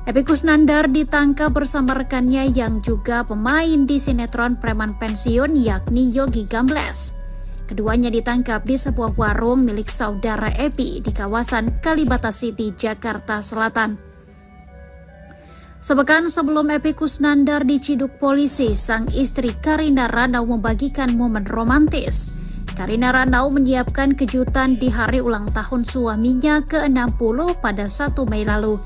Epy Kusnandar ditangkap bersama rekannya yang juga pemain di sinetron preman pensiun yakni Yogi Gambles. Keduanya ditangkap di sebuah warung milik saudara Epy di kawasan Kalibata City, Jakarta Selatan. Sepekan sebelum Epy Kusnandar diciduk polisi, sang istri Karina Ranau membagikan momen romantis. Karina Ranau menyiapkan kejutan di hari ulang tahun suaminya ke-60 pada 1 Mei lalu.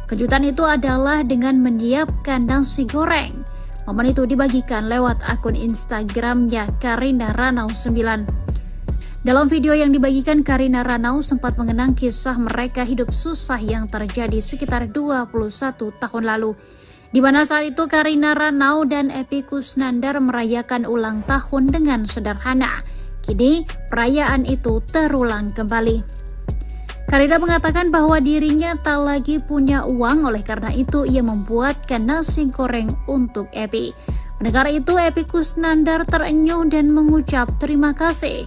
Kejutan itu adalah dengan menyiapkan nasi goreng. Momen itu dibagikan lewat akun Instagramnya Karina Ranau 9. Dalam video yang dibagikan, Karina Ranau sempat mengenang kisah mereka hidup susah yang terjadi sekitar 21 tahun lalu, di mana saat itu Karina Ranau dan Epy Kusnandar merayakan ulang tahun dengan sederhana. Kini perayaan itu terulang kembali. Karina mengatakan bahwa dirinya tak lagi punya uang, oleh karena itu ia membuatkan nasi goreng untuk Epy. Mendengar itu, Epy Kusnandar terenyuh dan mengucap terima kasih.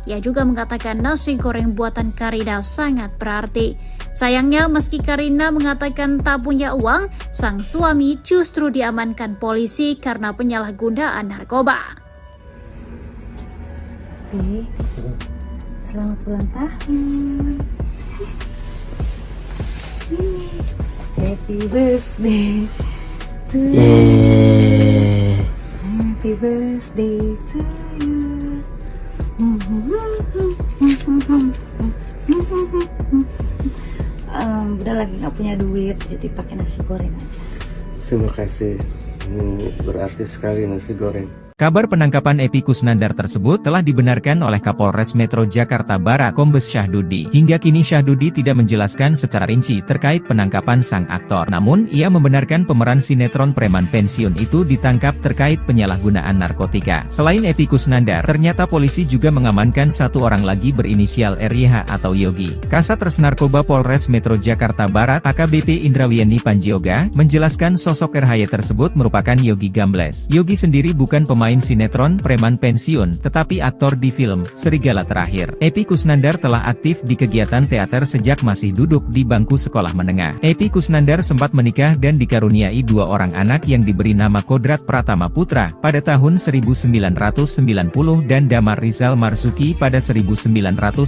Ia juga mengatakan nasi goreng buatan Karina sangat berarti. Sayangnya meski Karina mengatakan tak punya uang, sang suami justru diamankan polisi karena penyalahgunaan narkoba. Epy, selamat ulang tahun. Happy birthday to you. Happy birthday to you. Udah lagi nggak punya duit, jadi pakai nasi goreng aja. Terima kasih. Ini berarti sekali nasi goreng. Kabar penangkapan Epy Kusnandar tersebut telah dibenarkan oleh Kapolres Metro Jakarta Barat Kombes Syahdudi. Hingga kini Syahdudi tidak menjelaskan secara rinci terkait penangkapan sang aktor. Namun, ia membenarkan pemeran sinetron preman pensiun itu ditangkap terkait penyalahgunaan narkotika. Selain Epy Kusnandar, ternyata polisi juga mengamankan satu orang lagi berinisial RYH atau Yogi. Kasat Res Narkoba Polres Metro Jakarta Barat AKBP Indrawiyani Panjioga menjelaskan sosok RHY tersebut merupakan Yogi Gambles. Yogi sendiri bukan pemain sinetron preman pensiun, tetapi aktor di film Serigala Terakhir. Epy Kusnandar telah aktif di kegiatan teater sejak masih duduk di bangku sekolah menengah. Epy Kusnandar sempat menikah dan dikaruniai 2 orang anak yang diberi nama Kodrat Pratama Putra pada tahun 1990 dan Damar Rizal Marzuki pada 1992.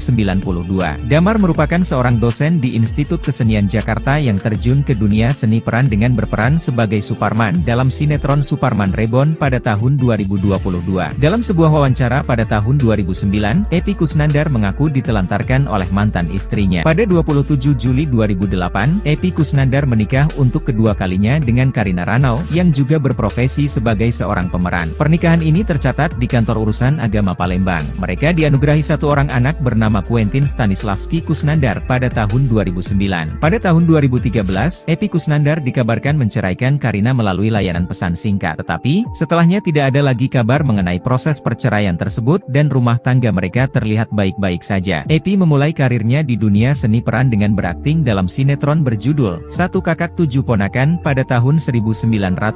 Damar merupakan seorang dosen di Institut Kesenian Jakarta yang terjun ke dunia seni peran dengan berperan sebagai Suparman dalam sinetron Suparman Reborn pada tahun 2022. Dalam sebuah wawancara pada tahun 2009, Epy Kusnandar mengaku ditelantarkan oleh mantan istrinya. Pada 27 Juli 2008, Epy Kusnandar menikah untuk kedua kalinya dengan Karina Ranau, yang juga berprofesi sebagai seorang pemeran. Pernikahan ini tercatat di Kantor Urusan Agama Palembang. Mereka dianugerahi satu orang anak bernama Quentin Stanislavski Kusnandar pada tahun 2009. Pada tahun 2013, Epy Kusnandar dikabarkan menceraikan Karina melalui layanan pesan singkat. Tetapi, setelahnya tidak ada lagi kabar mengenai proses perceraian tersebut dan rumah tangga mereka terlihat baik-baik saja. Epy memulai karirnya di dunia seni peran dengan berakting dalam sinetron berjudul Satu Kakak Tujuh Ponakan pada tahun 1996.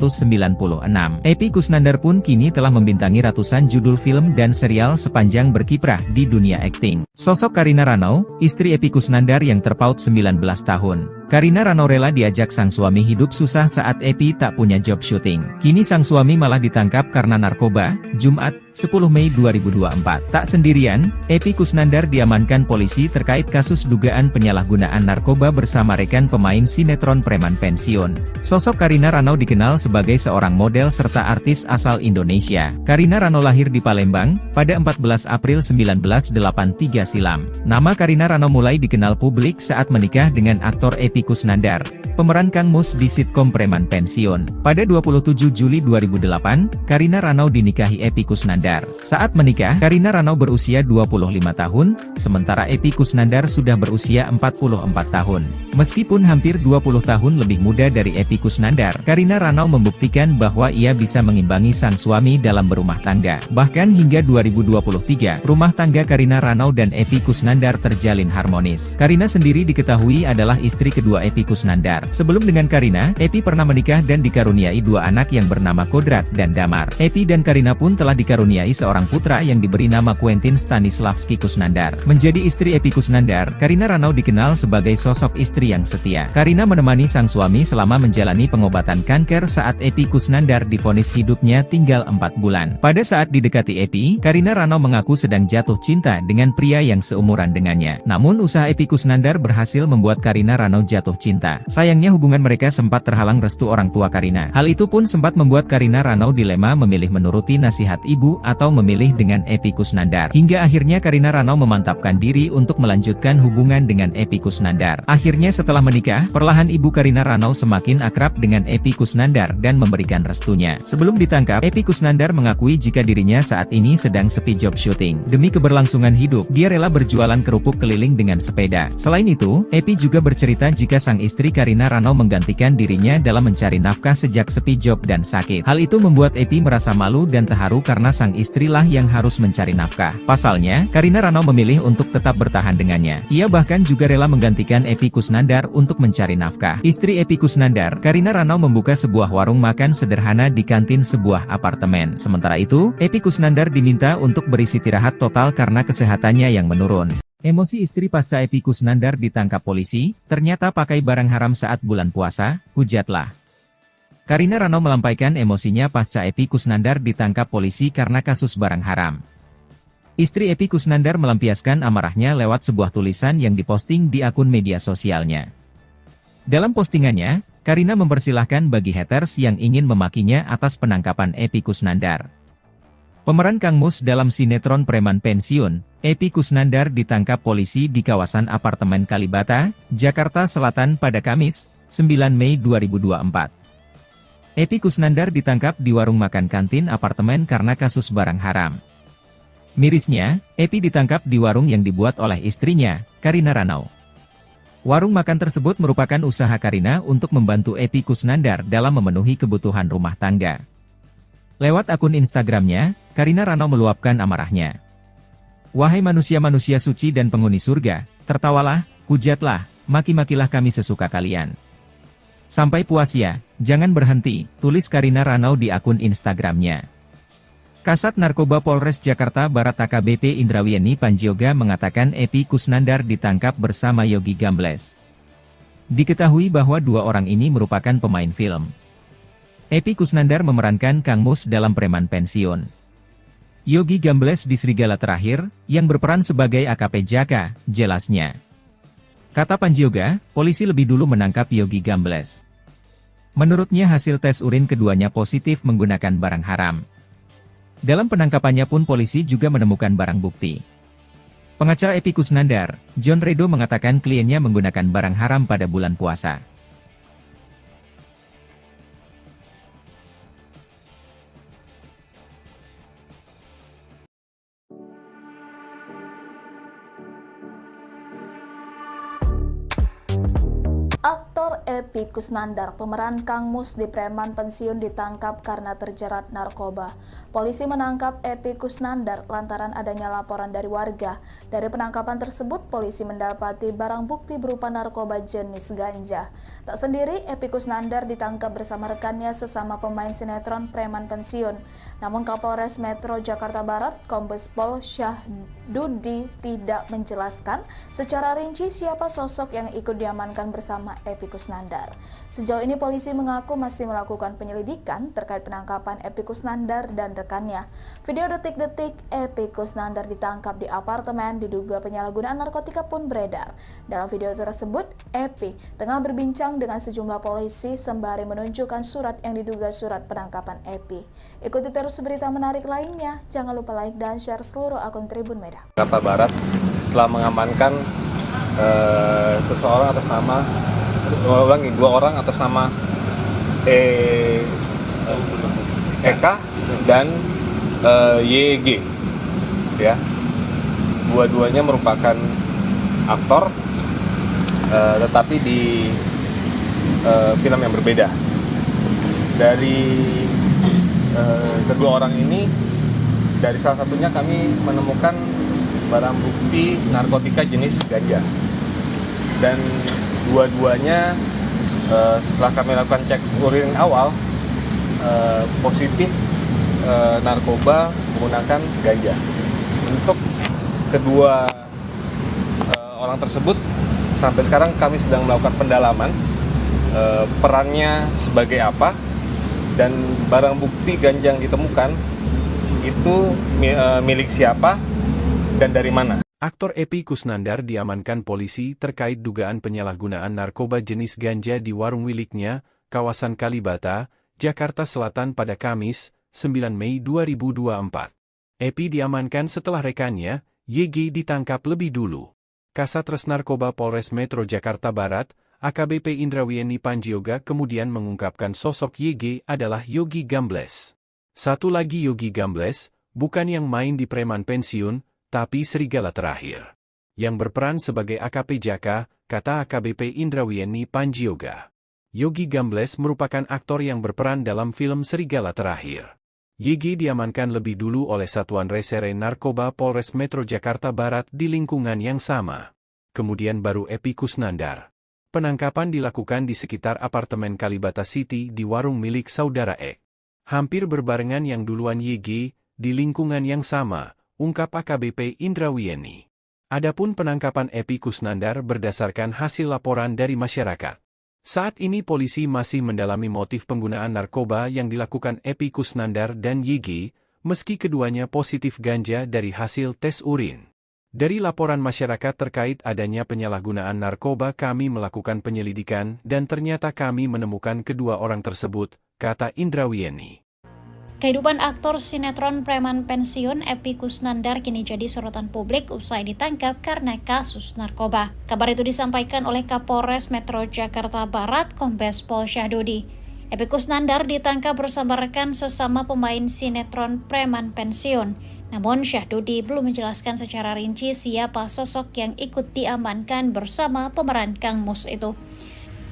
Epy Kusnandar pun kini telah membintangi ratusan judul film dan serial sepanjang berkiprah di dunia akting. Sosok Karina Ranau, istri Epy Kusnandar yang terpaut 19 tahun. Karina Ranau rela diajak sang suami hidup susah saat Epy tak punya job syuting. Kini sang suami malah ditangkap karena narkoba, Jumat, 10 Mei 2024. Tak sendirian, Epy Kusnandar diamankan polisi terkait kasus dugaan penyalahgunaan narkoba bersama rekan pemain sinetron preman pensiun. Sosok Karina Ranau dikenal sebagai seorang model serta artis asal Indonesia. Karina Ranau lahir di Palembang, pada 14 April 1983 silam. Nama Karina Ranau mulai dikenal publik saat menikah dengan aktor Epy Kusnandar, pemeran Kang Mus di sitkom preman pensiun. Pada 27 Juli 2008, Karina Ranau dinikahi Epy Kusnandar. Saat menikah, Karina Ranau berusia 25 tahun, sementara Epy Kusnandar sudah berusia 44 tahun. Meskipun hampir 20 tahun lebih muda dari Epy Kusnandar, Karina Ranau membuktikan bahwa ia bisa mengimbangi sang suami dalam berumah tangga. Bahkan hingga 2023, rumah tangga Karina Ranau dan Epy Kusnandar terjalin harmonis. Karina sendiri diketahui adalah istri kedua Epy Kusnandar. Kusnandar. Sebelum dengan Karina, Epi pernah menikah dan dikaruniai 2 anak yang bernama Kodrat dan Damar. Epi dan Karina pun telah dikaruniai seorang putra yang diberi nama Quentin Stanislavski Kusnandar. Menjadi istri Epi Kusnandar, Karina Ranau dikenal sebagai sosok istri yang setia. Karina menemani sang suami selama menjalani pengobatan kanker saat Epi Kusnandar divonis hidupnya tinggal 4 bulan. Pada saat didekati Epi, Karina Ranau mengaku sedang jatuh cinta dengan pria yang seumuran dengannya. Namun usaha Epi Kusnandar berhasil membuat Karina Ranau jatuh cinta. Sayangnya hubungan mereka sempat terhalang restu orang tua Karina. Hal itu pun sempat membuat Karina Ranau dilema memilih menuruti nasihat ibu atau memilih dengan Epi Kusnandar. Hingga akhirnya Karina Ranau memantapkan diri untuk melanjutkan hubungan dengan Epi Kusnandar. Akhirnya setelah menikah, perlahan ibu Karina Ranau semakin akrab dengan Epi Kusnandar dan memberikan restunya. Sebelum ditangkap, Epi Kusnandar mengakui jika dirinya saat ini sedang sepi job syuting. Demi keberlangsungan hidup, dia rela berjualan kerupuk keliling dengan sepeda. Selain itu, Epi juga bercerita jika sang istri Karina Ranau menggantikan dirinya dalam mencari nafkah sejak sepi job dan sakit. Hal itu membuat Epi merasa malu dan terharu karena sang istrilah yang harus mencari nafkah. Pasalnya, Karina Ranau memilih untuk tetap bertahan dengannya. Ia bahkan juga rela menggantikan Epi Kusnandar untuk mencari nafkah. Istri Epi Kusnandar, Karina Ranau membuka sebuah warung makan sederhana di kantin sebuah apartemen. Sementara itu, Epi Kusnandar diminta untuk beristirahat total karena kesehatannya yang menurun. Emosi istri pasca Epi Kusnandar ditangkap polisi, ternyata pakai barang haram saat bulan puasa, hujatlah. Karina Ranau melampaikan emosinya pasca Epi Kusnandar ditangkap polisi karena kasus barang haram. Istri Epi Kusnandar melampiaskan amarahnya lewat sebuah tulisan yang diposting di akun media sosialnya. Dalam postingannya, Karina mempersilahkan bagi haters yang ingin memakinya atas penangkapan Epi Kusnandar. Pemeran Kang Mus dalam sinetron Preman Pensiun, Epi Kusnandar ditangkap polisi di kawasan apartemen Kalibata, Jakarta Selatan pada Kamis, 9 Mei 2024. Epi Kusnandar ditangkap di warung makan kantin apartemen karena kasus barang haram. Mirisnya, Epi ditangkap di warung yang dibuat oleh istrinya, Karina Ranau. Warung makan tersebut merupakan usaha Karina untuk membantu Epi Kusnandar dalam memenuhi kebutuhan rumah tangga. Lewat akun Instagramnya, Karina Ranau meluapkan amarahnya. Wahai manusia-manusia suci dan penghuni surga, tertawalah, hujatlah, maki-makilah kami sesuka kalian. Sampai puas ya, jangan berhenti, tulis Karina Ranau di akun Instagramnya. Kasat Narkoba Polres Jakarta Barat AKBP Indrawieni Panjioga mengatakan Epi Kusnandar ditangkap bersama Yogi Gambles. Diketahui bahwa 2 orang ini merupakan pemain film. Epi Kusnandar memerankan Kang Mus dalam Preman Pensiun. Yogi Gambles di Serigala Terakhir, yang berperan sebagai AKP Jaka, jelasnya. Kata Panjioga, polisi lebih dulu menangkap Yogi Gambles. Menurutnya hasil tes urin keduanya positif menggunakan barang haram. Dalam penangkapannya pun polisi juga menemukan barang bukti. Pengacara Epi Kusnandar, John Redo mengatakan kliennya menggunakan barang haram pada bulan puasa. Aktor Epi Kusnandar, pemeran Kang Mus di Preman Pensiun ditangkap karena terjerat narkoba. Polisi menangkap Epi Kusnandar lantaran adanya laporan dari warga. Dari penangkapan tersebut, polisi mendapati barang bukti berupa narkoba jenis ganja. Tak sendiri, Epi Kusnandar ditangkap bersama rekannya sesama pemain sinetron Preman Pensiun. Namun Kapolres Metro Jakarta Barat, Kombes Pol Syahdudi tidak menjelaskan secara rinci siapa sosok yang ikut diamankan bersama Epi Kusnandar. Sejauh ini polisi mengaku masih melakukan penyelidikan terkait penangkapan Epi Kusnandar dan rekannya. Video detik-detik Epi Kusnandar ditangkap di apartemen diduga penyalahgunaan narkotika pun beredar. Dalam video tersebut, Epi tengah berbincang dengan sejumlah polisi sembari menunjukkan surat yang diduga surat penangkapan Epi. Ikuti terus berita menarik lainnya. Jangan lupa like dan share seluruh akun Tribun Medan. Jakarta Barat telah mengamankan seseorang atas nama 2 orang atas nama Eka dan YG, ya. Dua-duanya merupakan aktor, tetapi di film yang berbeda. Dari kedua orang ini, dari salah satunya kami menemukan barang bukti narkotika jenis ganja, dan dua-duanya Setelah kami lakukan cek urin awal, positif narkoba menggunakan ganja. Untuk kedua orang tersebut, sampai sekarang kami sedang melakukan pendalaman perannya sebagai apa, dan barang bukti ganja yang ditemukan itu milik siapa dan dari mana. Aktor Epy Kusnandar diamankan polisi terkait dugaan penyalahgunaan narkoba jenis ganja di warung miliknya, kawasan Kalibata, Jakarta Selatan pada Kamis, 9 Mei 2024. Epy diamankan setelah rekannya, YG, ditangkap lebih dulu. Kasatres Narkoba Polres Metro Jakarta Barat, AKBP Indrawieni Panjioga, kemudian mengungkapkan sosok YG adalah Yogi Gambles. Satu lagi Yogi Gambles, bukan yang main di preman pensiun, tapi serigala terakhir. Yang berperan sebagai AKP Jaka, kata AKBP Indrawieni Panjioga. Yogi Gambles merupakan aktor yang berperan dalam film Serigala Terakhir. YG diamankan lebih dulu oleh Satuan Resere Narkoba Polres Metro Jakarta Barat di lingkungan yang sama. Kemudian baru Epy Kusnandar. Penangkapan dilakukan di sekitar apartemen Kalibata City di warung milik saudara Ek. Hampir berbarengan yang duluan YG, di lingkungan yang sama, ungkap AKBP Indrawieni. Adapun penangkapan Epy Kusnandar berdasarkan hasil laporan dari masyarakat. Saat ini polisi masih mendalami motif penggunaan narkoba yang dilakukan Epy Kusnandar dan YG, meski keduanya positif ganja dari hasil tes urin. Dari laporan masyarakat terkait adanya penyalahgunaan narkoba, kami melakukan penyelidikan dan ternyata kami menemukan kedua orang tersebut, kata Indrawieni. Kehidupan aktor sinetron preman pensiun Epy Kusnandar kini jadi sorotan publik usai ditangkap karena kasus narkoba. Kabar itu disampaikan oleh Kapolres Metro Jakarta Barat, Kombes Pol Syahdudi. Epy Kusnandar ditangkap bersama rekan sesama pemain sinetron preman pensiun. Namun Syahdudi belum menjelaskan secara rinci siapa sosok yang ikut diamankan bersama pemeran Kang Mus itu.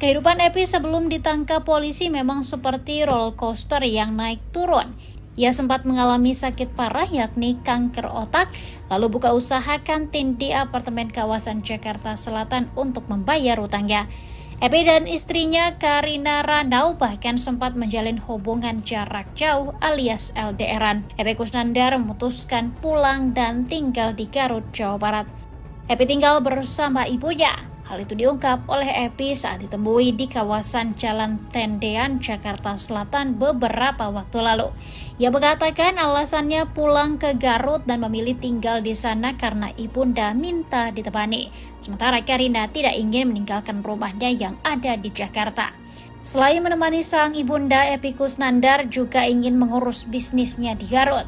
Kehidupan Epy sebelum ditangkap polisi memang seperti roller coaster yang naik turun. Ia sempat mengalami sakit parah yakni kanker otak, lalu buka usaha kantin di apartemen kawasan Jakarta Selatan untuk membayar hutangnya. Epy dan istrinya Karina Ranau bahkan sempat menjalin hubungan jarak jauh alias LDR-an. Epy Kusnandar memutuskan pulang dan tinggal di Garut, Jawa Barat. Epy tinggal bersama ibunya. Hal itu diungkap oleh Epy saat ditemui di kawasan Jalan Tendean, Jakarta Selatan beberapa waktu lalu. Ia mengatakan alasannya pulang ke Garut dan memilih tinggal di sana karena ibunda minta ditemani. Sementara Karina tidak ingin meninggalkan rumahnya yang ada di Jakarta. Selain menemani sang ibunda, Epy Kusnandar juga ingin mengurus bisnisnya di Garut.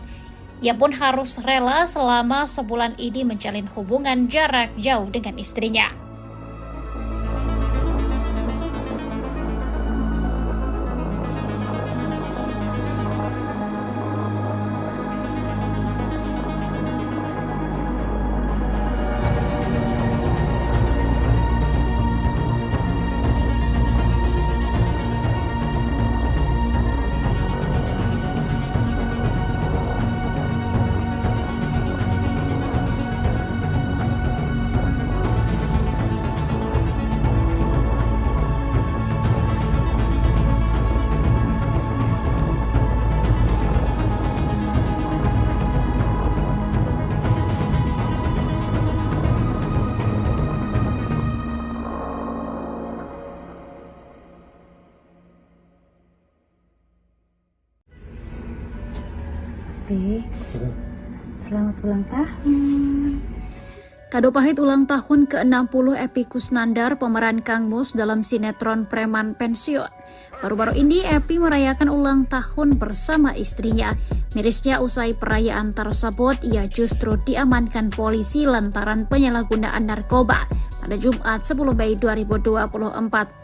Ia pun harus rela selama sebulan ini menjalin hubungan jarak jauh dengan istrinya. Epy, selamat ulang tahun. Kado pahit ulang tahun ke-60 Epy Kusnandar, pemeran Kang Mus dalam sinetron preman pensiun. Baru-baru ini Epy merayakan ulang tahun bersama istrinya. Mirisnya usai perayaan tersebut, ia justru diamankan polisi lantaran penyalahgunaan narkoba pada Jumat 10 Mei 2024.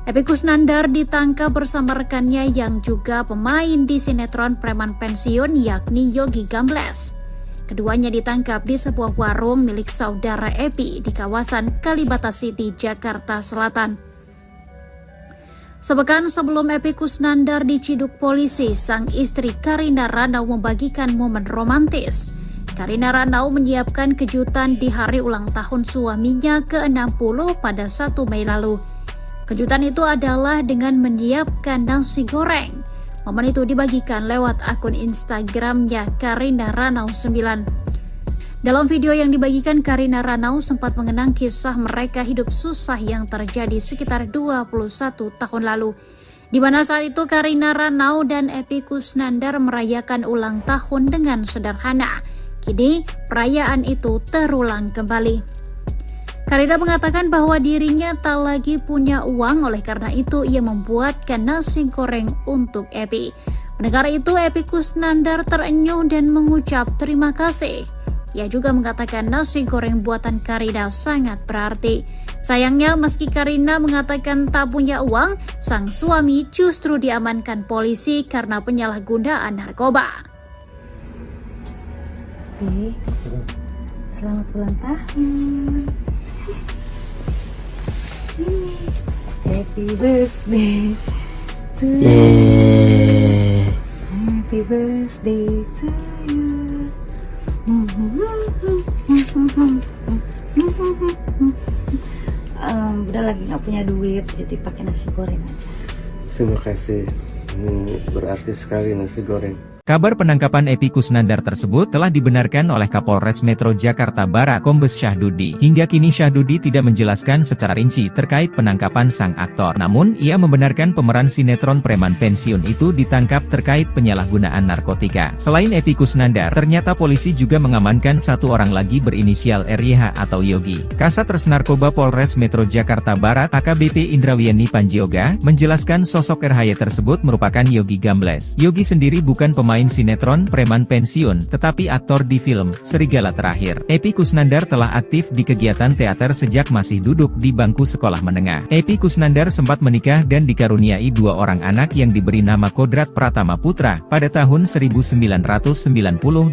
Epy Kusnandar ditangkap bersama rekannya yang juga pemain di sinetron preman pensiun yakni Yogi Gambles. Keduanya ditangkap di sebuah warung milik saudara Epy di kawasan Kalibata City, Jakarta Selatan. Sepekan sebelum Epy Kusnandar diciduk polisi, sang istri Karina Ranau membagikan momen romantis. Karina Ranau menyiapkan kejutan di hari ulang tahun suaminya ke-60 pada 1 Mei lalu. Kejutan itu adalah dengan menyiapkan nasi goreng. Momen itu dibagikan lewat akun Instagramnya Karina Ranau 9. Dalam video yang dibagikan, Karina Ranau sempat mengenang kisah mereka hidup susah yang terjadi sekitar 21 tahun lalu, di mana saat itu Karina Ranau dan Epy Kusnandar merayakan ulang tahun dengan sederhana. Kini perayaan itu terulang kembali. Karina mengatakan bahwa dirinya tak lagi punya uang, oleh karena itu ia membuatkan nasi goreng untuk Epy. Mendengar itu, Epy Kusnandar terenyuh dan mengucap terima kasih. Ia juga mengatakan nasi goreng buatan Karina sangat berarti. Sayangnya meski Karina mengatakan tak punya uang, sang suami justru diamankan polisi karena penyalahgunaan narkoba. Oke, selamat ulang tahun. Happy birthday to you. Happy birthday to you. Udah lagi nggak punya duit, jadi pakai nasi goreng aja. Terima kasih. Ini berarti sekali nasi goreng. Kabar penangkapan Epy Kusnandar tersebut telah dibenarkan oleh Kapolres Metro Jakarta Barat Kombes Syahdudi. Hingga kini Syahdudi tidak menjelaskan secara rinci terkait penangkapan sang aktor. Namun, ia membenarkan pemeran sinetron preman pensiun itu ditangkap terkait penyalahgunaan narkotika. Selain Epy Kusnandar, ternyata polisi juga mengamankan satu orang lagi berinisial RYH atau Yogi. Kasat Res Narkoba Polres Metro Jakarta Barat AKBP Indrawiyani Panjioga menjelaskan sosok RHY tersebut merupakan Yogi Gambles. Yogi sendiri bukan pemain sinetron preman pensiun, tetapi aktor di film Serigala Terakhir. Epy Kusnandar telah aktif di kegiatan teater sejak masih duduk di bangku sekolah menengah. Epy Kusnandar sempat menikah dan dikaruniai 2 orang anak yang diberi nama Kodrat Pratama Putra pada tahun 1990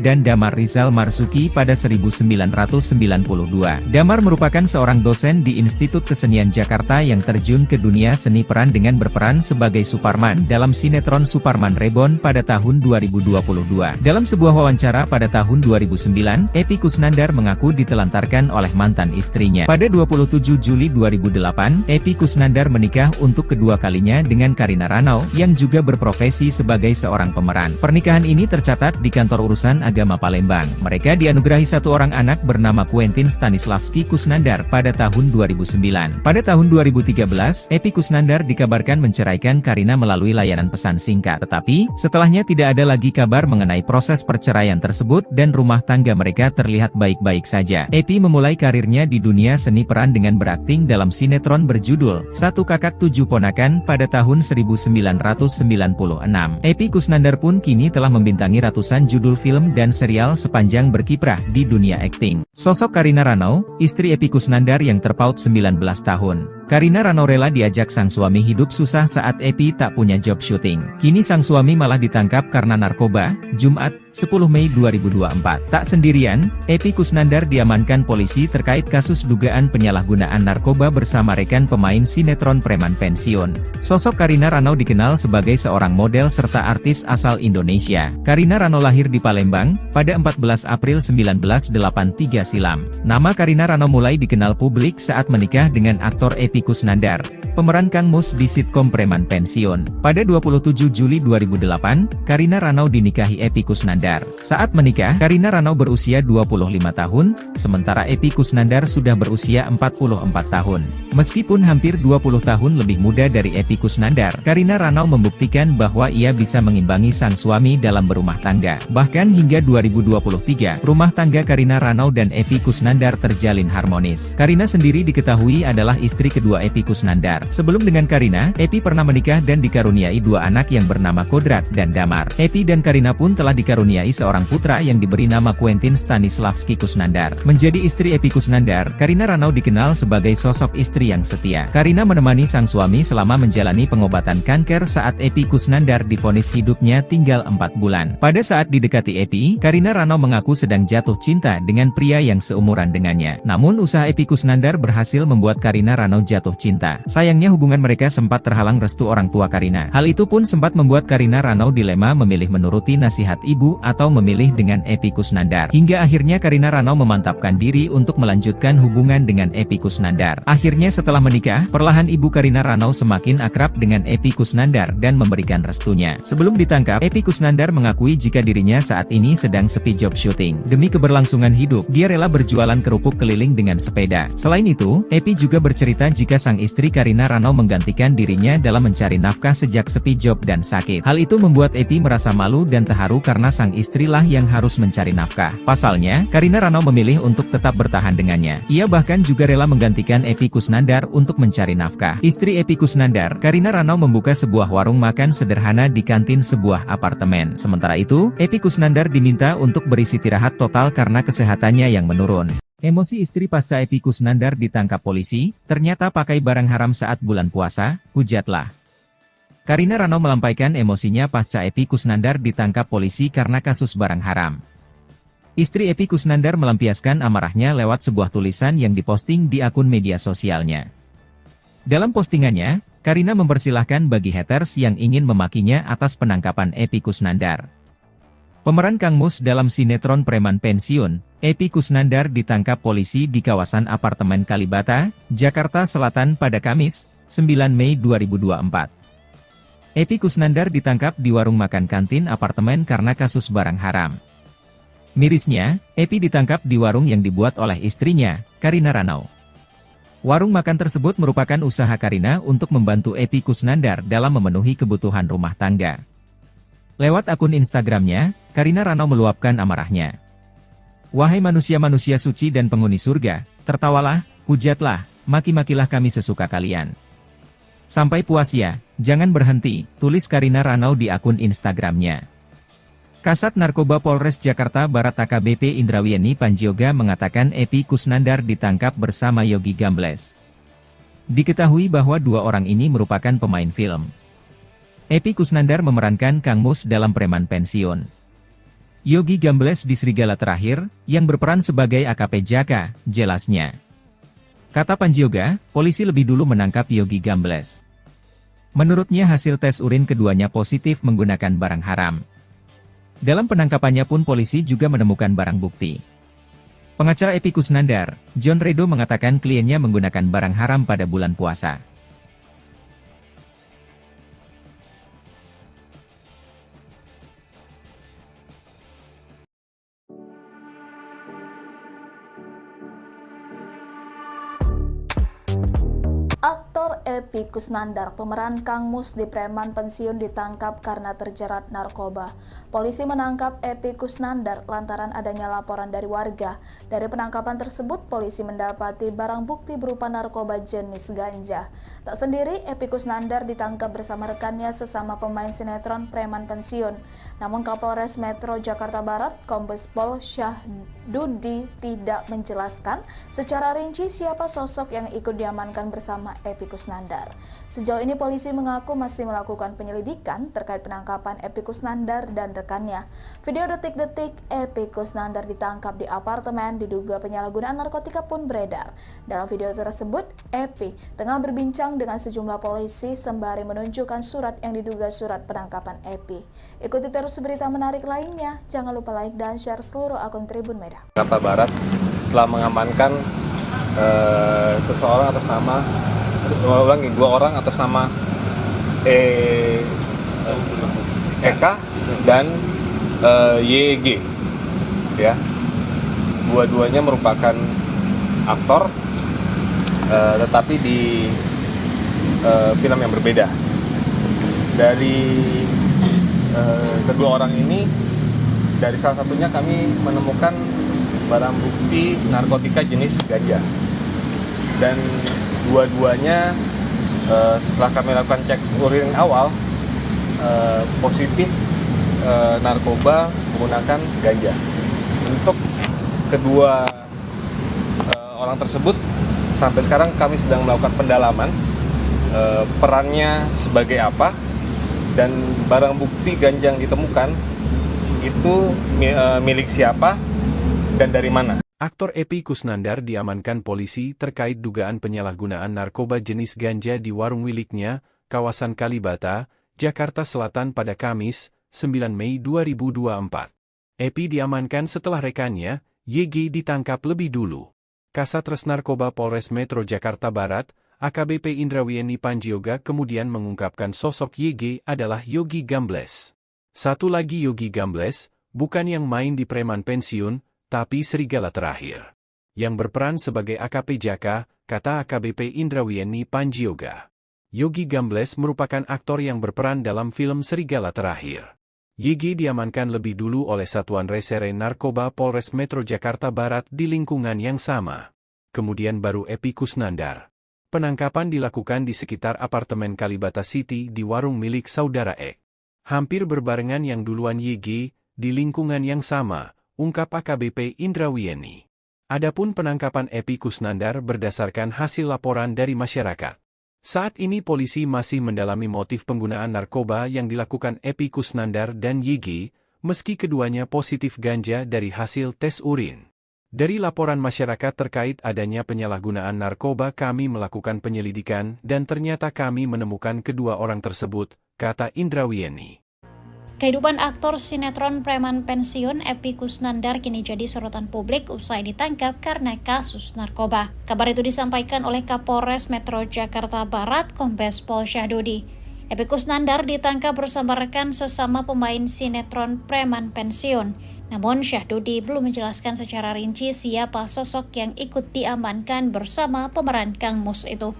dan Damar Rizal Marzuki pada 1992. Damar merupakan seorang dosen di Institut Kesenian Jakarta yang terjun ke dunia seni peran dengan berperan sebagai Suparman dalam sinetron Suparman Reborn pada tahun 2022. Dalam sebuah wawancara pada tahun 2009, Epy Kusnandar mengaku ditelantarkan oleh mantan istrinya. Pada 27 Juli 2008, Epy Kusnandar menikah untuk kedua kalinya dengan Karina Ranau, yang juga berprofesi sebagai seorang pemeran. Pernikahan ini tercatat di Kantor Urusan Agama Palembang. Mereka dianugerahi satu orang anak bernama Quentin Stanislavski Kusnandar pada tahun 2009. Pada tahun 2013, Epy Kusnandar dikabarkan menceraikan Karina melalui layanan pesan singkat. Tetapi, setelahnya tidak ada lagi kabar mengenai proses perceraian tersebut dan rumah tangga mereka terlihat baik-baik saja. Epy memulai karirnya di dunia seni peran dengan berakting dalam sinetron berjudul Satu Kakak Tujuh Ponakan pada tahun 1996. Epy Kusnandar pun kini telah membintangi ratusan judul film dan serial sepanjang berkiprah di dunia akting. Sosok Karina Ranau, istri Epy Kusnandar yang terpaut 19 tahun. Karina Ranau rela diajak sang suami hidup susah saat Epy tak punya job syuting. Kini sang suami malah ditangkap karena narkoba, Jumat, 10 Mei 2024. Tak sendirian, Epy Kusnandar diamankan polisi terkait kasus dugaan penyalahgunaan narkoba bersama rekan pemain sinetron preman pensiun. Sosok Karina Ranau dikenal sebagai seorang model serta artis asal Indonesia. Karina Ranau lahir di Palembang, pada 14 April 1983 silam. Nama Karina Ranau mulai dikenal publik saat menikah dengan aktor Epy Kusnandar, pemeran Kang Mus di sitkom preman pensiun. Pada 27 Juli 2008, Karina Ranau dinikahi Epy Kusnandar. Saat menikah, Karina Ranau berusia 25 tahun, sementara Epy Kusnandar sudah berusia 44 tahun. Meskipun hampir 20 tahun lebih muda dari Epy Kusnandar, Karina Ranau membuktikan bahwa ia bisa mengimbangi sang suami dalam berumah tangga. Bahkan hingga 2023, rumah tangga Karina Ranau dan Epy Kusnandar terjalin harmonis. Karina sendiri diketahui adalah istri kedua Epy Kusnandar. Sebelum dengan Karina, Epy pernah menikah dan dikaruniai 2 anak yang bernama Kodrat dan Damar. Epy dan Karina pun telah dikaruniai seorang putra yang diberi nama Quentin Stanislavski Kusnandar. Menjadi istri Epy Kusnandar, Karina Ranau dikenal sebagai sosok istri yang setia. Karina menemani sang suami selama menjalani pengobatan kanker saat Epy Kusnandar divonis hidupnya tinggal 4 bulan. Pada saat didekati Epy, Karina Ranau mengaku sedang jatuh cinta dengan pria yang seumuran dengannya. Namun usaha Epy Kusnandar berhasil membuat Karina Ranau jatuh cinta. Sayangnya hubungan mereka sempat terhalang restu orang tua Karina. Hal itu pun sempat membuat Karina Ranau dilema memilih menuruti nasihat ibu atau memilih dengan Epy Kusnandar. Hingga akhirnya Karyna Ranau memantapkan diri untuk melanjutkan hubungan dengan Epy Kusnandar. Akhirnya setelah menikah, perlahan ibu Karyna Ranau semakin akrab dengan Epy Kusnandar dan memberikan restunya. Sebelum ditangkap, Epy Kusnandar mengakui jika dirinya saat ini sedang sepi job syuting. Demi keberlangsungan hidup, dia rela berjualan kerupuk keliling dengan sepeda. Selain itu, Epy juga bercerita jika sang istri Karyna Ranau menggantikan dirinya dalam mencari nafkah sejak sepi job dan sakit. Hal itu membuat Epy merasa malu dan terharu karena sang istrilah yang harus mencari nafkah. Pasalnya, Karyna Ranau memilih untuk tetap bertahan dengannya. Ia bahkan juga rela menggantikan Epy Kusnandar untuk mencari nafkah. Istri Epy Kusnandar, Karyna Ranau membuka sebuah warung makan sederhana di kantin sebuah apartemen. Sementara itu, Epy Kusnandar diminta untuk beristirahat total karena kesehatannya yang menurun. Emosi istri pasca Epy Kusnandar ditangkap polisi, ternyata pakai barang haram saat bulan puasa, hujatlah. Karyna Ranau melampaikan emosinya pasca Epy Kusnandar ditangkap polisi karena kasus barang haram. Istri Epy Kusnandar melampiaskan amarahnya lewat sebuah tulisan yang diposting di akun media sosialnya. Dalam postingannya, Karyna mempersilahkan bagi haters yang ingin memakinya atas penangkapan Epy Kusnandar. Pemeran Kang Mus dalam sinetron Preman Pensiun, Epy Kusnandar ditangkap polisi di kawasan apartemen Kalibata, Jakarta Selatan pada Kamis, 9 Mei 2024. Epy Kusnandar ditangkap di warung makan kantin apartemen karena kasus barang haram. Mirisnya, Epy ditangkap di warung yang dibuat oleh istrinya, Karyna Ranau. Warung makan tersebut merupakan usaha Karyna untuk membantu Epy Kusnandar dalam memenuhi kebutuhan rumah tangga. Lewat akun Instagramnya, Karyna Ranau meluapkan amarahnya. Wahai manusia-manusia suci dan penghuni surga, tertawalah, hujatlah, maki-makilah kami sesuka kalian. Sampai puas ya, jangan berhenti, tulis Karyna Ranau di akun Instagramnya. Kasat Narkoba Polres Jakarta Barat AKBP Indrawieni Panjioga mengatakan Epy Kusnandar ditangkap bersama Yogi Gambles. Diketahui bahwa dua orang ini merupakan pemain film. Epy Kusnandar memerankan Kang Mus dalam Preman Pensiun. Yogi Gambles di Serigala Terakhir, yang berperan sebagai AKP Jaka, jelasnya. Kata Panjioga, polisi lebih dulu menangkap Yogi Gambles. Menurutnya hasil tes urin keduanya positif menggunakan barang haram. Dalam penangkapannya pun polisi juga menemukan barang bukti. Pengacara Epy Kusnandar, John Redo mengatakan kliennya menggunakan barang haram pada bulan puasa. Aktor Epy Kusnandar, pemeran Kang Mus di Preman Pensiun ditangkap karena terjerat narkoba. Polisi menangkap Epy Kusnandar lantaran adanya laporan dari warga. Dari penangkapan tersebut, polisi mendapati barang bukti berupa narkoba jenis ganja. Tak sendiri, Epy Kusnandar ditangkap bersama rekannya sesama pemain sinetron Preman Pensiun. Namun Kapolres Metro Jakarta Barat, Kombes Pol Syahdudi tidak menjelaskan secara rinci siapa sosok yang ikut diamankan bersama Epy Kusnandar. Sejauh ini polisi mengaku masih melakukan penyelidikan terkait penangkapan Epy Kusnandar dan rekannya. Video detik-detik Epy Kusnandar ditangkap di apartemen diduga penyalahgunaan narkotika pun beredar. Dalam video tersebut, Epy tengah berbincang dengan sejumlah polisi sembari menunjukkan surat yang diduga surat penangkapan Epy. Ikuti terus berita menarik lainnya. Jangan lupa like dan share seluruh akun Tribun Medan. Jakarta Barat telah mengamankan seseorang atas nama dua orang atas nama Eka dan YG, ya. Dua-duanya merupakan aktor, tetapi di film yang berbeda. Dari kedua orang ini, dari salah satunya kami menemukan barang bukti narkotika jenis ganja, dan dua-duanya setelah kami lakukan cek urin awal positif narkoba menggunakan ganja. Untuk kedua orang tersebut sampai sekarang kami sedang melakukan pendalaman perannya sebagai apa, dan barang bukti ganja yang ditemukan itu milik siapa dan dari mana. Aktor Epy Kusnandar diamankan polisi terkait dugaan penyalahgunaan narkoba jenis ganja di warung miliknya, kawasan Kalibata, Jakarta Selatan pada Kamis, 9 Mei 2024. Epi diamankan setelah rekannya, YG, ditangkap lebih dulu. Kasat Narkoba Polres Metro Jakarta Barat, AKBP Indrawieni Panjioga kemudian mengungkapkan sosok YG adalah Yogi Gambles. Satu lagi Yogi Gambles, bukan yang main di preman pensiun, tapi serigala terakhir. Yang berperan sebagai AKP Jaka, kata AKBP Indrawieni Panjioga. Yogi Gambles merupakan aktor yang berperan dalam film Serigala Terakhir. YG diamankan lebih dulu oleh Satuan Resere Narkoba Polres Metro Jakarta Barat di lingkungan yang sama. Kemudian baru Epi Kusnandar. Penangkapan dilakukan di sekitar apartemen Kalibata City di warung milik saudara Ek. Hampir berbarengan yang duluan YG, di lingkungan yang sama, ungkap AKBP Indrawieni. Adapun penangkapan Epi Kusnandar berdasarkan hasil laporan dari masyarakat. Saat ini polisi masih mendalami motif penggunaan narkoba yang dilakukan Epi Kusnandar dan YG, meski keduanya positif ganja dari hasil tes urin. Dari laporan masyarakat terkait adanya penyalahgunaan narkoba, kami melakukan penyelidikan dan ternyata kami menemukan kedua orang tersebut, kata Indrawieni. Kehidupan aktor sinetron preman pensiun Epi Kusnandar kini jadi sorotan publik usai ditangkap karena kasus narkoba. Kabar itu disampaikan oleh Kapolres Metro Jakarta Barat, Kombes Pol Syahdudi. Epi Kusnandar ditangkap bersama rekan sesama pemain sinetron preman pensiun. Namun Syahdudi belum menjelaskan secara rinci siapa sosok yang ikut diamankan bersama pemeran Kang Mus itu.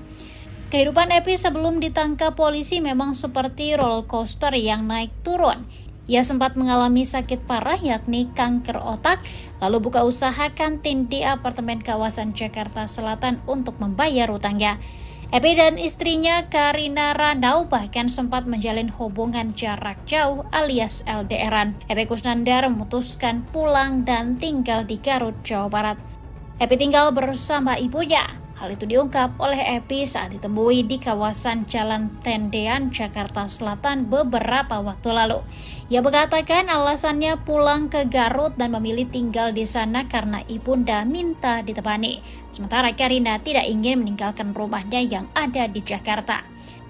Kehidupan Epi sebelum ditangkap polisi memang seperti roller coaster yang naik turun. Ia sempat mengalami sakit parah yakni kanker otak, lalu buka usaha kantin di apartemen kawasan Jakarta Selatan untuk membayar utangnya. Epi dan istrinya Karina Ranau bahkan sempat menjalin hubungan jarak jauh alias LDR-an. Epi Kusnandar memutuskan pulang dan tinggal di Garut, Jawa Barat. Epi tinggal bersama ibunya. Hal itu diungkap oleh Epi saat ditemui di kawasan Jalan Tendean, Jakarta Selatan beberapa waktu lalu. Ia mengatakan alasannya pulang ke Garut dan memilih tinggal di sana karena ibunda minta ditemani. Sementara Karina tidak ingin meninggalkan rumahnya yang ada di Jakarta.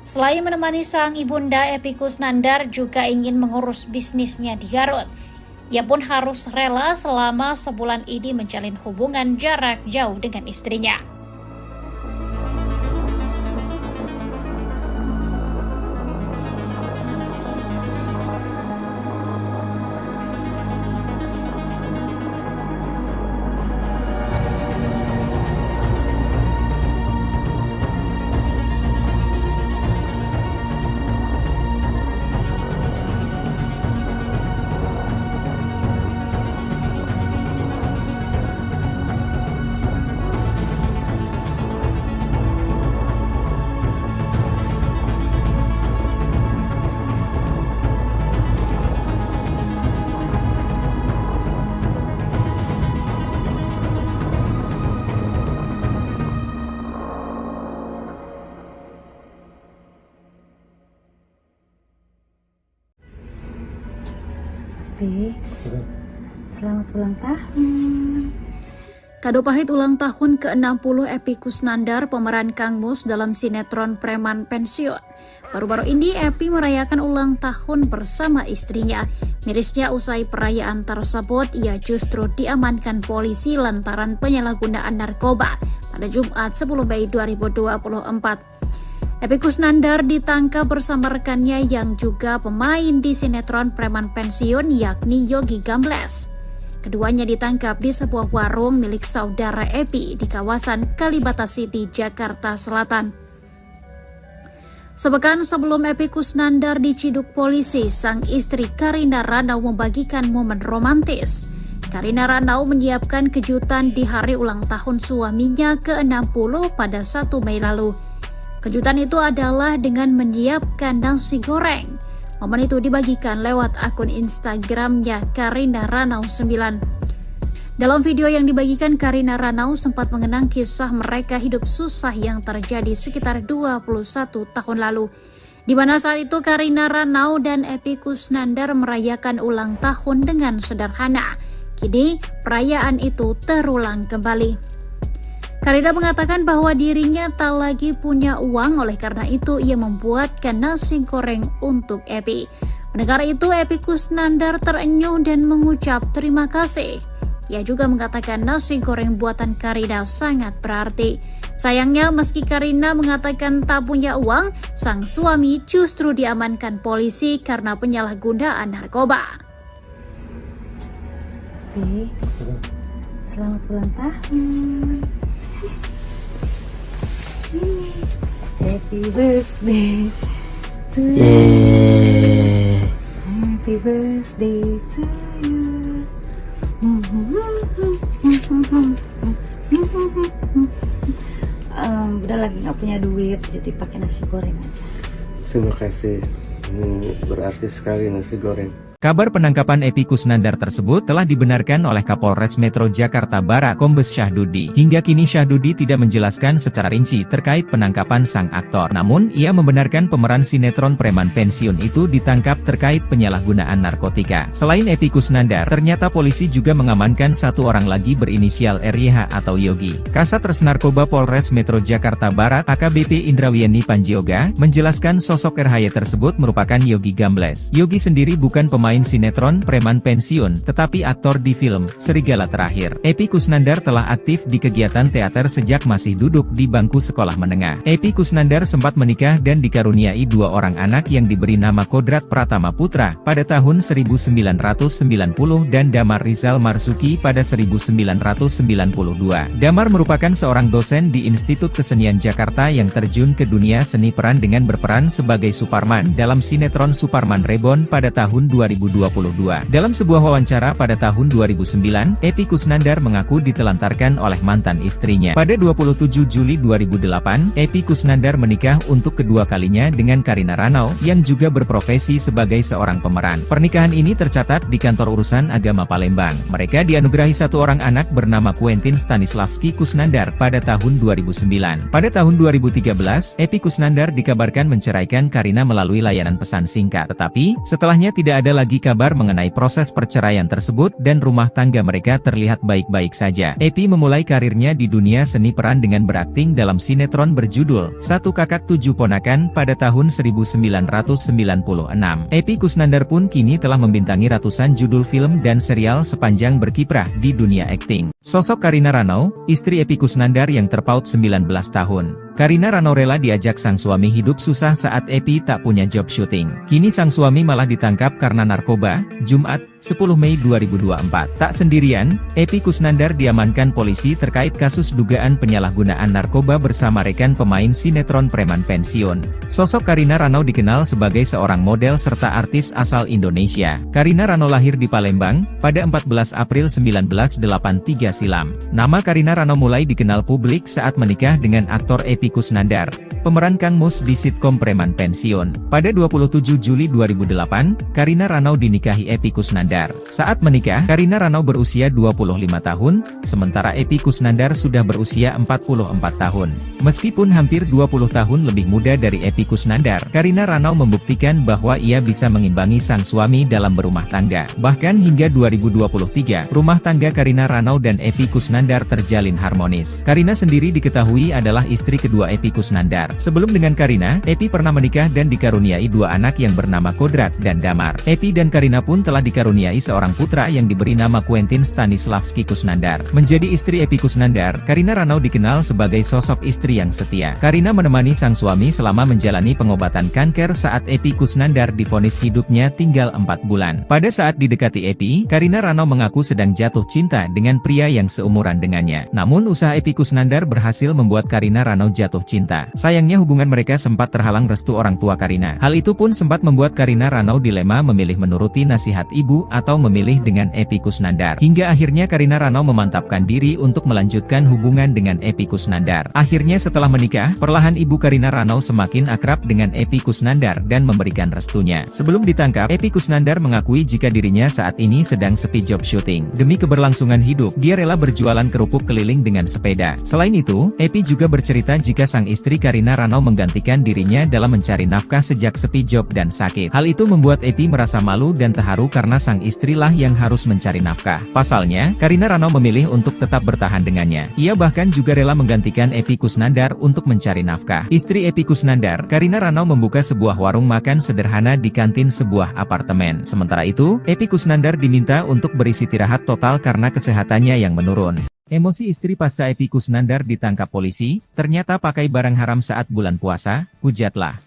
Selain menemani sang ibunda, Epi Kusnandar juga ingin mengurus bisnisnya di Garut. Ia pun harus rela selama sebulan ini menjalin hubungan jarak jauh dengan istrinya. Epi, selamat ulang tahun. Kado pahit ulang tahun ke-60 Epi Kusnandar, pemeran Kang Mus dalam sinetron preman pensiun. Baru-baru ini Epi merayakan ulang tahun bersama istrinya. Mirisnya usai perayaan tersebut, ia justru diamankan polisi lantaran penyalahgunaan narkoba pada Jumat 10 Mei 2024. Epi Kusnandar ditangkap bersama rekannya yang juga pemain di sinetron preman pensiun yakni Yogi Gambles. Keduanya ditangkap di sebuah warung milik saudara Epi di kawasan Kalibata City, Jakarta Selatan. Sepekan sebelum Epi Kusnandar diciduk polisi, sang istri Karina Ranau membagikan momen romantis. Karina Ranau menyiapkan kejutan di hari ulang tahun suaminya ke-60 pada 1 Mei lalu. Kejutan itu adalah dengan menyiapkan nasi goreng. Momen itu dibagikan lewat akun Instagramnya Karina Ranau 9. Dalam video yang dibagikan, Karina Ranau sempat mengenang kisah mereka hidup susah yang terjadi sekitar 21 tahun lalu. Di mana saat itu Karina Ranau dan Epi Kusnandar merayakan ulang tahun dengan sederhana. Kini perayaan itu terulang kembali. Karina mengatakan bahwa dirinya tak lagi punya uang, oleh karena itu ia membuatkan nasi goreng untuk Epi. Mendengar itu, Epy Kusnandar terenyuh dan mengucap terima kasih. Ia juga mengatakan nasi goreng buatan Karina sangat berarti. Sayangnya meski Karina mengatakan tak punya uang, sang suami justru diamankan polisi karena penyalahgunaan narkoba. Pi, selamat ulang tahun. Happy birthday to you. Happy birthday to you. Udah lagi nggak punya duit, jadi pakai nasi goreng aja. Terima kasih. Ini berarti sekali nasi goreng. Kabar penangkapan Epy Kusnandar tersebut telah dibenarkan oleh Kapolres Metro Jakarta Barat Kombes Syahdudi. Hingga kini Syahdudi tidak menjelaskan secara rinci terkait penangkapan sang aktor. Namun, ia membenarkan pemeran sinetron preman pensiun itu ditangkap terkait penyalahgunaan narkotika. Selain Epy Kusnandar, ternyata polisi juga mengamankan satu orang lagi berinisial RYH atau Yogi. Kasat Res Narkoba Polres Metro Jakarta Barat AKBP Indrawieni Panjioga menjelaskan sosok RYH tersebut merupakan Yogi Gambles. Yogi sendiri bukan pemain sinetron preman pensiun, tetapi aktor di film Serigala Terakhir. Epy Kusnandar telah aktif di kegiatan teater sejak masih duduk di bangku sekolah menengah. Epy Kusnandar sempat menikah dan dikaruniai 2 orang anak yang diberi nama Kodrat Pratama Putra pada tahun 1990 dan Damar Rizal Marsuki pada 1992. Damar merupakan seorang dosen di Institut Kesenian Jakarta yang terjun ke dunia seni peran dengan berperan sebagai Suparman dalam sinetron Suparman Reborn pada tahun 2022. Dalam sebuah wawancara pada tahun 2009, Epy Kusnandar mengaku ditelantarkan oleh mantan istrinya. Pada 27 Juli 2008, Epy Kusnandar menikah untuk kedua kalinya dengan Karina Ranau, yang juga berprofesi sebagai seorang pemeran. Pernikahan ini tercatat di Kantor Urusan Agama Palembang. Mereka dianugerahi satu orang anak bernama Quentin Stanislavski Kusnandar pada tahun 2009. Pada tahun 2013, Epy Kusnandar dikabarkan menceraikan Karina melalui layanan pesan singkat. Tetapi, setelahnya tidak ada lagi kabar mengenai proses perceraian tersebut dan rumah tangga mereka terlihat baik-baik saja. Epy memulai karirnya di dunia seni peran dengan berakting dalam sinetron berjudul Satu Kakak Tujuh Ponakan pada tahun 1996. Epy Kusnandar pun kini telah membintangi ratusan judul film dan serial sepanjang berkiprah di dunia akting. Sosok Karina Ranau, istri Epy Kusnandar yang terpaut 19 tahun. Karina Ranau rela diajak sang suami hidup susah saat Epy tak punya job syuting. Kini sang suami malah ditangkap karena narkoba, Jumat, 10 Mei 2024. Tak sendirian, Epy Kusnandar diamankan polisi terkait kasus dugaan penyalahgunaan narkoba bersama rekan pemain sinetron preman pensiun. Sosok Karina Ranau dikenal sebagai seorang model serta artis asal Indonesia. Karina Ranau lahir di Palembang, pada 14 April 1983 silam. Nama Karina Ranau mulai dikenal publik saat menikah dengan aktor Epy Kusnandar, pemeran Kang Mus di sitkom preman pensiun. Pada 27 Juli 2008, Karina Ranau dinikahi Epy Kusnandar. Saat menikah, Karina Ranau berusia 25 tahun, sementara Epy Kusnandar sudah berusia 44 tahun. Meskipun hampir 20 tahun lebih muda dari Epy Kusnandar, Karina Ranau membuktikan bahwa ia bisa mengimbangi sang suami dalam berumah tangga. Bahkan hingga 2023, rumah tangga Karina Ranau dan Epy Kusnandar terjalin harmonis. Karina sendiri diketahui adalah istri kedua Epy Kusnandar. Sebelum dengan Karina, Epy pernah menikah dan dikaruniai 2 anak yang bernama Kodrat dan Damar. Epy dan Karina pun telah dikaruniai seorang putra yang diberi nama Quentin Stanislavski Kusnandar. Menjadi istri Epy Kusnandar, Karina Ranau dikenal sebagai sosok istri yang setia. Karina menemani sang suami selama menjalani pengobatan kanker saat Epy Kusnandar divonis hidupnya tinggal 4 bulan. Pada saat didekati Epy, Karina Ranau mengaku sedang jatuh cinta dengan pria yang seumuran dengannya. Namun usaha Epy Kusnandar berhasil membuat Karina Ranau jatuh cinta. Sayangnya hubungan mereka sempat terhalang restu orang tua Karina. Hal itu pun sempat membuat Karina Ranau dilema memilih menuruti nasihat ibu atau memilih dengan Epy Kusnandar. Hingga akhirnya Karina Ranau memantapkan diri untuk melanjutkan hubungan dengan Epy Kusnandar. Akhirnya setelah menikah, perlahan ibu Karina Ranau semakin akrab dengan Epy Kusnandar dan memberikan restunya. Sebelum ditangkap, Epy Kusnandar mengakui jika dirinya saat ini sedang sepi job syuting. Demi keberlangsungan hidup, dia rela berjualan kerupuk keliling dengan sepeda. Selain itu, Epy juga bercerita jika sang istri Karina Ranau menggantikan dirinya dalam mencari nafkah sejak sepi job dan sakit. Hal itu membuat Epy merasa malu dan terharu karena sang sang istrilah yang harus mencari nafkah. Pasalnya, Karina Ranau memilih untuk tetap bertahan dengannya. Ia bahkan juga rela menggantikan Epy Kusnandar untuk mencari nafkah. Istri Epy Kusnandar, Karina Ranau membuka sebuah warung makan sederhana di kantin sebuah apartemen. Sementara itu, Epy Kusnandar diminta untuk beristirahat total karena kesehatannya yang menurun. Emosi istri pasca Epy Kusnandar ditangkap polisi, ternyata pakai barang haram saat bulan puasa, hujatlah.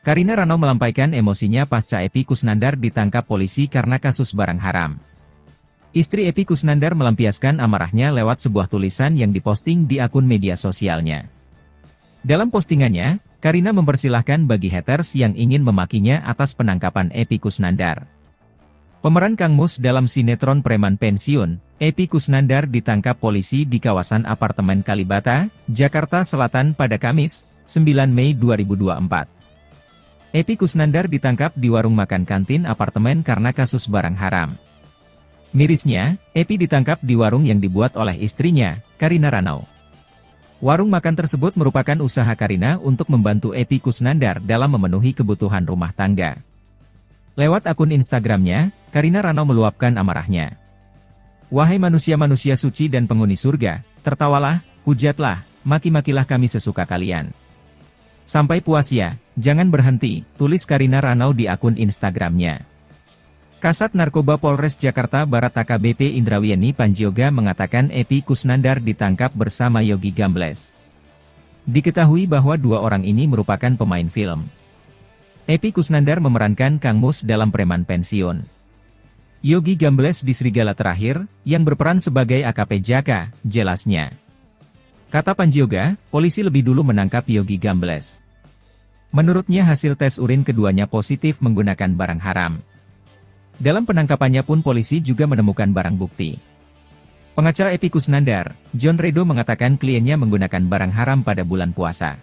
Karina Ranau melampaikan emosinya pasca Epy Kusnandar ditangkap polisi karena kasus barang haram. Istri Epy Kusnandar melampiaskan amarahnya lewat sebuah tulisan yang diposting di akun media sosialnya. Dalam postingannya, Karina mempersilahkan bagi haters yang ingin memakinya atas penangkapan Epy Kusnandar. Pemeran Kang Mus dalam sinetron Preman Pensiun, Epy Kusnandar ditangkap polisi di kawasan apartemen Kalibata, Jakarta Selatan pada Kamis, 9 Mei 2024. Epy Kusnandar ditangkap di warung makan kantin apartemen karena kasus barang haram. Mirisnya, Epy ditangkap di warung yang dibuat oleh istrinya, Karina Ranau. Warung makan tersebut merupakan usaha Karina untuk membantu Epy Kusnandar dalam memenuhi kebutuhan rumah tangga. Lewat akun Instagramnya, Karina Ranau meluapkan amarahnya. "Wahai manusia-manusia suci dan penghuni surga, tertawalah, hujatlah, maki-makilah kami sesuka kalian. Sampai puas ya, jangan berhenti," tulis Karina Ranau di akun Instagramnya. Kasat Narkoba Polres Jakarta Barat AKBP Indrawieni Panjioga mengatakan Epy Kusnandar ditangkap bersama Yogi Gambles. Diketahui bahwa dua orang ini merupakan pemain film. Epy Kusnandar memerankan Kang Mus dalam Preman Pensiun. Yogi Gambles di Serigala Terakhir, yang berperan sebagai AKP Jaka, jelasnya. Kata Panjioga, polisi lebih dulu menangkap Yogi Gambles. Menurutnya hasil tes urin keduanya positif menggunakan barang haram. Dalam penangkapannya pun polisi juga menemukan barang bukti. Pengacara Epy Kusnandar, John Redo mengatakan kliennya menggunakan barang haram pada bulan puasa.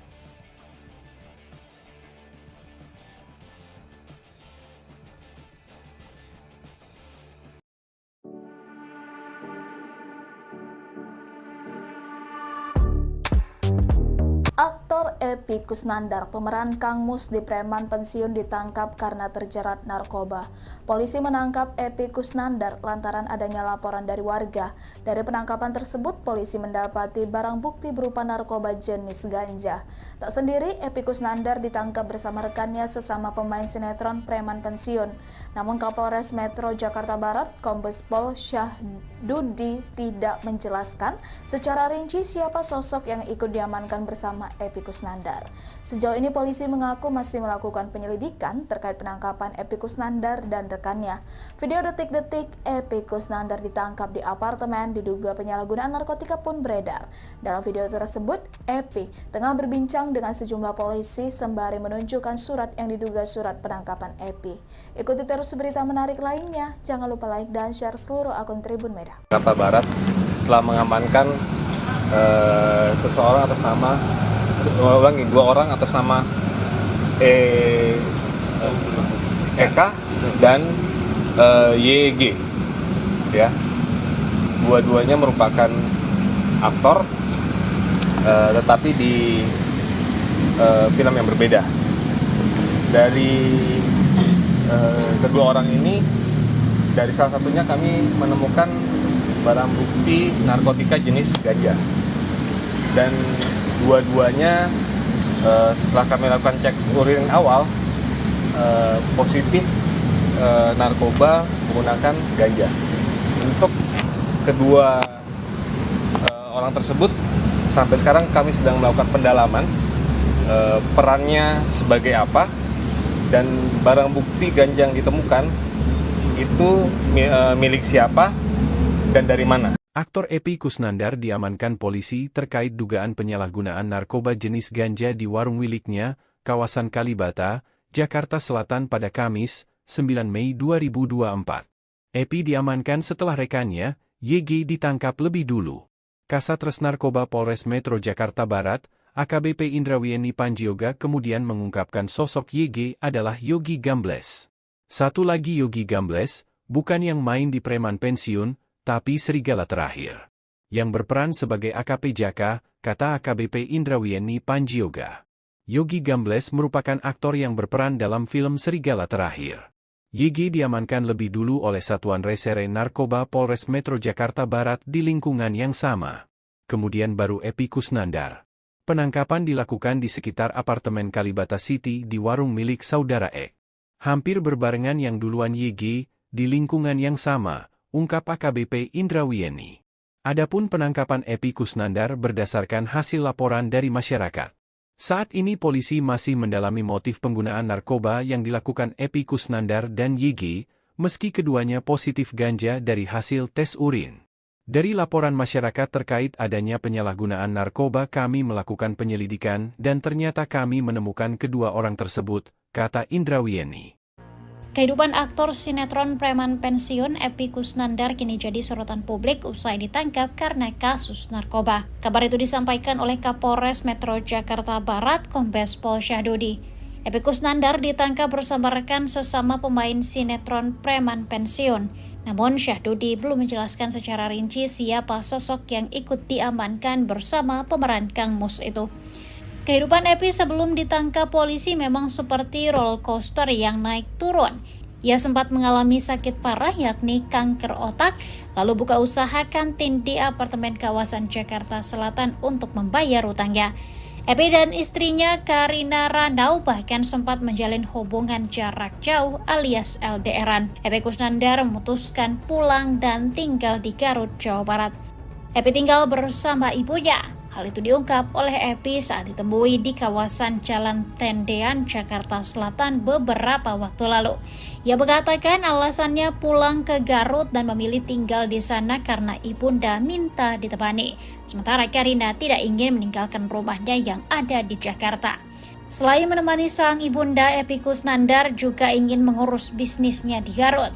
Aktor Epy Kusnandar, pemeran Kang Mus di Preman Pensiun ditangkap karena terjerat narkoba. Polisi menangkap Epy Kusnandar lantaran adanya laporan dari warga. Dari penangkapan tersebut, polisi mendapati barang bukti berupa narkoba jenis ganja. Tak sendiri, Epy Kusnandar ditangkap bersama rekannya sesama pemain sinetron Preman Pensiun. Namun Kapolres Metro Jakarta Barat, Kombes Pol Syahdudi tidak menjelaskan secara rinci siapa sosok yang ikut diamankan bersama Epy Kusnandar. Sejauh ini polisi mengaku masih melakukan penyelidikan terkait penangkapan Epy Kusnandar dan rekannya. Video detik-detik Epy Kusnandar ditangkap di apartemen diduga penyalahgunaan narkotika pun beredar. Dalam video tersebut, Epy tengah berbincang dengan sejumlah polisi sembari menunjukkan surat yang diduga surat penangkapan Epy. Ikuti terus berita menarik lainnya. Jangan lupa like dan share seluruh akun Tribun Medan. Jakarta Barat telah mengamankan seseorang atas nama dua orang atas nama Eka dan YG, ya. Dua-duanya merupakan aktor, tetapi di film yang berbeda. Dari kedua orang ini, dari salah satunya kami menemukan barang bukti narkotika jenis ganja, dan dua-duanya setelah kami lakukan cek urin awal positif narkoba menggunakan ganja. Untuk kedua orang tersebut sampai sekarang kami sedang melakukan pendalaman perannya sebagai apa, dan barang bukti ganja yang ditemukan itu milik siapa dan dari mana. Aktor Epy Kusnandar diamankan polisi terkait dugaan penyalahgunaan narkoba jenis ganja di warung miliknya, kawasan Kalibata, Jakarta Selatan pada Kamis, 9 Mei 2024. Epy diamankan setelah rekannya, YG ditangkap lebih dulu. Kasat Narkoba Polres Metro Jakarta Barat, AKBP Indrawieni Panjioga kemudian mengungkapkan sosok YG adalah Yogi Gambles. Satu lagi Yogi Gambles, bukan yang main di Preman Pensiun, tapi Serigala Terakhir. Yang berperan sebagai AKP Jaka, kata AKBP Indrawieni Panjioga. Yogi Gambles merupakan aktor yang berperan dalam film Serigala Terakhir. YG diamankan lebih dulu oleh Satuan Reserse Narkoba Polres Metro Jakarta Barat di lingkungan yang sama. Kemudian baru Epi Kusnandar. Penangkapan dilakukan di sekitar apartemen Kalibata City di warung milik saudara E. Hampir berbarengan yang duluan YG, di lingkungan yang sama, ungkap AKBP Indra Wieni. Adapun penangkapan Epi Kusnandar berdasarkan hasil laporan dari masyarakat. Saat ini polisi masih mendalami motif penggunaan narkoba yang dilakukan Epi Kusnandar dan YG, meski keduanya positif ganja dari hasil tes urin. Dari laporan masyarakat terkait adanya penyalahgunaan narkoba kami melakukan penyelidikan dan ternyata kami menemukan kedua orang tersebut, kata Indra Wieni. Kehidupan aktor sinetron preman pensiun Epi Kusnandar kini jadi sorotan publik usai ditangkap karena kasus narkoba. Kabar itu disampaikan oleh Kapolres Metro Jakarta Barat, Kombes Pol Syahdudi. Epi Kusnandar ditangkap bersama rekan sesama pemain sinetron preman pensiun. Namun Syahdudi belum menjelaskan secara rinci siapa sosok yang ikut diamankan bersama pemeran Kang Mus itu. Kehidupan Epi sebelum ditangkap polisi memang seperti roller coaster yang naik turun. Ia sempat mengalami sakit parah yakni kanker otak, lalu buka usaha kantin di apartemen kawasan Jakarta Selatan untuk membayar utangnya. Epi dan istrinya Karina Ranau bahkan sempat menjalin hubungan jarak jauh alias LDR-an. Epi Kusnandar memutuskan pulang dan tinggal di Garut, Jawa Barat. Epi tinggal bersama ibunya. Hal itu diungkap oleh Epi saat ditemui di kawasan Jalan Tendean, Jakarta Selatan beberapa waktu lalu. Ia mengatakan alasannya pulang ke Garut dan memilih tinggal di sana karena ibunda minta ditemani. Sementara Karina tidak ingin meninggalkan rumahnya yang ada di Jakarta. Selain menemani sang ibunda, Epi Kusnandar juga ingin mengurus bisnisnya di Garut.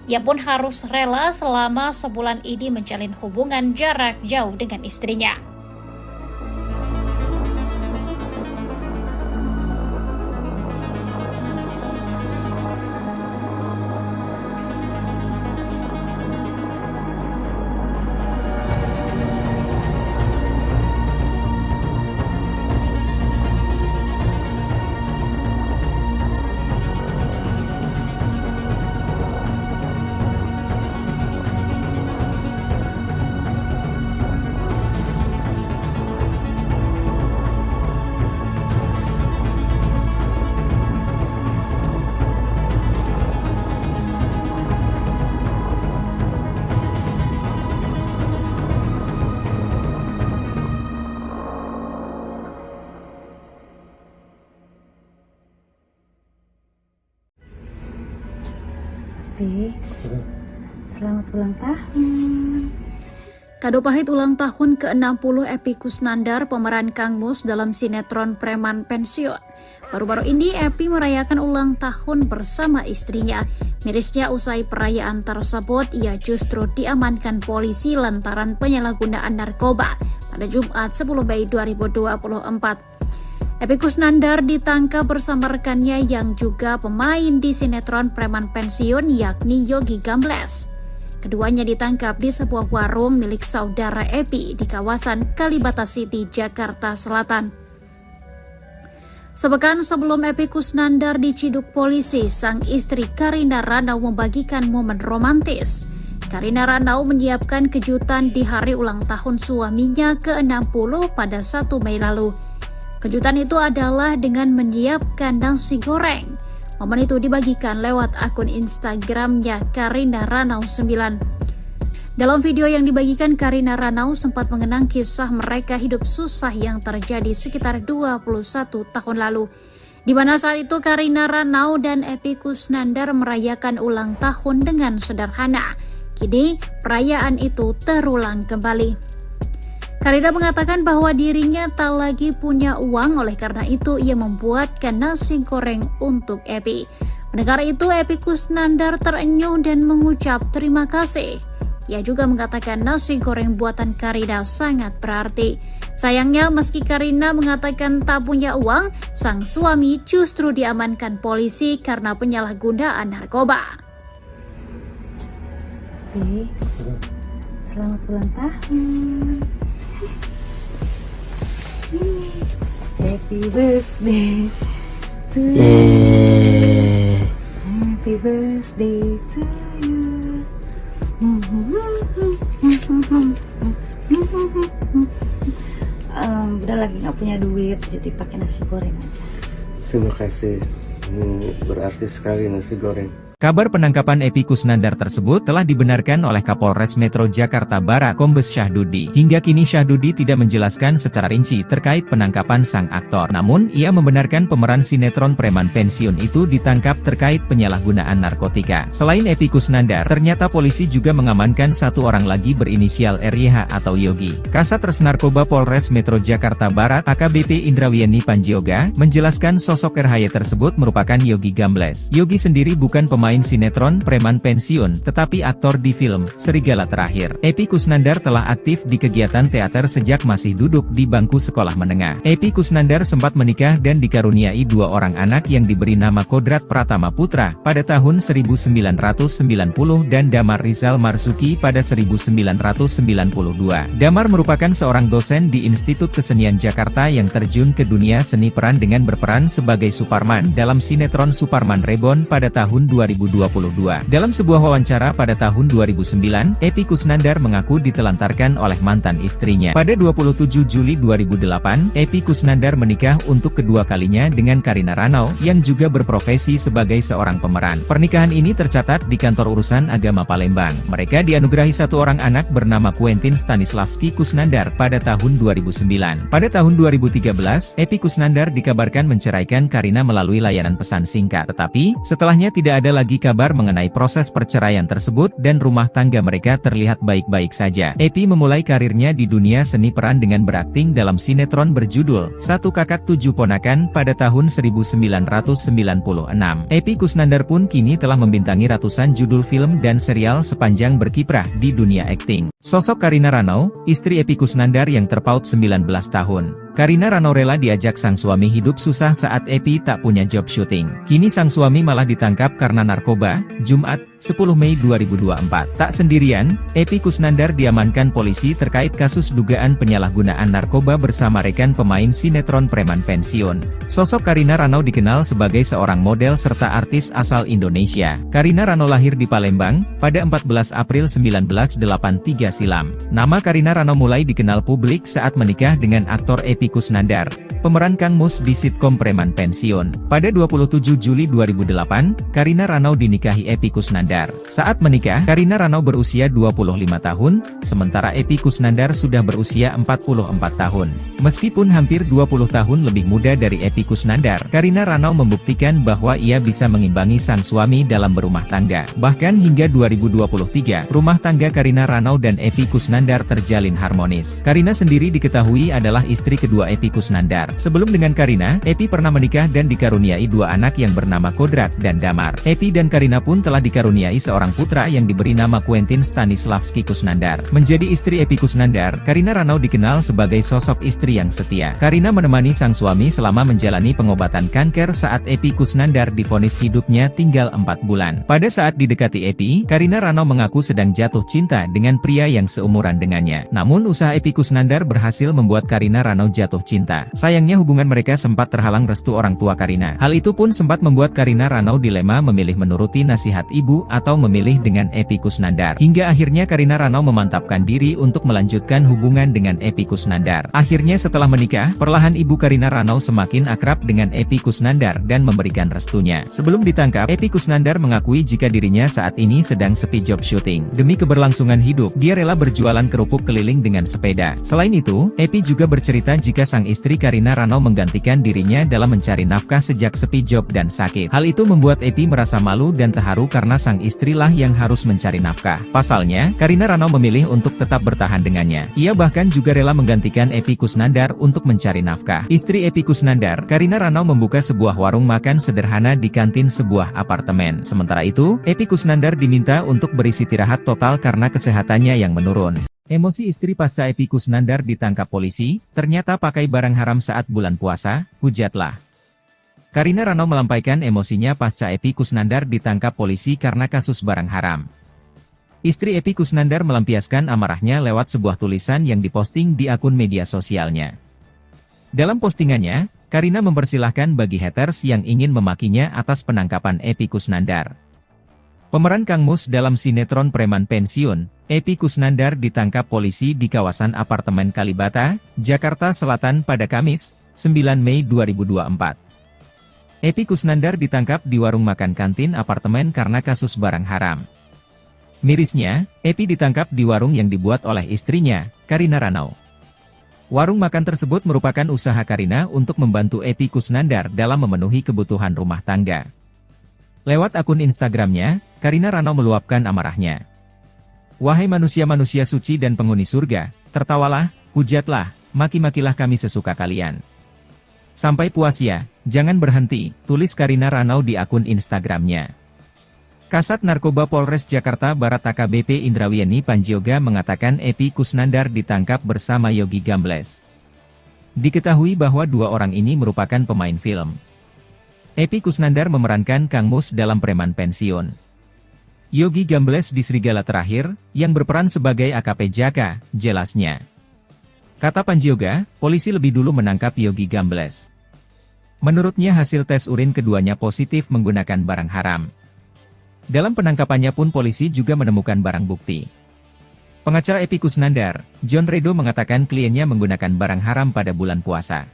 Ia pun harus rela selama sebulan ini menjalin hubungan jarak jauh dengan istrinya. Epi, selamat ulang tahun. Kado pahit ulang tahun ke-60 Epi Kusnandar, pemeran Kang Mus dalam sinetron preman pensiun. Baru-baru ini Epi merayakan ulang tahun bersama istrinya. Mirisnya usai perayaan tersebut, ia justru diamankan polisi lantaran penyalahgunaan narkoba pada Jumat 10 Mei 2024. Epi Kusnandar ditangkap bersama rekannya yang juga pemain di sinetron preman pensiun yakni Yogi Gambles. Keduanya ditangkap di sebuah warung milik saudara Epi di kawasan Kalibata City, Jakarta Selatan. Sepekan sebelum Epi Kusnandar diciduk polisi, sang istri Karina Ranau membagikan momen romantis. Karina Ranau menyiapkan kejutan di hari ulang tahun suaminya ke-60 pada 1 Mei lalu. Kejutan itu adalah dengan menyiapkan nasi goreng. Momen itu dibagikan lewat akun Instagramnya Karina Ranau 9. Dalam video yang dibagikan, Karina Ranau sempat mengenang kisah mereka hidup susah yang terjadi sekitar 21 tahun lalu. Di mana saat itu Karina Ranau dan Epi Kusnandar merayakan ulang tahun dengan sederhana. Kini perayaan itu terulang kembali. Karina mengatakan bahwa dirinya tak lagi punya uang, oleh karena itu ia membuatkan nasi goreng untuk Epi. Mendengar itu, Epi Kusnandar terenyuh dan mengucap terima kasih. Ia juga mengatakan nasi goreng buatan Karina sangat berarti. Sayangnya meski Karina mengatakan tak punya uang, sang suami justru diamankan polisi karena penyalahgunaan narkoba. Epi, selamat ulang tahun. Happy birthday to you. Happy birthday to you. Udah lagi nggak punya duit, jadi pakai nasi goreng aja. Terima kasih. Berarti sekali nasi goreng. Kabar penangkapan Epy Kusnandar tersebut telah dibenarkan oleh Kapolres Metro Jakarta Barat Kombes Syahdudi. Hingga kini Syahdudi tidak menjelaskan secara rinci terkait penangkapan sang aktor. Namun, ia membenarkan pemeran sinetron preman pensiun itu ditangkap terkait penyalahgunaan narkotika. Selain Epy Kusnandar, ternyata polisi juga mengamankan satu orang lagi berinisial RYH atau Yogi. Kasat Res Narkoba Polres Metro Jakarta Barat AKBP Indrawieni Panjioga menjelaskan sosok RYH tersebut merupakan Yogi Gambles. Yogi sendiri bukan pemain sinetron preman pensiun, tetapi aktor di film Serigala Terakhir. Epy Kusnandar telah aktif di kegiatan teater sejak masih duduk di bangku sekolah menengah. Epy Kusnandar sempat menikah dan dikaruniai 2 orang anak yang diberi nama Kodrat Pratama Putra pada tahun 1990 dan Damar Rizal Marzuki pada 1992. Damar merupakan seorang dosen di Institut Kesenian Jakarta yang terjun ke dunia seni peran dengan berperan sebagai Suparman dalam sinetron Suparman Reborn pada tahun 2022. Dalam sebuah wawancara pada tahun 2009, Epy Kusnandar mengaku ditelantarkan oleh mantan istrinya. Pada 27 Juli 2008, Epy Kusnandar menikah untuk kedua kalinya dengan Karina Ranau, yang juga berprofesi sebagai seorang pemeran. Pernikahan ini tercatat di Kantor Urusan Agama Palembang. Mereka dianugerahi satu orang anak bernama Quentin Stanislavski Kusnandar pada tahun 2009. Pada tahun 2013, Epy Kusnandar dikabarkan menceraikan Karina melalui layanan pesan singkat. Tetapi, setelahnya tidak ada lagi kabar mengenai proses perceraian tersebut dan rumah tangga mereka terlihat baik-baik saja. Epy memulai karirnya di dunia seni peran dengan berakting dalam sinetron berjudul Satu Kakak Tujuh Ponakan pada tahun 1996. Epy Kusnandar pun kini telah membintangi ratusan judul film dan serial sepanjang berkiprah di dunia akting. Sosok Karina Ranau, istri Epy Kusnandar yang terpaut 19 tahun. Karina Ranau rela diajak sang suami hidup susah saat Epy tak punya job syuting. Kini sang suami malah ditangkap karena narkoba, Jumat, 10 Mei 2024. Tak sendirian, Epy Kusnandar diamankan polisi terkait kasus dugaan penyalahgunaan narkoba bersama rekan pemain sinetron preman pensiun. Sosok Karina Ranau dikenal sebagai seorang model serta artis asal Indonesia. Karina Ranau lahir di Palembang, pada 14 April 1983 silam. Nama Karina Ranau mulai dikenal publik saat menikah dengan aktor Epy Kusnandar, pemeran Kang Mus di sitkom preman pensiun. Pada 27 Juli 2008, Karina Ranau dinikahi Epy Kusnandar. Saat menikah, Karina Ranau berusia 25 tahun, sementara Epy Kusnandar sudah berusia 44 tahun. Meskipun hampir 20 tahun lebih muda dari Epy Kusnandar, Karina Ranau membuktikan bahwa ia bisa mengimbangi sang suami dalam berumah tangga. Bahkan hingga 2023, rumah tangga Karina Ranau dan Epy Kusnandar terjalin harmonis. Karina sendiri diketahui adalah istri kedua Epy Kusnandar. Sebelum dengan Karina, Epy pernah menikah dan dikaruniai 2 anak yang bernama Kodrat dan Damar. Epy dan Karina pun telah dikaruniai seorang putra yang diberi nama Quentin Stanislavski Kusnandar. Menjadi istri Epy Kusnandar, Karina Ranau dikenal sebagai sosok istri yang setia. Karina menemani sang suami selama menjalani pengobatan kanker saat Epy Kusnandar divonis hidupnya tinggal 4 bulan. Pada saat didekati Epy, Karina Ranau mengaku sedang jatuh cinta dengan pria yang seumuran dengannya. Namun usaha Epy Kusnandar berhasil membuat Karina Ranau jatuh cinta. Sayangnya hubungan mereka sempat terhalang restu orang tua Karina. Hal itu pun sempat membuat Karina Ranau dilema memilih menuruti nasihat ibu atau memilih dengan Epy Kusnandar. Hingga akhirnya Karina Ranau memantapkan diri untuk melanjutkan hubungan dengan Epy Kusnandar. Akhirnya setelah menikah, perlahan ibu Karina Ranau semakin akrab dengan Epy Kusnandar dan memberikan restunya. Sebelum ditangkap, Epy Kusnandar mengakui jika dirinya saat ini sedang sepi job syuting. Demi keberlangsungan hidup, dia rela berjualan kerupuk keliling dengan sepeda. Selain itu, Epy juga bercerita jika sang istri Karina Ranau menggantikan dirinya dalam mencari nafkah sejak sepi job dan sakit. Hal itu membuat Epy merasa malu dan terharu karena sang istrilah yang harus mencari nafkah. Pasalnya, Karina Ranau memilih untuk tetap bertahan dengannya. Ia bahkan juga rela menggantikan Epy Kusnandar untuk mencari nafkah. Istri Epy Kusnandar, Karina Ranau membuka sebuah warung makan sederhana di kantin sebuah apartemen. Sementara itu, Epy Kusnandar diminta untuk beristirahat total karena kesehatannya yang menurun. Emosi istri pasca Epy Kusnandar ditangkap polisi, ternyata pakai barang haram saat bulan puasa, hujatlah. Karina Ranau melampaikan emosinya pasca Epy Kusnandar ditangkap polisi karena kasus barang haram. Istri Epy Kusnandar melampiaskan amarahnya lewat sebuah tulisan yang diposting di akun media sosialnya. Dalam postingannya, Karina mempersilahkan bagi haters yang ingin memakinya atas penangkapan Epy Kusnandar. Pemeran Kang Mus dalam sinetron Preman Pensiun, Epy Kusnandar ditangkap polisi di kawasan apartemen Kalibata, Jakarta Selatan pada Kamis, 9 Mei 2024. Epy Kusnandar ditangkap di warung makan kantin apartemen karena kasus barang haram. Mirisnya, Epy ditangkap di warung yang dibuat oleh istrinya, Karina Ranau. Warung makan tersebut merupakan usaha Karina untuk membantu Epy Kusnandar dalam memenuhi kebutuhan rumah tangga. Lewat akun Instagramnya, Karina Ranau meluapkan amarahnya. "Wahai manusia-manusia suci dan penghuni surga, tertawalah, hujatlah, maki-makilah kami sesuka kalian. Sampai puas ya, jangan berhenti," tulis Karina Ranau di akun Instagramnya. Kasat Narkoba Polres Jakarta Barat AKBP Indrawieni Panjioga mengatakan Epy Kusnandar ditangkap bersama Yogi Gambles. Diketahui bahwa dua orang ini merupakan pemain film. Epy Kusnandar memerankan Kang Mus dalam Preman Pensiun. Yogi Gambles di Serigala Terakhir, yang berperan sebagai AKP Jaka, jelasnya. Kata Panjioga, polisi lebih dulu menangkap Yogi Gambles. Menurutnya hasil tes urin keduanya positif menggunakan barang haram. Dalam penangkapannya pun polisi juga menemukan barang bukti. Pengacara Epy Kusnandar, John Redo mengatakan kliennya menggunakan barang haram pada bulan puasa.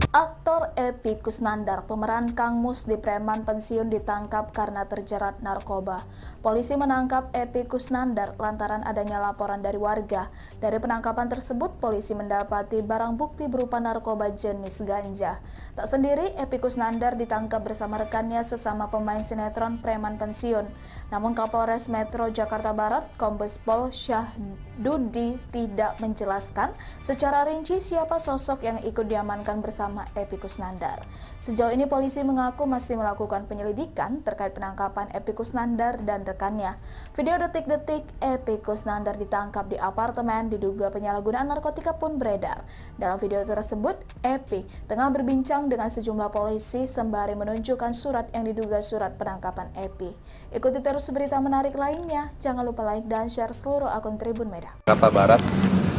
Aktor Epy Kusnandar, pemeran Kang Mus di Preman Pensiun ditangkap karena terjerat narkoba. Polisi menangkap Epy Kusnandar lantaran adanya laporan dari warga. Dari penangkapan tersebut, polisi mendapati barang bukti berupa narkoba jenis ganja. Tak sendiri, Epy Kusnandar ditangkap bersama rekannya sesama pemain sinetron Preman Pensiun. Namun Kapolres Metro Jakarta Barat, Kombes Pol Syahdudi tidak menjelaskan secara rinci siapa sosok yang ikut diamankan bersama Epy Kusnandar. Sejauh ini polisi mengaku masih melakukan penyelidikan terkait penangkapan Epy Kusnandar dan rekannya. Video detik-detik Epy Kusnandar ditangkap di apartemen diduga penyalahgunaan narkotika pun beredar. Dalam video tersebut, Epy tengah berbincang dengan sejumlah polisi sembari menunjukkan surat yang diduga surat penangkapan Epy. Ikuti terus berita menarik lainnya. Jangan lupa like dan share seluruh akun Tribun Medan. Jakarta Barat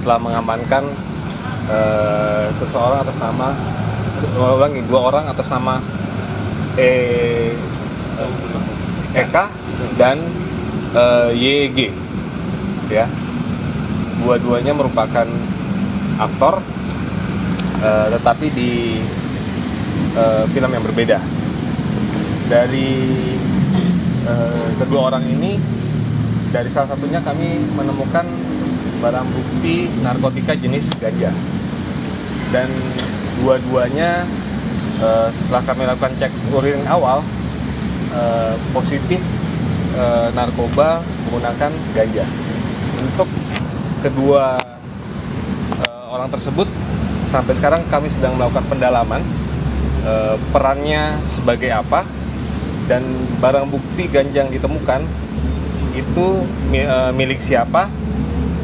telah mengamankan seseorang atas nama dua orang atas nama Eka dan YG, ya. Dua-duanya merupakan aktor, tetapi di film yang berbeda. Dari kedua orang ini, dari salah satunya kami menemukan barang bukti narkotika jenis ganja, dan dua-duanya setelah kami lakukan cek urin awal positif narkoba menggunakan ganja. Untuk kedua orang tersebut sampai sekarang kami sedang melakukan pendalaman perannya sebagai apa, dan barang bukti ganja yang ditemukan itu milik siapa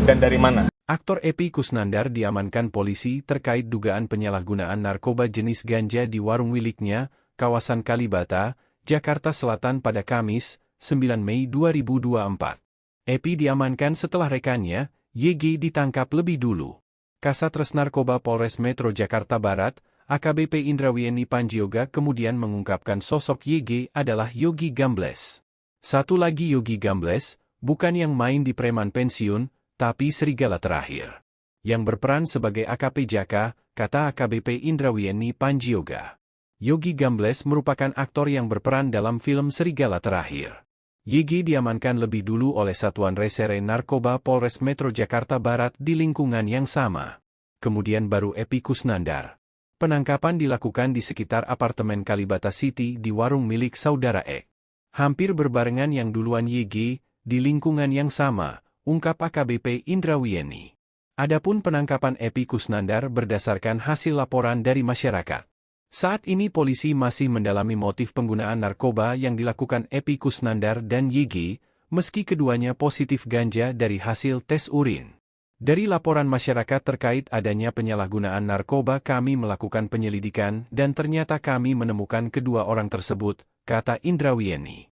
dan dari mana. Aktor Epy Kusnandar diamankan polisi terkait dugaan penyalahgunaan narkoba jenis ganja di warung miliknya, kawasan Kalibata, Jakarta Selatan pada Kamis, 9 Mei 2024. Epy diamankan setelah rekannya, YG ditangkap lebih dulu. Kasat Resnarkoba Polres Metro Jakarta Barat, AKBP Indrawieni Panjioga kemudian mengungkapkan sosok YG adalah Yogi Gambles. Satu lagi Yogi Gambles, bukan yang main di Preman Pensiun, tapi Serigala Terakhir, yang berperan sebagai AKP Jaka, kata AKBP Indrawieni Panjioga. Yogi Gambles merupakan aktor yang berperan dalam film Serigala Terakhir. YG diamankan lebih dulu oleh Satuan Resere Narkoba Polres Metro Jakarta Barat di lingkungan yang sama. Kemudian baru Epy Kusnandar. Penangkapan dilakukan di sekitar apartemen Kalibata City di warung milik saudara Ek. Hampir berbarengan yang duluan YG, di lingkungan yang sama, ungkap AKBP Indrawieni. Adapun penangkapan Epy Kusnandar berdasarkan hasil laporan dari masyarakat. Saat ini polisi masih mendalami motif penggunaan narkoba yang dilakukan Epy Kusnandar dan YG, meski keduanya positif ganja dari hasil tes urin. Dari laporan masyarakat terkait adanya penyalahgunaan narkoba kami melakukan penyelidikan dan ternyata kami menemukan kedua orang tersebut, kata Indrawieni.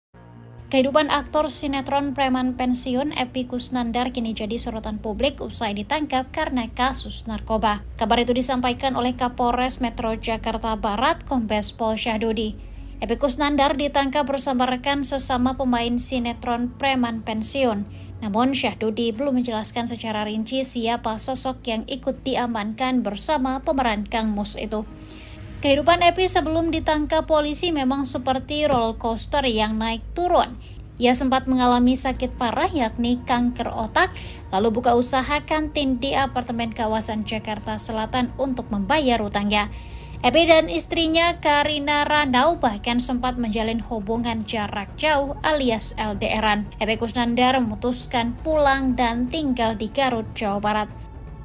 Kehidupan aktor sinetron preman pensiun Epy Kusnandar kini jadi sorotan publik usai ditangkap karena kasus narkoba. Kabar itu disampaikan oleh Kapolres Metro Jakarta Barat, Kombes Pol Syahdudi. Epy Kusnandar ditangkap bersama rekan sesama pemain sinetron preman pensiun. Namun Syahdudi belum menjelaskan secara rinci siapa sosok yang ikut diamankan bersama pemeran Kang Mus itu. Kehidupan Epy sebelum ditangkap polisi memang seperti roller coaster yang naik turun. Ia sempat mengalami sakit parah yakni kanker otak, lalu buka usaha kantin di apartemen kawasan Jakarta Selatan untuk membayar utangnya. Epy dan istrinya Karina Ranau bahkan sempat menjalin hubungan jarak jauh alias LDR-an. Epy Kusnandar memutuskan pulang dan tinggal di Garut, Jawa Barat.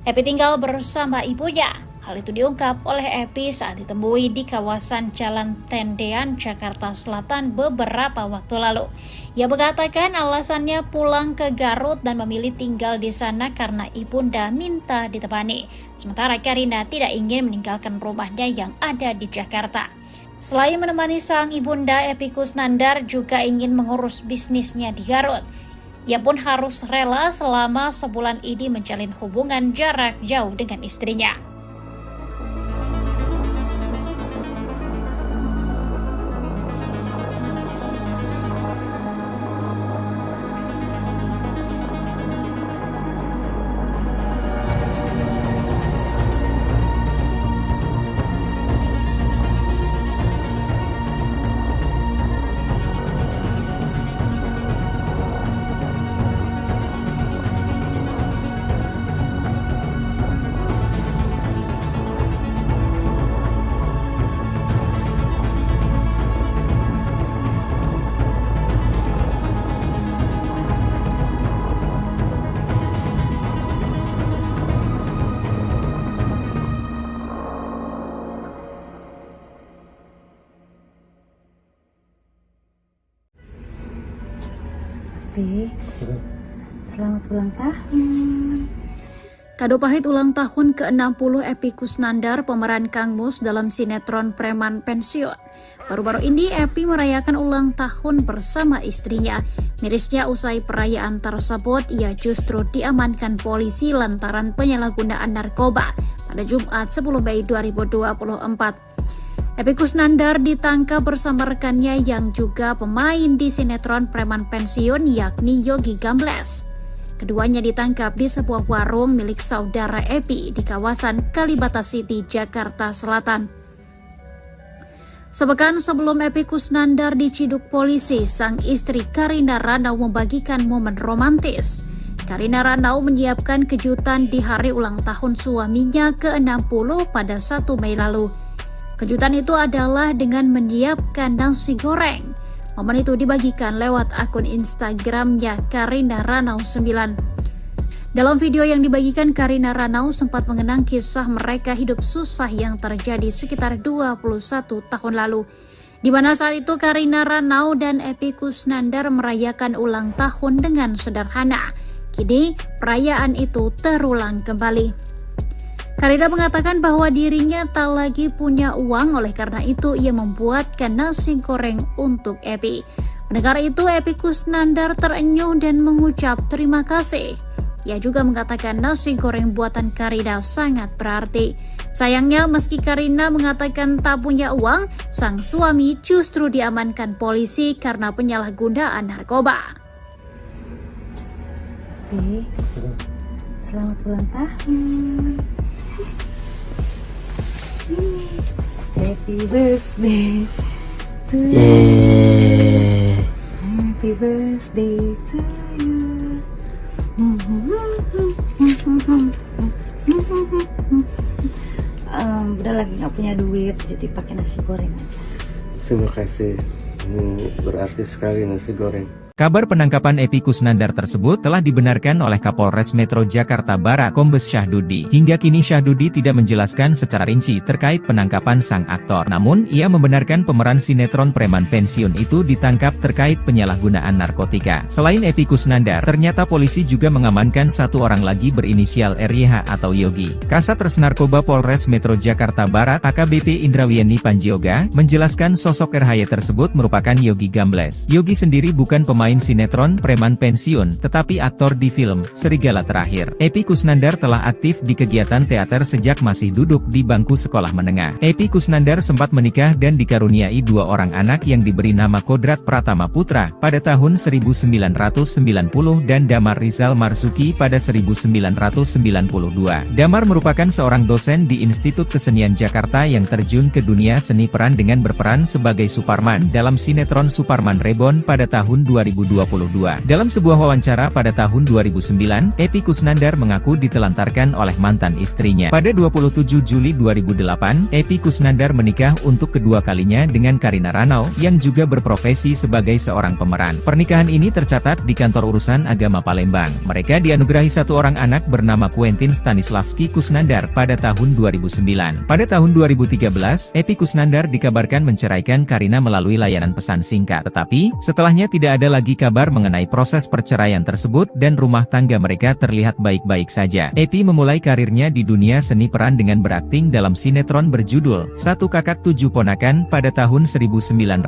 Epy tinggal bersama ibunya. Hal itu diungkap oleh Epy saat ditemui di kawasan Jalan Tendean, Jakarta Selatan beberapa waktu lalu. Ia mengatakan alasannya pulang ke Garut dan memilih tinggal di sana karena ibunda minta ditemani. Sementara Karina tidak ingin meninggalkan rumahnya yang ada di Jakarta. Selain menemani sang ibunda, Epy Kusnandar juga ingin mengurus bisnisnya di Garut. Ia pun harus rela selama sebulan ini menjalin hubungan jarak jauh dengan istrinya. Epy, selamat ulang tahun. Kado pahit ulang tahun ke-60 Epy Kusnandar, pemeran Kang Mus dalam sinetron preman pensiun. Baru-baru ini Epy merayakan ulang tahun bersama istrinya. Mirisnya usai perayaan tersebut, ia justru diamankan polisi lantaran penyalahgunaan narkoba pada Jumat 10 Mei 2024. Epy Kusnandar ditangkap bersama rekannya yang juga pemain di sinetron preman pensiun yakni Yogi Gambles. Keduanya ditangkap di sebuah warung milik saudara Epy di kawasan Kalibata City, Jakarta Selatan. Sepekan sebelum Epy Kusnandar diciduk polisi, sang istri Karina Ranau membagikan momen romantis. Karina Ranau menyiapkan kejutan di hari ulang tahun suaminya ke-60 pada 1 Mei lalu. Kejutan itu adalah dengan menyiapkan nasi goreng. Momen itu dibagikan lewat akun Instagramnya Karina Ranau 9. Dalam video yang dibagikan, Karina Ranau sempat mengenang kisah mereka hidup susah yang terjadi sekitar 21 tahun lalu, di mana saat itu Karina Ranau dan Epy Kusnandar merayakan ulang tahun dengan sederhana. Kini perayaan itu terulang kembali. Karina mengatakan bahwa dirinya tak lagi punya uang, oleh karena itu ia membuatkan nasi goreng untuk Epy. Mendengar itu, Epy Kusnandar terenyuh dan mengucap terima kasih. Ia juga mengatakan nasi goreng buatan Karina sangat berarti. Sayangnya meski Karina mengatakan tak punya uang, sang suami justru diamankan polisi karena penyalahgunaan narkoba. Epy, selamat ulang tahun. Happy birthday to you. Happy birthday to you. Udah lagi nggak punya duit, jadi pakai nasi goreng aja. Terima kasih. Berarti sekali nasi goreng. Kabar penangkapan Epy Kusnandar tersebut telah dibenarkan oleh Kapolres Metro Jakarta Barat Kombes Syahdudi. Hingga kini Syahdudi tidak menjelaskan secara rinci terkait penangkapan sang aktor. Namun, ia membenarkan pemeran sinetron preman pensiun itu ditangkap terkait penyalahgunaan narkotika. Selain Epy Kusnandar, ternyata polisi juga mengamankan satu orang lagi berinisial RYH atau Yogi. Kasat Res Narkoba Polres Metro Jakarta Barat AKBP Indrawieni Panjioga menjelaskan sosok RHY tersebut merupakan Yogi Gambles. Yogi sendiri bukan pemain sinetron preman pensiun, tetapi aktor di film Serigala Terakhir. Epy Kusnandar telah aktif di kegiatan teater sejak masih duduk di bangku sekolah menengah. Epy Kusnandar sempat menikah dan dikaruniai 2 orang anak yang diberi nama Kodrat Pratama Putra pada tahun 1990 dan Damar Rizal Marzuki pada 1992. Damar merupakan seorang dosen di Institut Kesenian Jakarta yang terjun ke dunia seni peran dengan berperan sebagai Suparman dalam sinetron Suparman Reborn pada tahun 2022. Dalam sebuah wawancara pada tahun 2009, Epy Kusnandar mengaku ditelantarkan oleh mantan istrinya. Pada 27 Juli 2008, Epy Kusnandar menikah untuk kedua kalinya dengan Karina Ranau, yang juga berprofesi sebagai seorang pemeran. Pernikahan ini tercatat di Kantor Urusan Agama Palembang. Mereka dianugerahi satu orang anak bernama Quentin Stanislavski Kusnandar pada tahun 2009. Pada tahun 2013, Epy Kusnandar dikabarkan menceraikan Karina melalui layanan pesan singkat. Tetapi, setelahnya tidak ada lagi kabar mengenai proses perceraian tersebut dan rumah tangga mereka terlihat baik-baik saja. Epy memulai karirnya di dunia seni peran dengan berakting dalam sinetron berjudul Satu Kakak Tujuh Ponakan pada tahun 1996.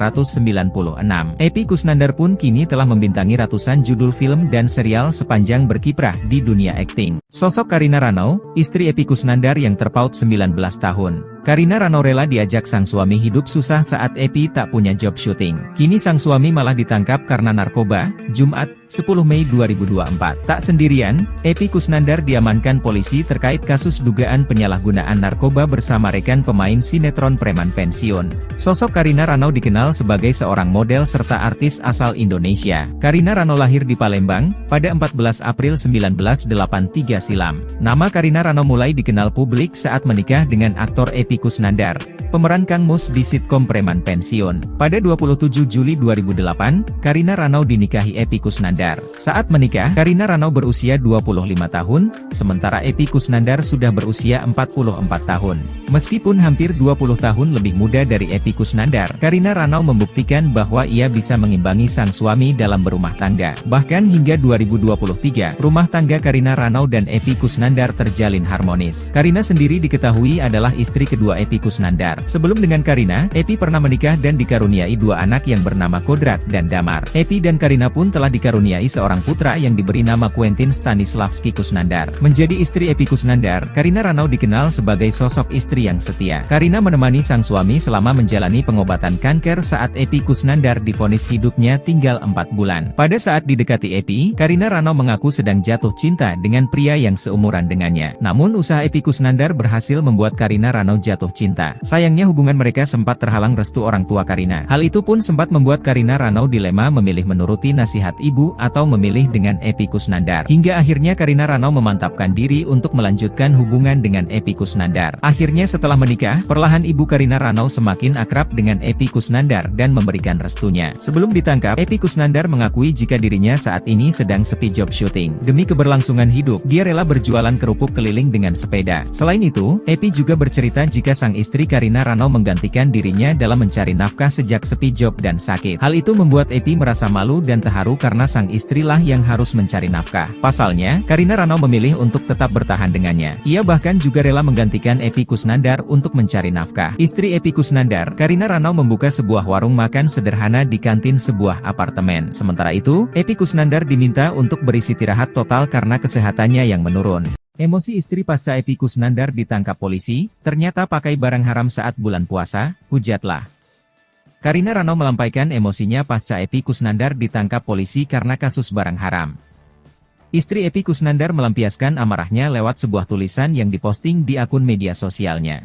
Epy Kusnandar pun kini telah membintangi ratusan judul film dan serial sepanjang berkiprah di dunia akting. Sosok Karina Ranau, istri Epy Kusnandar yang terpaut 19 tahun. Karina Ranau rela diajak sang suami hidup susah saat Epy tak punya job syuting. Kini sang suami malah ditangkap karena narkoba, Jumat, 10 Mei 2024. Tak sendirian, Epy Kusnandar diamankan polisi terkait kasus dugaan penyalahgunaan narkoba bersama rekan pemain sinetron preman pensiun. Sosok Karina Ranau dikenal sebagai seorang model serta artis asal Indonesia. Karina Ranau lahir di Palembang, pada 14 April 1983 silam. Nama Karina Ranau mulai dikenal publik saat menikah dengan aktor Epy Kusnandar, pemeran Kang Mus di sitkom preman pensiun. Pada 27 Juli 2008, Karina Ranau dinikahi Epy Kusnandar. Saat menikah, Karina Ranau berusia 25 tahun, sementara Epy Kusnandar sudah berusia 44 tahun. Meskipun hampir 20 tahun lebih muda dari Epy Kusnandar, Karina Ranau membuktikan bahwa ia bisa mengimbangi sang suami dalam berumah tangga. Bahkan hingga 2023, rumah tangga Karina Ranau dan Epy Kusnandar terjalin harmonis. Karina sendiri diketahui adalah istri kedua Epy Kusnandar. Sebelum dengan Karina, Epy pernah menikah dan dikaruniai 2 anak yang bernama Kodrat dan Damar. Epy dan Karina pun telah dikaruniai seorang putra yang diberi nama Quentin Stanislavski Kusnandar. Menjadi istri Epy Kusnandar, Karina Ranau dikenal sebagai sosok istri yang setia. Karina menemani sang suami selama menjalani pengobatan kanker saat Epy Kusnandar divonis hidupnya tinggal 4 bulan. Pada saat didekati Epy, Karina Ranau mengaku sedang jatuh cinta dengan pria yang seumuran dengannya. Namun usaha Epy Kusnandar berhasil membuat Karina Ranau jatuh cinta. Sayangnya hubungan mereka sempat terhalang restu orang tua Karina. Hal itu pun sempat membuat Karina Ranau dilema memilih menuruti nasihat ibu atau memilih dengan Epy Kusnandar. Hingga akhirnya Karina Ranau memantapkan diri untuk melanjutkan hubungan dengan Epy Kusnandar. Akhirnya setelah menikah, perlahan ibu Karina Ranau semakin akrab dengan Epy Kusnandar dan memberikan restunya. Sebelum ditangkap, Epy Kusnandar mengakui jika dirinya saat ini sedang sepi job syuting. Demi keberlangsungan hidup, dia rela berjualan kerupuk keliling dengan sepeda. Selain itu, Epy juga bercerita jika sang istri Karina Ranau menggantikan dirinya dalam mencari nafkah sejak sepi job dan sakit. Hal itu membuat Epy merasa malu dan terharu karena sang istrilah yang harus mencari nafkah. Pasalnya, Karina Ranau memilih untuk tetap bertahan dengannya. Ia bahkan juga rela menggantikan Epy Kusnandar untuk mencari nafkah. Istri Epy Kusnandar, Karina Ranau membuka sebuah warung makan sederhana di kantin sebuah apartemen. Sementara itu, Epy Kusnandar diminta untuk beristirahat total karena kesehatannya yang menurun. Emosi istri pasca Epy Kusnandar ditangkap polisi, ternyata pakai barang haram saat bulan puasa, hujatlah. Karina Ranau melampaikan emosinya pasca Epy Kusnandar ditangkap polisi karena kasus barang haram. Istri Epy Kusnandar melampiaskan amarahnya lewat sebuah tulisan yang diposting di akun media sosialnya.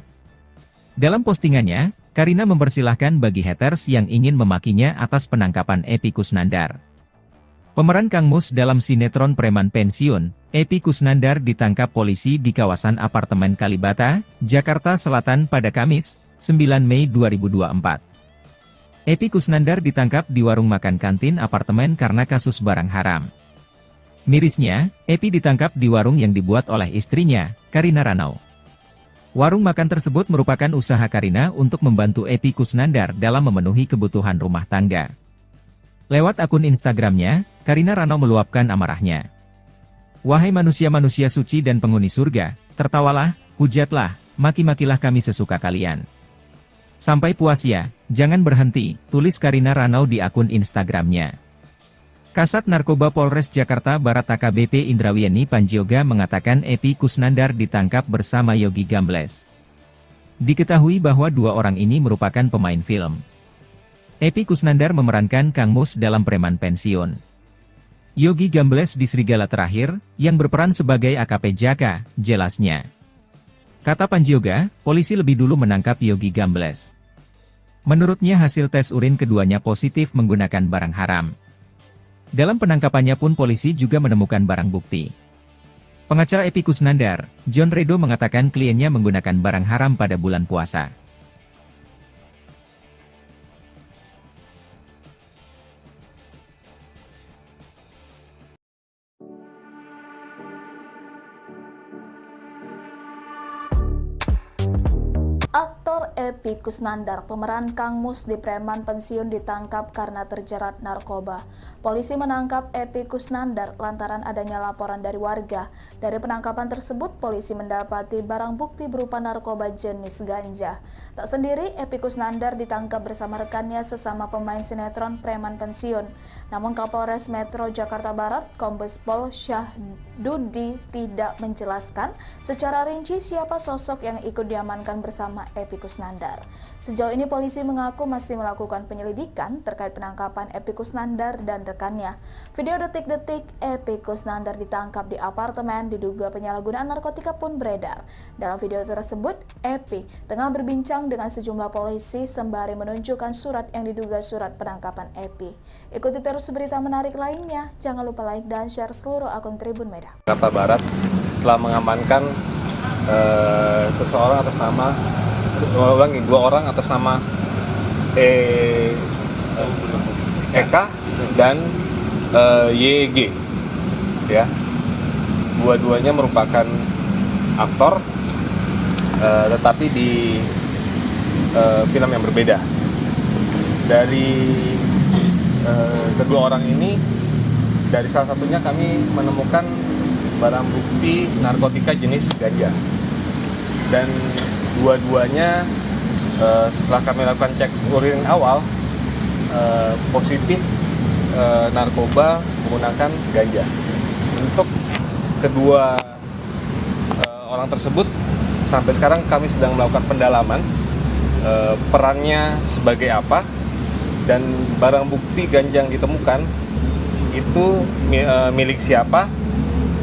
Dalam postingannya, Karina mempersilahkan bagi haters yang ingin memakinya atas penangkapan Epy Kusnandar. Pemeran Kang Mus dalam sinetron preman pensiun, Epy Kusnandar ditangkap polisi di kawasan apartemen Kalibata, Jakarta Selatan pada Kamis, 9 Mei 2024. Epy Kusnandar ditangkap di warung makan kantin apartemen karena kasus barang haram. Mirisnya, Epy ditangkap di warung yang dibuat oleh istrinya, Karina Ranau. Warung makan tersebut merupakan usaha Karina untuk membantu Epy Kusnandar dalam memenuhi kebutuhan rumah tangga. Lewat akun Instagramnya, Karina Ranau meluapkan amarahnya. "Wahai manusia-manusia suci dan penghuni surga, tertawalah, hujatlah, maki-makilah kami sesuka kalian. Sampai puas ya, jangan berhenti," tulis Karina Ranau di akun Instagramnya. Kasat Narkoba Polres Jakarta Barat AKBP Indrawieni Panjioga mengatakan Epy Kusnandar ditangkap bersama Yogi Gambles. Diketahui bahwa dua orang ini merupakan pemain film. Epy Kusnandar memerankan Kang Mus dalam Preman Pensiun. Yogi Gambles di Serigala Terakhir, yang berperan sebagai AKP Jaka, jelasnya. Kata Panjioga, polisi lebih dulu menangkap Yogi Gambles. Menurutnya hasil tes urin keduanya positif menggunakan barang haram. Dalam penangkapannya pun polisi juga menemukan barang bukti. Pengacara Epy Kusnandar, John Redo mengatakan kliennya menggunakan barang haram pada bulan puasa. Aktor Epy Kusnandar, pemeran Kang Mus di Preman Pensiun ditangkap karena terjerat narkoba. Polisi menangkap Epy Kusnandar lantaran adanya laporan dari warga. Dari penangkapan tersebut, polisi mendapati barang bukti berupa narkoba jenis ganja. Tak sendiri, Epy Kusnandar ditangkap bersama rekannya sesama pemain sinetron Preman Pensiun. Namun Kapolres Metro Jakarta Barat, Kombes Pol Syahdudi tidak menjelaskan secara rinci siapa sosok yang ikut diamankan bersama Epy Kusnandar. Sejauh ini polisi mengaku masih melakukan penyelidikan terkait penangkapan Epy Kusnandar dan rekannya. Video detik-detik Epy Kusnandar ditangkap di apartemen diduga penyalahgunaan narkotika pun beredar. Dalam video tersebut, Epy tengah berbincang dengan sejumlah polisi sembari menunjukkan surat yang diduga surat penangkapan Epy. Ikuti terus berita menarik lainnya. Jangan lupa like dan share seluruh akun Tribun Medan. Jakarta Barat telah mengamankan seseorang atas nama dua orang atas nama Eka dan YG, ya. Dua-duanya merupakan aktor, tetapi di film yang berbeda. Dari kedua orang ini, dari salah satunya kami menemukan barang bukti narkotika jenis ganja, dan dua-duanya setelah kami lakukan cek urin awal positif narkoba menggunakan ganja. Untuk kedua orang tersebut sampai sekarang kami sedang melakukan pendalaman perannya sebagai apa, dan barang bukti ganja yang ditemukan itu milik siapa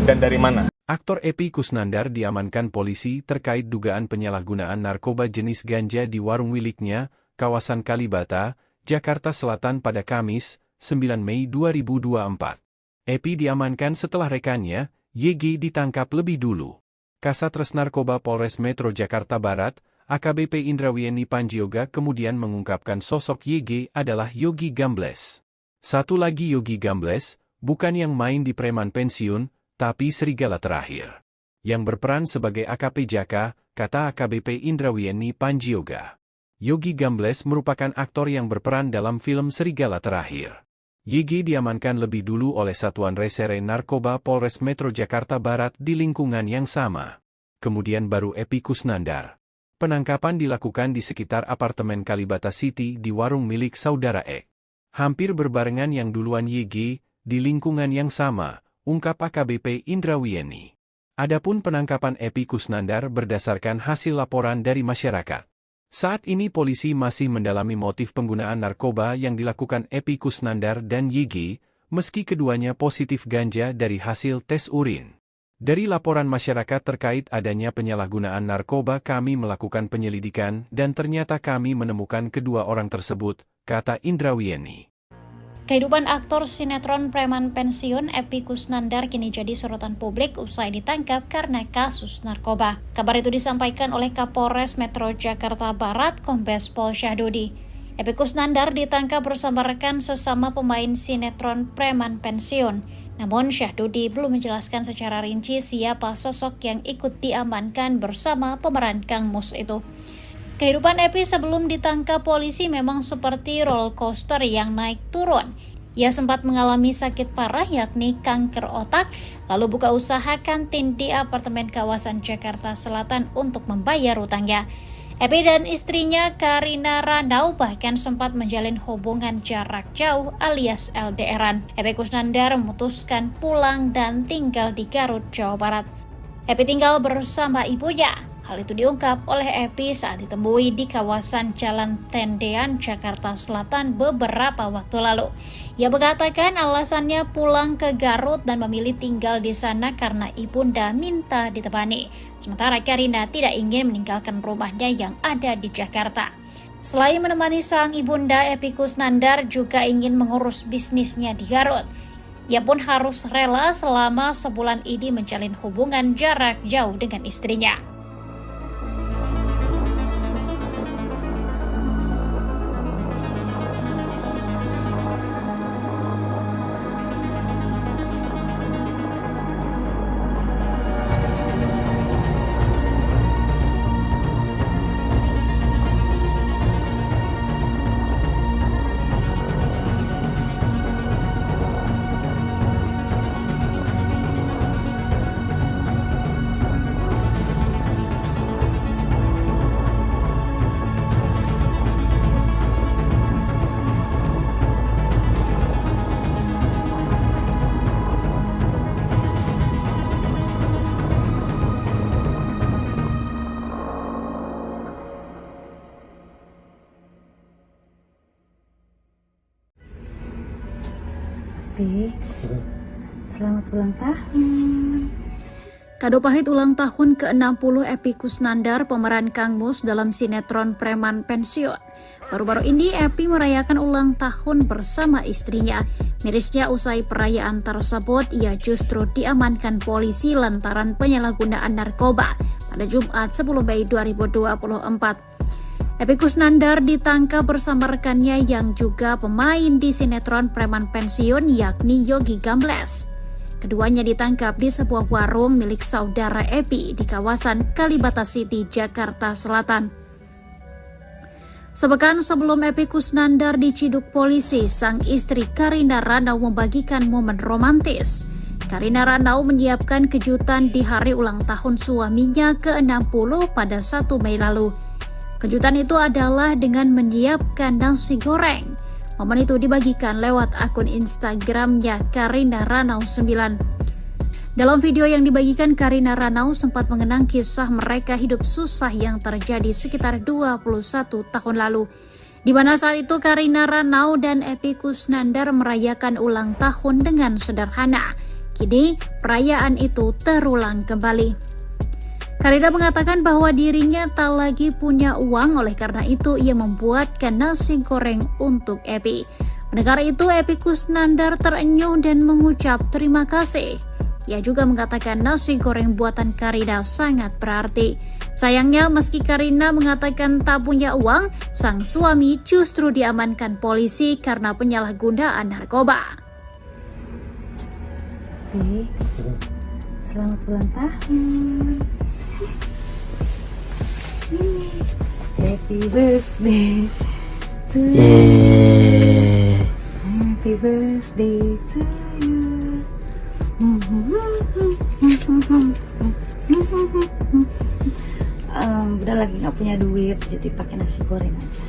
dan dari mana. Aktor Epy Kusnandar diamankan polisi terkait dugaan penyalahgunaan narkoba jenis ganja di warung miliknya, kawasan Kalibata, Jakarta Selatan pada Kamis, 9 Mei 2024. Epy diamankan setelah rekannya, YG ditangkap lebih dulu. Kasat Narkoba Polres Metro Jakarta Barat, AKBP Indrawieni Panjioga kemudian mengungkapkan sosok YG adalah Yogi Gambles. Satu lagi Yogi Gambles, bukan yang main di Preman Pensiun, tapi Serigala Terakhir, yang berperan sebagai AKP Jaka, kata AKBP Indrawieni Panjioga. Yogi Gambles merupakan aktor yang berperan dalam film Serigala Terakhir. YG diamankan lebih dulu oleh Satuan Reserse Narkoba Polres Metro Jakarta Barat di lingkungan yang sama. Kemudian baru Epy Kusnandar. Penangkapan dilakukan di sekitar apartemen Kalibata City di warung milik saudara Ek. Hampir berbarengan yang duluan YG, di lingkungan yang sama, ungkap AKBP Indrawieni. Adapun penangkapan Epy Kusnandar berdasarkan hasil laporan dari masyarakat. Saat ini polisi masih mendalami motif penggunaan narkoba yang dilakukan Epy Kusnandar dan YG, meski keduanya positif ganja dari hasil tes urin. Dari laporan masyarakat terkait adanya penyalahgunaan narkoba kami melakukan penyelidikan dan ternyata kami menemukan kedua orang tersebut, kata Indrawieni. Kehidupan aktor sinetron Preman Pensiun Epy Kusnandar kini jadi sorotan publik usai ditangkap karena kasus narkoba. Kabar itu disampaikan oleh Kapolres Metro Jakarta Barat, Kombes Pol Syahdudi. Epy Kusnandar ditangkap bersama rekan sesama pemain sinetron preman pensiun. Namun Syahdudi belum menjelaskan secara rinci siapa sosok yang ikut diamankan bersama pemeran Kang Mus itu. Kehidupan Epy sebelum ditangkap polisi memang seperti roller coaster yang naik turun. Ia sempat mengalami sakit parah yakni kanker otak, lalu buka usaha kantin di apartemen kawasan Jakarta Selatan untuk membayar utangnya. Epy dan istrinya Karina Ranau bahkan sempat menjalin hubungan jarak jauh alias LDR-an. Epy Kusnandar memutuskan pulang dan tinggal di Garut, Jawa Barat. Epy tinggal bersama ibunya. Hal itu diungkap oleh Epy saat ditemui di kawasan Jalan Tendean, Jakarta Selatan beberapa waktu lalu. Ia mengatakan alasannya pulang ke Garut dan memilih tinggal di sana karena ibunda minta ditemani. Sementara Karina tidak ingin meninggalkan rumahnya yang ada di Jakarta. Selain menemani sang ibunda, Epy Kusnandar juga ingin mengurus bisnisnya di Garut. Ia pun harus rela selama sebulan ini menjalin hubungan jarak jauh dengan istrinya. Selamat ulang tahun. Kado pahit ulang tahun ke-60 Epy Kusnandar, pemeran Kang Mus dalam sinetron preman pensiun. Baru-baru ini Epy merayakan ulang tahun bersama istrinya. Mirisnya usai perayaan tersebut, ia justru diamankan polisi lantaran penyalahgunaan narkoba pada Jumat 10 Mei 2024. Epy Kusnandar ditangkap bersama rekannya yang juga pemain di sinetron preman pensiun yakni Yogi Gambles. Keduanya ditangkap di sebuah warung milik saudara Epy di kawasan Kalibata City, Jakarta Selatan. Sepekan sebelum Epy Kusnandar diciduk polisi, sang istri Karina Ranau membagikan momen romantis. Karina Ranau menyiapkan kejutan di hari ulang tahun suaminya ke-60 pada 1 Mei lalu. Kejutan itu adalah dengan menyiapkan nasi goreng. Momen itu dibagikan lewat akun Instagramnya Karina Ranau 9. Dalam video yang dibagikan, Karina Ranau sempat mengenang kisah mereka hidup susah yang terjadi sekitar 21 tahun lalu, di mana saat itu Karina Ranau dan Epy Kusnandar merayakan ulang tahun dengan sederhana. Kini perayaan itu terulang kembali. Karina mengatakan bahwa dirinya tak lagi punya uang, oleh karena itu ia membuatkan nasi goreng untuk Epy. Mendengar itu, Epy Kusnandar terenyuh dan mengucap terima kasih. Ia juga mengatakan nasi goreng buatan Karina sangat berarti. Sayangnya meski Karina mengatakan tak punya uang, sang suami justru diamankan polisi karena penyalahgunaan narkoba. Epy, selamat ulang tahun. Happy birthday to you. Happy birthday to you. Udah lagi nggak punya duit, jadi pakai nasi goreng aja.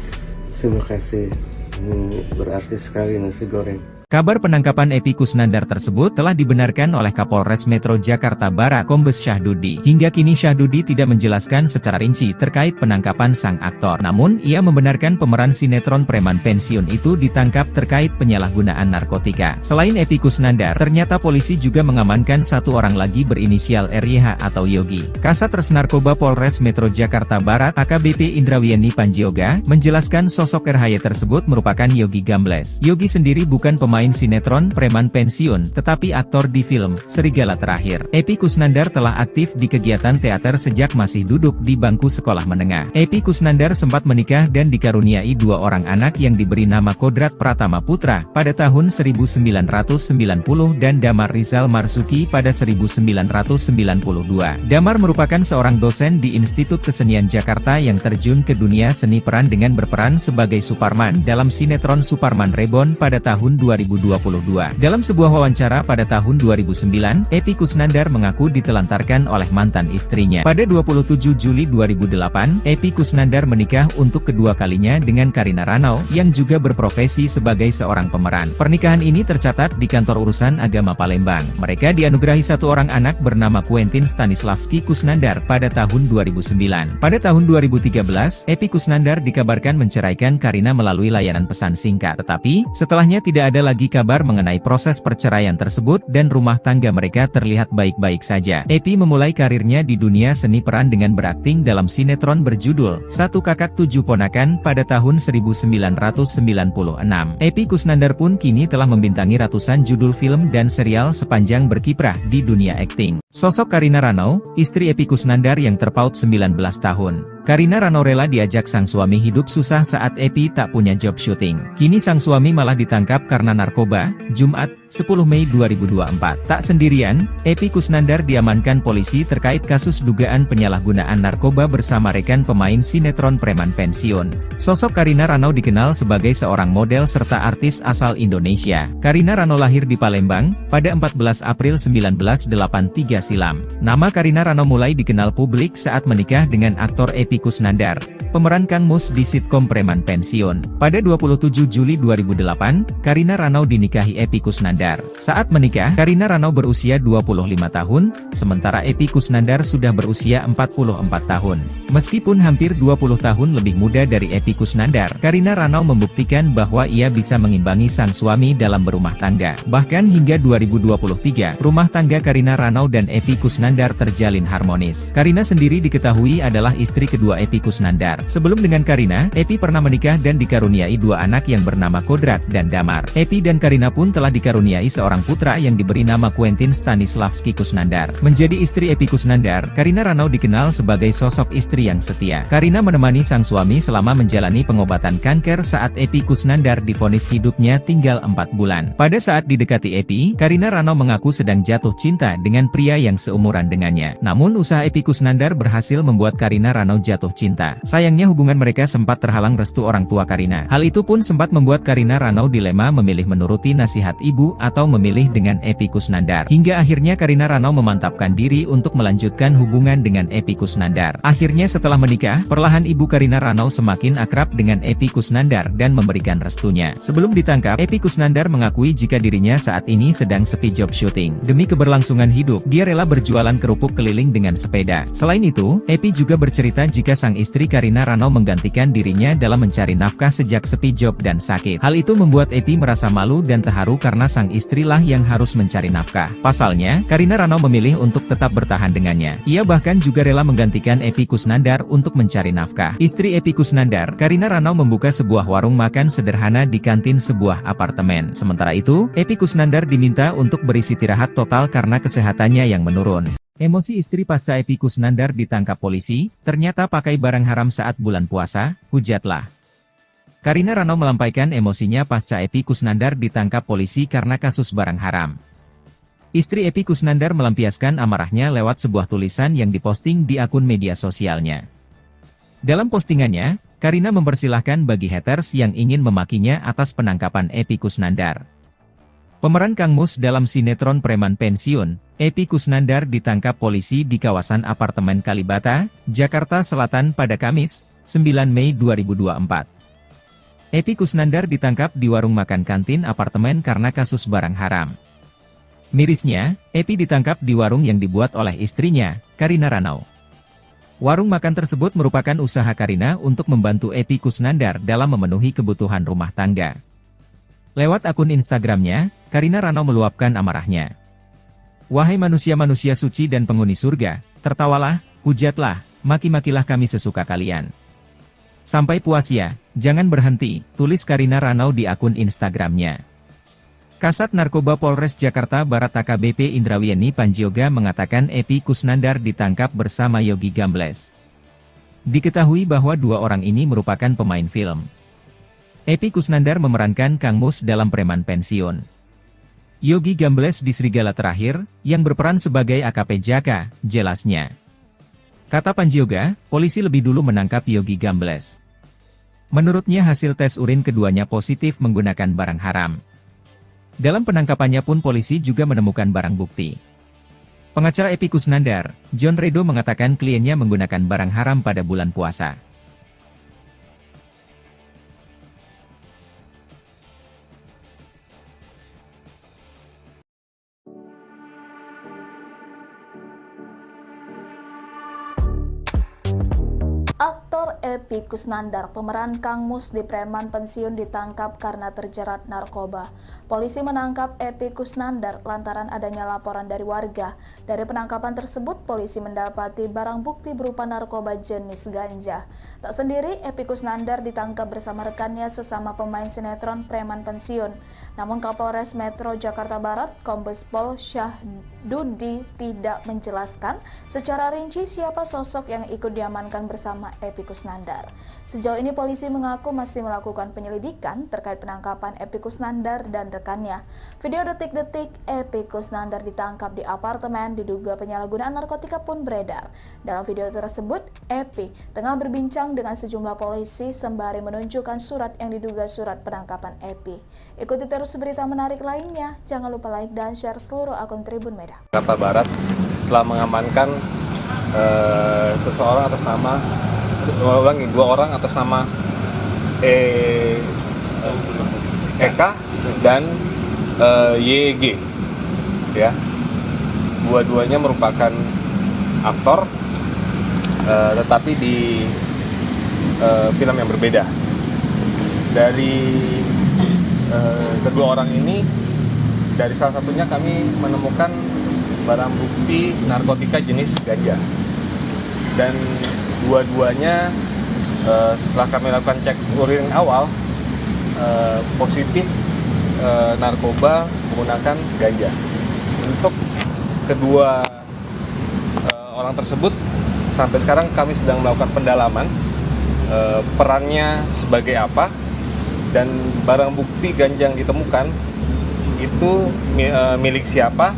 Terima kasih. Ini berarti sekali nasi goreng. Kabar penangkapan Epy Kusnandar tersebut telah dibenarkan oleh Kapolres Metro Jakarta Barat Kombes Syahdudi. Hingga kini Syahdudi tidak menjelaskan secara rinci terkait penangkapan sang aktor. Namun, ia membenarkan pemeran sinetron preman pensiun itu ditangkap terkait penyalahgunaan narkotika. Selain Epy Kusnandar, ternyata polisi juga mengamankan satu orang lagi berinisial RYH atau Yogi. Kasat Res Narkoba Polres Metro Jakarta Barat AKBP Indrawieni Panjioga menjelaskan sosok RHY tersebut merupakan Yogi Gambles. Yogi sendiri bukan pemain pemain sinetron preman pensiun, tetapi aktor di film Serigala Terakhir. Epy Kusnandar telah aktif di kegiatan teater sejak masih duduk di bangku sekolah menengah. Epy Kusnandar sempat menikah dan dikaruniai 2 orang anak yang diberi nama Kodrat Pratama Putra pada tahun 1990 dan Damar Rizal Marzuki pada 1992. Damar merupakan seorang dosen di Institut Kesenian Jakarta yang terjun ke dunia seni peran dengan berperan sebagai Suparman dalam sinetron Suparman Reborn pada tahun 2022. Dalam sebuah wawancara pada tahun 2009, Epy Kusnandar mengaku ditelantarkan oleh mantan istrinya. Pada 27 Juli 2008, Epy Kusnandar menikah untuk kedua kalinya dengan Karina Ranau, yang juga berprofesi sebagai seorang pemeran. Pernikahan ini tercatat di Kantor Urusan Agama Palembang. Mereka dianugerahi 1 orang anak bernama Quentin Stanislavski Kusnandar pada tahun 2009. Pada tahun 2013, Epy Kusnandar dikabarkan menceraikan Karina melalui layanan pesan singkat. Tetapi, setelahnya tidak ada lagi kabar mengenai proses perceraian tersebut dan rumah tangga mereka terlihat baik-baik saja. Epy memulai karirnya di dunia seni peran dengan berakting dalam sinetron berjudul Satu Kakak Tujuh Ponakan pada tahun 1996. Epy Kusnandar pun kini telah membintangi ratusan judul film dan serial sepanjang berkiprah di dunia akting. Sosok Karina Ranau, istri Epy Kusnandar yang terpaut 19 tahun. Karina Ranau rela diajak sang suami hidup susah saat Epy tak punya job syuting. Kini sang suami malah ditangkap karena narkoba, Jumat, 10 Mei 2024. Tak sendirian, Epy Kusnandar diamankan polisi terkait kasus dugaan penyalahgunaan narkoba bersama rekan pemain sinetron preman pensiun. Sosok Karina Ranau dikenal sebagai seorang model serta artis asal Indonesia. Karina Ranau lahir di Palembang, pada 14 April 1983 silam. Nama Karina Ranau mulai dikenal publik saat menikah dengan aktor Epy Kusnandar, pemeran Kang Mus di sitkom Preman Pensiun. Pada 27 Juli 2008, Karina Ranau dinikahi Epy Kusnandar. Saat menikah, Karina Ranau berusia 25 tahun, sementara Epy Kusnandar sudah berusia 44 tahun. Meskipun hampir 20 tahun lebih muda dari Epy Kusnandar, Karina Ranau membuktikan bahwa ia bisa mengimbangi sang suami dalam berumah tangga. Bahkan hingga 2023, rumah tangga Karina Ranau dan Epy Kusnandar terjalin harmonis. Karina sendiri diketahui adalah istri kedua Epy Kusnandar. Sebelum dengan Karina, Epy pernah menikah dan dikaruniai 2 anak yang bernama Kodrat dan Damar. Epy dan Karina pun telah dikaruniai seorang putra yang diberi nama Quentin Stanislavski Kusnandar. Menjadi istri Epy Kusnandar, Karina Ranau dikenal sebagai sosok istri yang setia. Karina menemani sang suami selama menjalani pengobatan kanker saat Epy Kusnandar divonis hidupnya tinggal 4 bulan. Pada saat didekati Epy, Karina Ranau mengaku sedang jatuh cinta dengan pria yang seumuran dengannya. Namun usaha Epy Kusnandar berhasil membuat Karina Ranau jatuh cinta. Sayangnya hubungan mereka sempat terhalang restu orang tua Karina. Hal itu pun sempat membuat Karina Ranau dilema memilih menuruti nasihat ibu atau memilih dengan Epy Kusnandar. Hingga akhirnya Karina Ranau memantapkan diri untuk melanjutkan hubungan dengan Epy Kusnandar. Akhirnya setelah menikah, perlahan ibu Karina Ranau semakin akrab dengan Epy Kusnandar dan memberikan restunya. Sebelum ditangkap, Epy Kusnandar mengakui jika dirinya saat ini sedang sepi job syuting. Demi keberlangsungan hidup, dia rela berjualan kerupuk keliling dengan sepeda. Selain itu, Epy juga bercerita jika sang istri Karina Ranau menggantikan dirinya dalam mencari nafkah sejak sepi job dan sakit. Hal itu membuat Epy merasa malu dan terharu karena sang istrilah yang harus mencari nafkah. Pasalnya, Karina Ranau memilih untuk tetap bertahan dengannya. Ia bahkan juga rela menggantikan Epy Kusnandar untuk mencari nafkah. Istri Epy Kusnandar, Karina Ranau membuka sebuah warung makan sederhana di kantin sebuah apartemen. Sementara itu, Epy Kusnandar diminta untuk beristirahat total karena kesehatannya yang menurun. Emosi istri pasca Epy Kusnandar ditangkap polisi, ternyata pakai barang haram saat bulan puasa, hujatlah. Karina Ranau melampaikan emosinya pasca Epy Kusnandar ditangkap polisi karena kasus barang haram. Istri Epy Kusnandar melampiaskan amarahnya lewat sebuah tulisan yang diposting di akun media sosialnya. Dalam postingannya, Karina mempersilahkan bagi haters yang ingin memakinya atas penangkapan Epy Kusnandar. Pemeran Kang Mus dalam sinetron Preman Pensiun, Epy Kusnandar ditangkap polisi di kawasan apartemen Kalibata, Jakarta Selatan pada Kamis, 9 Mei 2024. Epy Kusnandar ditangkap di warung makan kantin apartemen karena kasus barang haram. Mirisnya, Epy ditangkap di warung yang dibuat oleh istrinya, Karina Ranau. Warung makan tersebut merupakan usaha Karina untuk membantu Epy Kusnandar dalam memenuhi kebutuhan rumah tangga. Lewat akun Instagramnya, Karina Ranau meluapkan amarahnya. Wahai manusia-manusia suci dan penghuni surga, tertawalah, hujatlah, maki-makilah kami sesuka kalian. Sampai puas ya, jangan berhenti, tulis Karina Ranau di akun Instagramnya. Kasat Narkoba Polres Jakarta Barat AKBP Indrawieni Panjioga mengatakan Epy Kusnandar ditangkap bersama Yogi Gambles. Diketahui bahwa dua orang ini merupakan pemain film. Epy Kusnandar memerankan Kang Mus dalam Preman Pensiun. Yogi Gambles di Serigala Terakhir, yang berperan sebagai AKP Jaka, jelasnya. Kata Panjioga, polisi lebih dulu menangkap Yogi Gambles. Menurutnya hasil tes urin keduanya positif menggunakan barang haram. Dalam penangkapannya pun polisi juga menemukan barang bukti. Pengacara Epy Kusnandar, John Redo mengatakan kliennya menggunakan barang haram pada bulan puasa. Aktor Epy Kusnandar, pemeran Kang Mus di Preman Pensiun ditangkap karena terjerat narkoba. Polisi menangkap Epy Kusnandar lantaran adanya laporan dari warga. Dari penangkapan tersebut, polisi mendapati barang bukti berupa narkoba jenis ganja. Tak sendiri, Epy Kusnandar ditangkap bersama rekannya sesama pemain sinetron Preman Pensiun. Namun Kapolres Metro Jakarta Barat, Kombes Pol Syahdudi tidak menjelaskan secara rinci siapa sosok yang ikut diamankan bersama Epy Kusnandar. Sejauh ini polisi mengaku masih melakukan penyelidikan terkait penangkapan Epy Kusnandar dan rekannya. Video detik-detik Epy Kusnandar ditangkap di apartemen diduga penyalahgunaan narkotika pun beredar. Dalam video tersebut, Epy tengah berbincang dengan sejumlah polisi sembari menunjukkan surat yang diduga surat penangkapan Epy. Ikuti terus berita menarik lainnya. Jangan lupa like dan share seluruh akun Tribun Medan. Jakarta Barat telah mengamankan seseorang atas nama dua orang atas nama Eka dan YG, ya. Dua-duanya merupakan aktor, tetapi di film yang berbeda. Dari kedua orang ini, dari salah satunya kami menemukan barang bukti narkotika jenis ganja. Dan dua-duanya setelah kami lakukan cek urin awal positif narkoba menggunakan ganja. Untuk kedua orang tersebut sampai sekarang kami sedang melakukan pendalaman perannya sebagai apa dan barang bukti ganja yang ditemukan itu milik siapa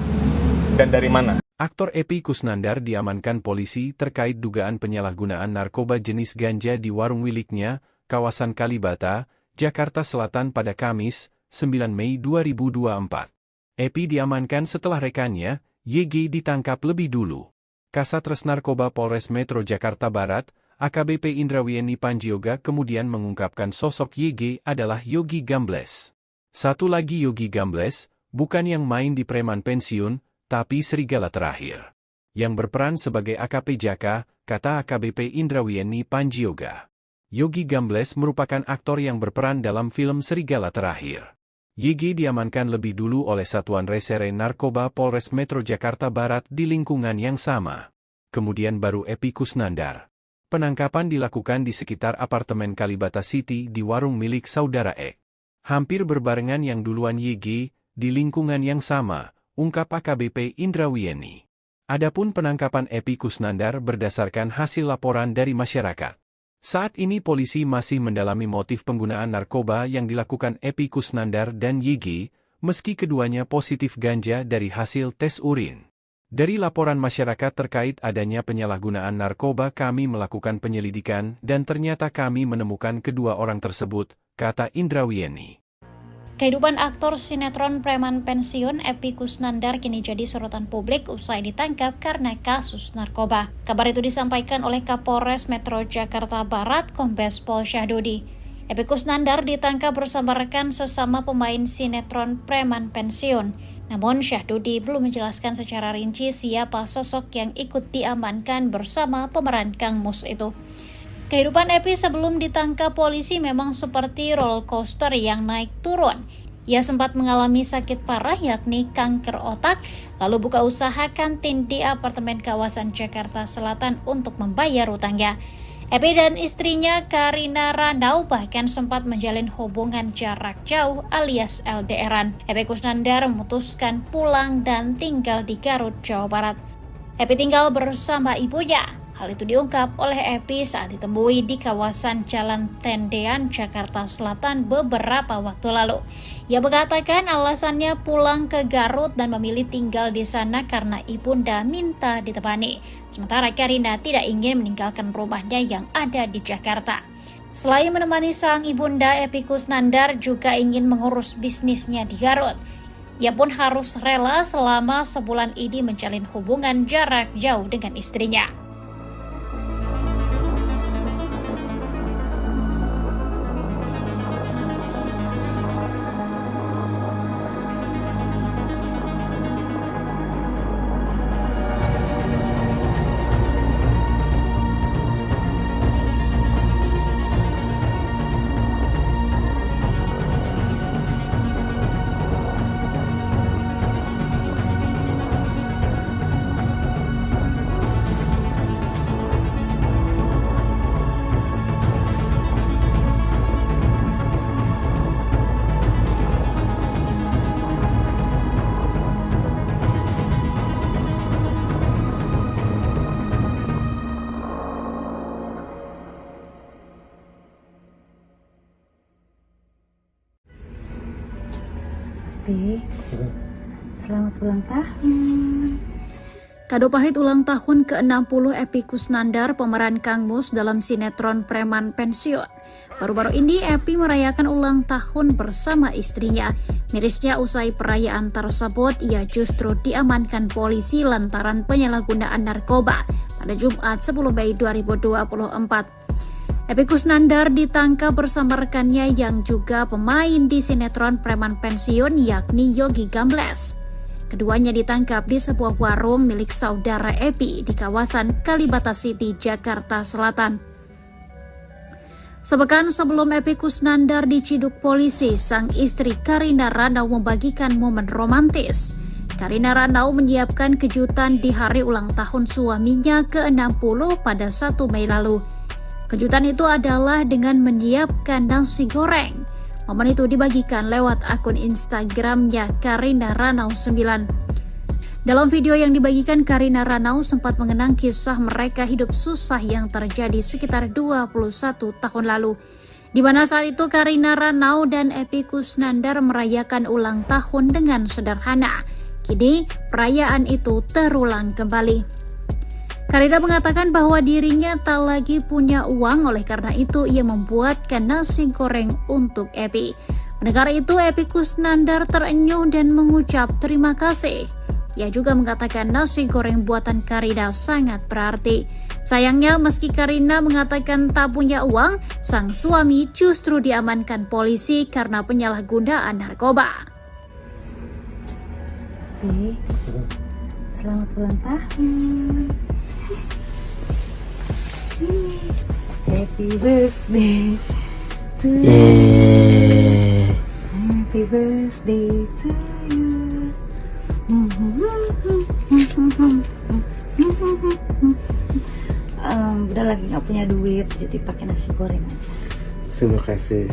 dan dari mana. Aktor Epy Kusnandar diamankan polisi terkait dugaan penyalahgunaan narkoba jenis ganja di warung miliknya, kawasan Kalibata, Jakarta Selatan pada Kamis, 9 Mei 2024. Epy diamankan setelah rekannya, YG ditangkap lebih dulu. Kasat Narkoba Polres Metro Jakarta Barat, AKBP Indrawieni Panjioga kemudian mengungkapkan sosok YG adalah Yogi Gambles. Satu lagi Yogi Gambles, bukan yang main di Preman Pensiun, tapi Serigala Terakhir. Yang berperan sebagai AKP Jaka, kata AKBP Indrawieni Panjioga. Yogi Gambles merupakan aktor yang berperan dalam film Serigala Terakhir. YG diamankan lebih dulu oleh Satuan Resere Narkoba Polres Metro Jakarta Barat di lingkungan yang sama. Kemudian baru Epy Kusnandar. Penangkapan dilakukan di sekitar apartemen Kalibata City di warung milik saudara Ek. Hampir berbarengan yang duluan YG, di lingkungan yang sama, ungkap AKBP Indrawieni. Adapun penangkapan Epy Kusnandar berdasarkan hasil laporan dari masyarakat. Saat ini polisi masih mendalami motif penggunaan narkoba yang dilakukan Epy Kusnandar dan YG, meski keduanya positif ganja dari hasil tes urin. Dari laporan masyarakat terkait adanya penyalahgunaan narkoba kami melakukan penyelidikan dan ternyata kami menemukan kedua orang tersebut, kata Indrawieni. Kehidupan aktor sinetron Preman Pensiun Epy Kusnandar kini jadi sorotan publik usai ditangkap karena kasus narkoba. Kabar itu disampaikan oleh Kapolres Metro Jakarta Barat, Kombes Pol Syahdudi. Epy Kusnandar ditangkap bersama rekan sesama pemain sinetron Preman Pensiun. Namun Syahdudi belum menjelaskan secara rinci siapa sosok yang ikut diamankan bersama pemeran Kang Mus itu. Kehidupan Epy sebelum ditangkap polisi memang seperti roller coaster yang naik turun. Ia sempat mengalami sakit parah yakni kanker otak, lalu buka usaha kantin di apartemen kawasan Jakarta Selatan untuk membayar utangnya. Epi dan istrinya Karina Ranau bahkan sempat menjalin hubungan jarak jauh alias LDR-an. Epi Kusnandar memutuskan pulang dan tinggal di Garut, Jawa Barat. Epi tinggal bersama ibunya. Hal itu diungkap oleh Epi saat ditemui di kawasan Jalan Tendean, Jakarta Selatan beberapa waktu lalu. Ia mengatakan alasannya pulang ke Garut dan memilih tinggal di sana karena ibunda minta ditemani. Sementara Karina tidak ingin meninggalkan rumahnya yang ada di Jakarta. Selain menemani sang ibunda, Epi Kusnandar juga ingin mengurus bisnisnya di Garut. Ia pun harus rela selama sebulan ini menjalin hubungan jarak jauh dengan istrinya. Selamat ulang tahun. Kado pahit ulang tahun ke-60 Epi Kusnandar, pemeran Kang Mus dalam sinetron Preman Pensiun. Baru-baru ini Epi merayakan ulang tahun bersama istrinya. Mirisnya usai perayaan tersebut, ia justru diamankan polisi lantaran penyalahgunaan narkoba pada Jumat 10 Mei 2024. Epi Kusnandar ditangkap bersama rekannya yang juga pemain di sinetron Preman Pensiun yakni Yogi Gambles. Keduanya ditangkap di sebuah warung milik saudara Epi di kawasan Kalibata City, Jakarta Selatan. Sepekan sebelum Epi Kusnandar diciduk polisi, sang istri Karina Ranau membagikan momen romantis. Karina Ranau menyiapkan kejutan di hari ulang tahun suaminya ke-60 pada 1 Mei lalu. Kejutan itu adalah dengan menyiapkan nasi goreng. Momen itu dibagikan lewat akun Instagramnya Karina Ranau 9. Dalam video yang dibagikan, Karina Ranau sempat mengenang kisah mereka hidup susah yang terjadi sekitar 21 tahun lalu, di mana saat itu Karina Ranau dan Epi Kusnandar merayakan ulang tahun dengan sederhana. Kini perayaan itu terulang kembali. Karina mengatakan bahwa dirinya tak lagi punya uang, oleh karena itu ia membuatkan nasi goreng untuk Epi. Mendengar itu, Epi Kusnandar terenyuh dan mengucap terima kasih. Ia juga mengatakan nasi goreng buatan Karina sangat berarti. Sayangnya meski Karina mengatakan tak punya uang, sang suami justru diamankan polisi karena penyalahgunaan narkoba. Epi, selamat ulang tahun. Happy birthday to you. Happy birthday to you. Udah lagi nggak punya duit, jadi pakai nasi goreng aja. Terima kasih.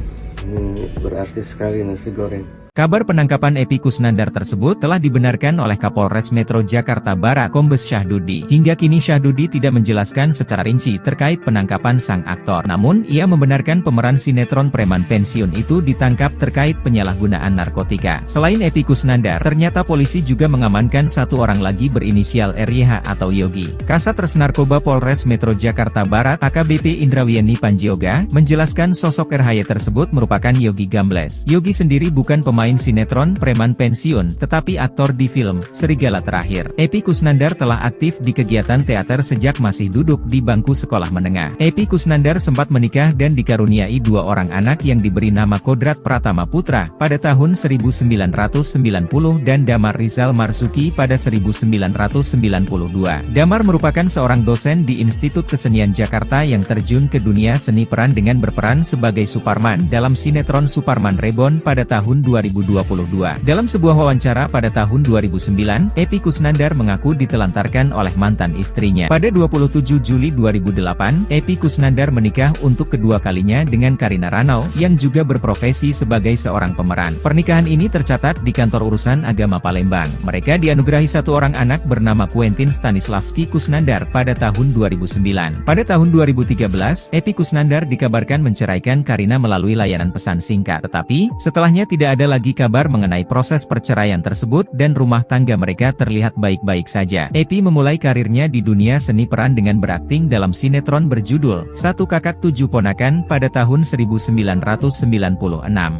Ini berarti sekali nasi goreng. Kabar penangkapan Epi Kusnandar tersebut telah dibenarkan oleh Kapolres Metro Jakarta Barat Kombes Syahdudi. Hingga kini Syahdudi tidak menjelaskan secara rinci terkait penangkapan sang aktor. Namun, ia membenarkan pemeran sinetron Preman Pensiun itu ditangkap terkait penyalahgunaan narkotika. Selain Epi Kusnandar, ternyata polisi juga mengamankan satu orang lagi berinisial RYH atau Yogi. Kasat Res Narkoba Polres Metro Jakarta Barat AKBP Indrawiani Panjioga menjelaskan sosok RYH tersebut merupakan Yogi Gambles. Yogi sendiri bukan pemain sinetron Preman Pensiun, tetapi aktor di film Serigala Terakhir. Epi Kusnandar telah aktif di kegiatan teater sejak masih duduk di bangku sekolah menengah. Epi Kusnandar sempat menikah dan dikaruniai 2 orang anak yang diberi nama Kodrat Pratama Putra pada tahun 1990 dan Damar Rizal Marzuki pada 1992. Damar merupakan seorang dosen di Institut Kesenian Jakarta yang terjun ke dunia seni peran dengan berperan sebagai Suparman dalam sinetron Suparman Reborn pada tahun 2000. 2022. Dalam sebuah wawancara pada tahun 2009, Epy Kusnandar mengaku ditelantarkan oleh mantan istrinya. Pada 27 Juli 2008, Epy Kusnandar menikah untuk kedua kalinya dengan Karina Ranau, yang juga berprofesi sebagai seorang pemeran. Pernikahan ini tercatat di Kantor Urusan Agama Palembang. Mereka dianugerahi satu orang anak bernama Quentin Stanislavski Kusnandar pada tahun 2009. Pada tahun 2013, Epy Kusnandar dikabarkan menceraikan Karina melalui layanan pesan singkat. Tetapi, setelahnya tidak ada lagi kabar mengenai proses perceraian tersebut dan rumah tangga mereka terlihat baik-baik saja. Epy memulai karirnya di dunia seni peran dengan berakting dalam sinetron berjudul Satu Kakak Tujuh Ponakan pada tahun 1996.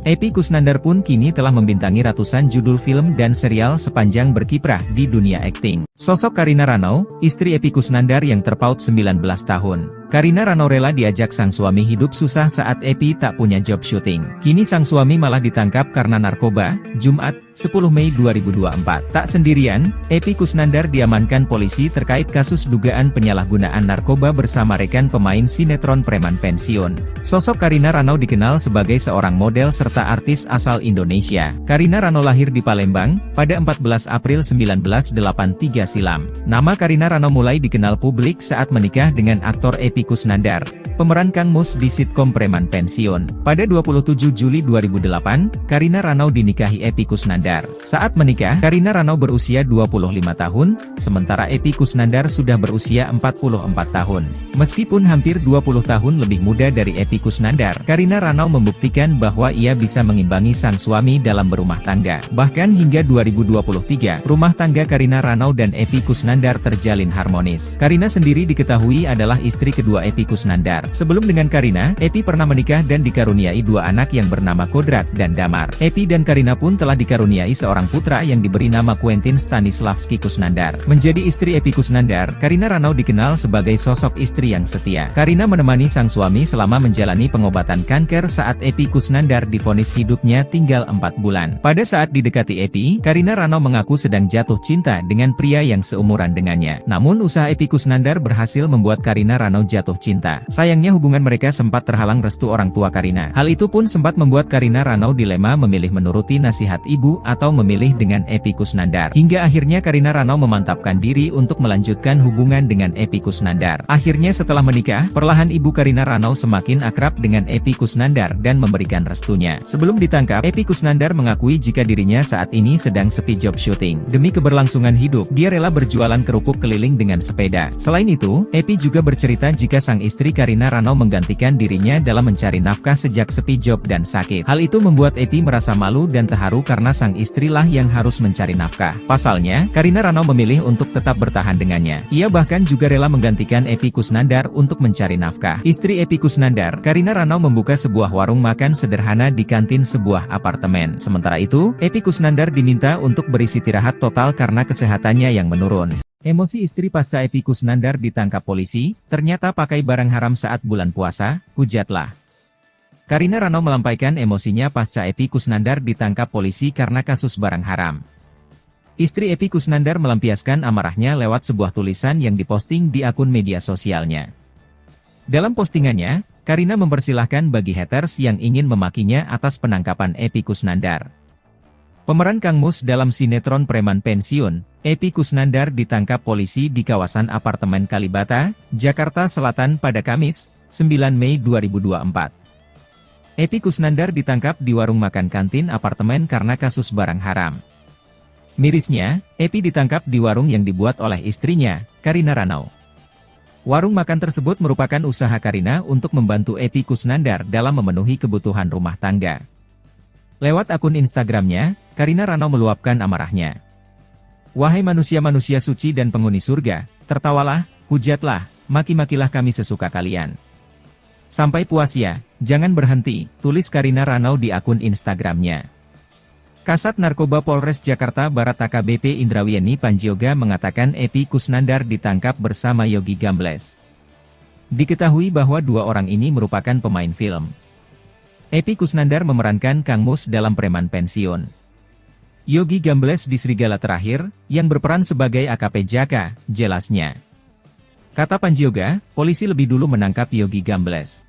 Epy Kusnandar pun kini telah membintangi ratusan judul film dan serial sepanjang berkiprah di dunia akting. Sosok Karina Ranau, istri Epy Kusnandar yang terpaut 19 tahun. Karina Ranau rela diajak sang suami hidup susah saat Epy tak punya job syuting. Kini sang suami malah ditangkap karena narkoba, Jumat, 10 Mei 2024. Tak sendirian, Epy Kusnandar diamankan polisi terkait kasus dugaan penyalahgunaan narkoba bersama rekan pemain sinetron preman pensiun. Sosok Karina Ranau dikenal sebagai seorang model serta artis asal Indonesia. Karina Ranau lahir di Palembang, pada 14 April 1983 silam. Nama Karina Ranau mulai dikenal publik saat menikah dengan aktor Epy Kusnandar, pemeran Kang Mus di sitkom Preman Pensiun. Pada 27 Juli 2008, Karina Ranau dinikahi Epy Kusnandar. Saat menikah, Karina Ranau berusia 25 tahun, sementara Epy Kusnandar sudah berusia 44 tahun. Meskipun hampir 20 tahun lebih muda dari Epy Kusnandar, Karina Ranau membuktikan bahwa ia bisa mengimbangi sang suami dalam berumah tangga. Bahkan hingga 2023, rumah tangga Karina Ranau dan Epy Kusnandar terjalin harmonis. Karina sendiri diketahui adalah istri kedua Epy Kusnandar. Sebelum dengan Karina, Epy pernah menikah dan dikaruniai dua anak yang bernama Kodrat dan Damar. Epy dan Karina pun telah dikaruniai seorang putra yang diberi nama Quentin Stanislavski Kusnandar. Menjadi istri Epy Kusnandar, Karina Ranau dikenal sebagai sosok istri yang setia. Karina menemani sang suami selama menjalani pengobatan kanker saat Epy Kusnandar divonis hidupnya tinggal 4 bulan. Pada saat didekati Epy, Karina Ranau mengaku sedang jatuh cinta dengan pria yang seumuran dengannya. Namun usaha Epy Kusnandar berhasil membuat Karina Ranau jatuh cinta. Sayangnya hubungan mereka sempat terhalang restu orang tua Karina. Hal itu pun sempat membuat Karina Ranau dilema memilih menuruti nasihat ibu atau memilih dengan Epy Kusnandar. Hingga akhirnya Karina Ranau memantapkan diri untuk melanjutkan hubungan dengan Epy Kusnandar. Akhirnya setelah menikah, perlahan ibu Karina Ranau semakin akrab dengan Epy Kusnandar dan memberikan restunya. Sebelum ditangkap, Epy Kusnandar mengakui jika dirinya saat ini sedang sepi job syuting. Demi keberlangsungan hidup, dia rela berjualan kerupuk keliling dengan sepeda. Selain itu, Epy juga bercerita jika sang istri Karina Ranau menggantikan dirinya dalam mencari nafkah sejak sepi job dan sakit. Hal itu membuat Epy merasa malu dan terharu karena sang istrilah yang harus mencari nafkah. Pasalnya, Karina Ranau memilih untuk tetap bertahan dengannya. Ia bahkan juga rela menggantikan Epy Kusnandar untuk mencari nafkah. Istri Epy Kusnandar, Karina Ranau membuka sebuah warung makan sederhana di kantin sebuah apartemen. Sementara itu, Epy Kusnandar diminta untuk beristirahat total karena kesehatannya yang menurun. Emosi istri pasca Epy Kusnandar ditangkap polisi, ternyata pakai barang haram saat bulan puasa, hujatlah. Karina Ranau melampaikan emosinya pasca Epy Kusnandar ditangkap polisi karena kasus barang haram. Istri Epy Kusnandar melampiaskan amarahnya lewat sebuah tulisan yang diposting di akun media sosialnya. Dalam postingannya, Karina mempersilahkan bagi haters yang ingin memakinya atas penangkapan Epy Kusnandar. Pemeran Kang Mus dalam sinetron Preman Pensiun, Epy Kusnandar ditangkap polisi di kawasan apartemen Kalibata, Jakarta Selatan pada Kamis, 9 Mei 2024. Epy Kusnandar ditangkap di warung makan kantin apartemen karena kasus barang haram. Mirisnya, Epy ditangkap di warung yang dibuat oleh istrinya, Karina Ranau. Warung makan tersebut merupakan usaha Karina untuk membantu Epy Kusnandar dalam memenuhi kebutuhan rumah tangga. Lewat akun Instagramnya, Karina Ranau meluapkan amarahnya. Wahai manusia-manusia suci dan penghuni surga, tertawalah, hujatlah, maki-makilah kami sesuka kalian. Sampai puas ya, jangan berhenti, tulis Karina Ranau di akun Instagramnya. Kasat Narkoba Polres Jakarta Barat AKBP Indrawieni Panjioga mengatakan Epy Kusnandar ditangkap bersama Yogi Gambles. Diketahui bahwa dua orang ini merupakan pemain film. Epy Kusnandar memerankan Kang Mus dalam Preman Pensiun. Yogi Gambles di Serigala Terakhir, yang berperan sebagai AKP Jaka, jelasnya. Kata Panjioga, polisi lebih dulu menangkap Yogi Gambles.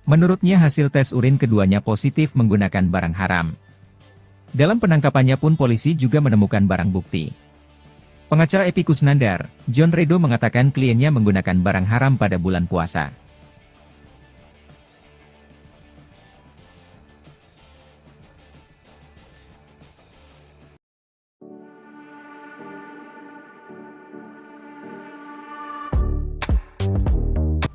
Menurutnya hasil tes urin keduanya positif menggunakan barang haram. Dalam penangkapannya pun polisi juga menemukan barang bukti. Pengacara Epy Kusnandar, John Redo mengatakan kliennya menggunakan barang haram pada bulan puasa.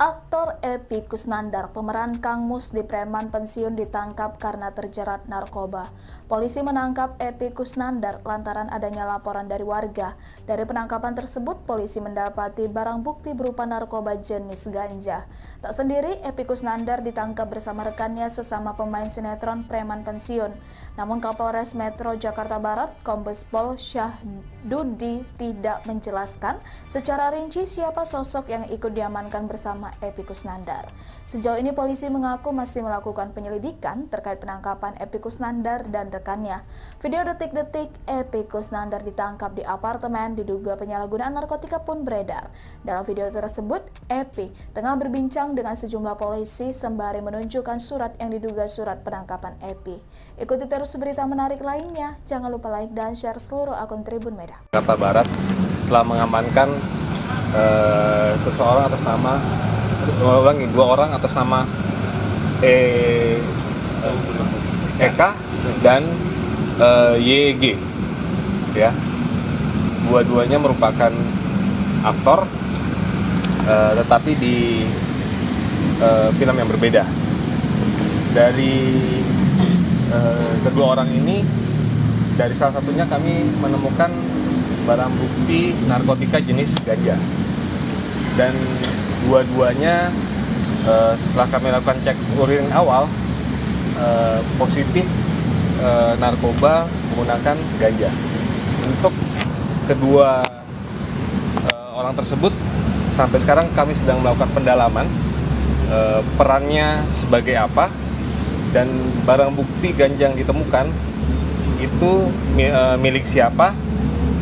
Aktor Epy Kusnandar, pemeran Kang Mus di preman pensiun, ditangkap karena terjerat narkoba. Polisi menangkap Epy Kusnandar lantaran adanya laporan dari warga. Dari penangkapan tersebut, polisi mendapati barang bukti berupa narkoba jenis ganja. Tak sendiri, Epy Kusnandar ditangkap bersama rekannya sesama pemain sinetron preman pensiun. Namun Kapolres Metro Jakarta Barat, Kombes Pol Syahdudi, tidak menjelaskan secara rinci siapa sosok yang ikut diamankan bersama Epy Kusnandar. Sejauh ini polisi mengaku masih melakukan penyelidikan terkait penangkapan Epy Kusnandar dan rekannya. Video detik-detik Epy Kusnandar ditangkap di apartemen diduga penyalahgunaan narkotika pun beredar. Dalam video tersebut, Epy tengah berbincang dengan sejumlah polisi sembari menunjukkan surat yang diduga surat penangkapan Epy. Ikuti terus berita menarik lainnya. Jangan lupa like dan share seluruh akun Tribun Medan. Jakarta Barat telah mengamankan seseorang atas nama dua orang atas nama Eka dan YG, ya. Dua-duanya merupakan aktor, tetapi di film yang berbeda. Dari kedua orang ini, dari salah satunya kami menemukan barang bukti narkotika jenis ganja, dan dua-duanya setelah kami lakukan cek urin awal positif narkoba menggunakan ganja. Untuk kedua orang tersebut sampai sekarang kami sedang melakukan pendalaman perannya sebagai apa, dan barang bukti ganja yang ditemukan itu milik siapa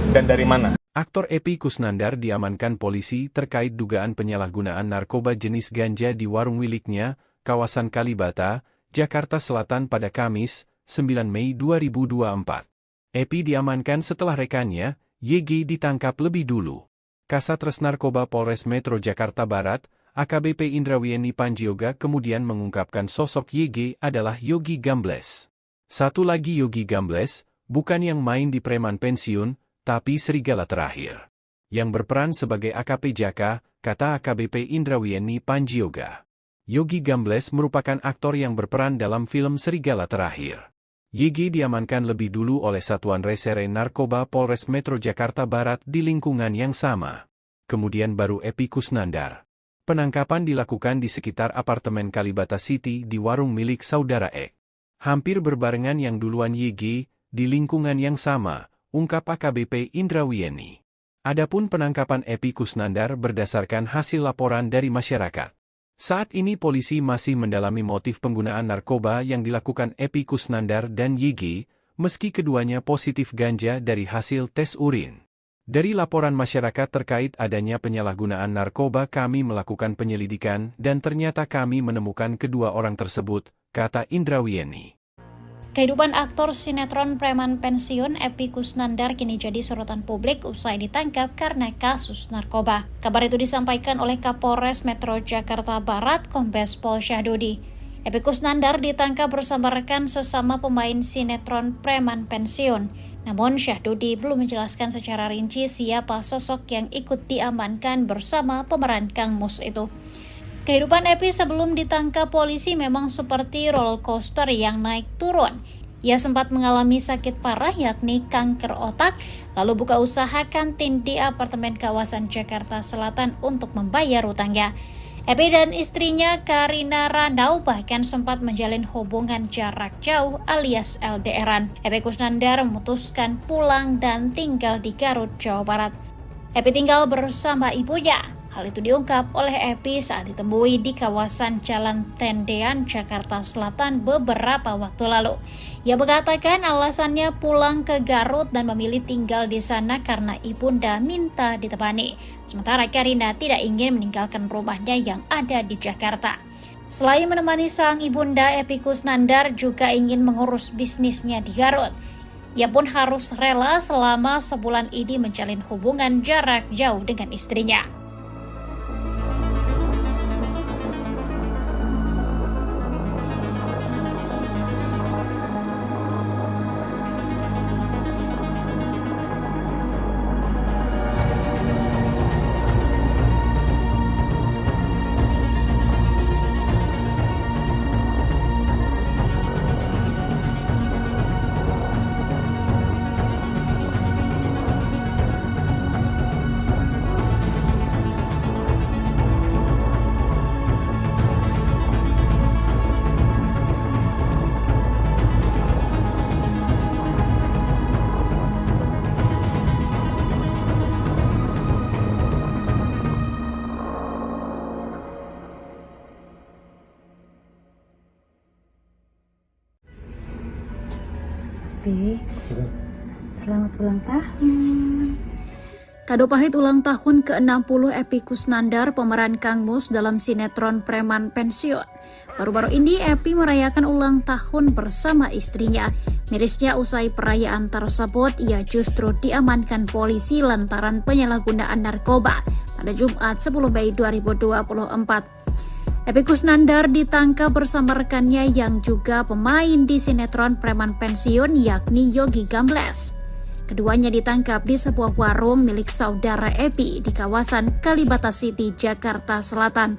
dan dari mana. Aktor Epy Kusnandar diamankan polisi terkait dugaan penyalahgunaan narkoba jenis ganja di warung miliknya, kawasan Kalibata, Jakarta Selatan pada Kamis, 9 Mei 2024. Epy diamankan setelah rekannya, YG, ditangkap lebih dulu. Kasatres Narkoba Polres Metro Jakarta Barat, AKBP Indrawieni Panjioga, kemudian mengungkapkan sosok YG adalah Yogi Gambles. Satu lagi Yogi Gambles, bukan yang main di preman pensiun, tapi serigala terakhir. Yang berperan sebagai AKP Jaka, kata AKBP Indrawieni Panjioga. Yogi Gambles merupakan aktor yang berperan dalam film Serigala Terakhir. YG diamankan lebih dulu oleh Satuan Resere Narkoba Polres Metro Jakarta Barat di lingkungan yang sama. Kemudian baru Epy Kusnandar. Penangkapan dilakukan di sekitar apartemen Kalibata City di warung milik saudara Ek. Hampir berbarengan yang duluan YG, di lingkungan yang sama, ungkap AKBP Indrawieni. Adapun penangkapan Epy Kusnandar berdasarkan hasil laporan dari masyarakat. Saat ini polisi masih mendalami motif penggunaan narkoba yang dilakukan Epy Kusnandar dan YG, meski keduanya positif ganja dari hasil tes urin. Dari laporan masyarakat terkait adanya penyalahgunaan narkoba, kami melakukan penyelidikan dan ternyata kami menemukan kedua orang tersebut, kata Indrawieni. Kehidupan aktor sinetron preman pensiun Epy Kusnandar kini jadi sorotan publik usai ditangkap karena kasus narkoba. Kabar itu disampaikan oleh Kapolres Metro Jakarta Barat, Kombes Pol Syahdudi. Epy Kusnandar ditangkap bersama rekan sesama pemain sinetron preman pensiun. Namun Syahdudi belum menjelaskan secara rinci siapa sosok yang ikut diamankan bersama pemeran Kang Mus itu. Kehidupan Epy sebelum ditangkap polisi memang seperti roller coaster yang naik turun. Ia sempat mengalami sakit parah yakni kanker otak, lalu buka usaha kantin di apartemen kawasan Jakarta Selatan untuk membayar utangnya. Epy dan istrinya Karina Randau bahkan sempat menjalin hubungan jarak jauh alias LDR-an. Epy Kusnandar memutuskan pulang dan tinggal di Garut, Jawa Barat. Epy tinggal bersama ibunya. Hal itu diungkap oleh Epy saat ditemui di kawasan Jalan Tendean, Jakarta Selatan beberapa waktu lalu. Ia mengatakan alasannya pulang ke Garut dan memilih tinggal di sana karena ibunda minta ditemani. Sementara Karina tidak ingin meninggalkan rumahnya yang ada di Jakarta. Selain menemani sang ibunda, Epy Kusnandar juga ingin mengurus bisnisnya di Garut. Ia pun harus rela selama sebulan ini menjalin hubungan jarak jauh dengan istrinya. Selamat ulang tahun. Kado pahit ulang tahun ke-60 Epy Kusnandar, pemeran Kang Mus dalam sinetron Preman Pensiun. Baru-baru ini Epy merayakan ulang tahun bersama istrinya. Mirisnya usai perayaan tersebut, ia justru diamankan polisi lantaran penyalahgunaan narkoba pada Jumat 10 Mei 2024. Epy Kusnandar ditangkap bersama rekannya yang juga pemain di sinetron Preman Pensiun, yakni Yogi Gambles. Keduanya ditangkap di sebuah warung milik saudara Epy di kawasan Kalibata City, Jakarta Selatan.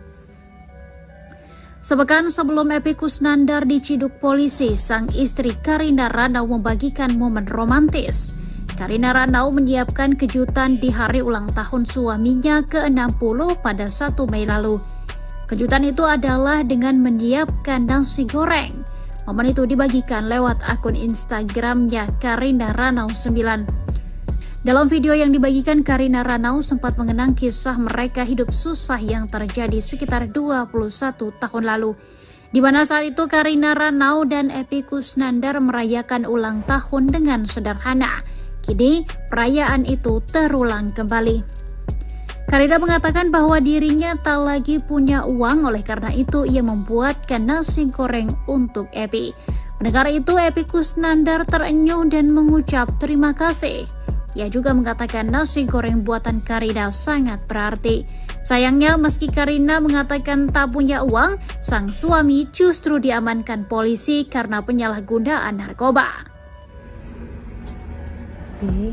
Sepekan sebelum Epy Kusnandar diciduk polisi, sang istri Karina Ranau membagikan momen romantis. Karina Ranau menyiapkan kejutan di hari ulang tahun suaminya ke-60 pada 1 Mei lalu. Kejutan itu adalah dengan menyiapkan nasi goreng. Momen itu dibagikan lewat akun Instagramnya Karina Ranau 9. Dalam video yang dibagikan, Karina Ranau sempat mengenang kisah mereka hidup susah yang terjadi sekitar 21 tahun lalu, di mana saat itu Karina Ranau dan Epy Kusnandar merayakan ulang tahun dengan sederhana. Kini perayaan itu terulang kembali. Karina mengatakan bahwa dirinya tak lagi punya uang, oleh karena itu ia membuatkan nasi goreng untuk Epy. Mendengar itu, Epy Kusnandar terenyuh dan mengucap terima kasih. Ia juga mengatakan nasi goreng buatan Karina sangat berarti. Sayangnya meski Karina mengatakan tak punya uang, sang suami justru diamankan polisi karena penyalahgunaan narkoba. Epy,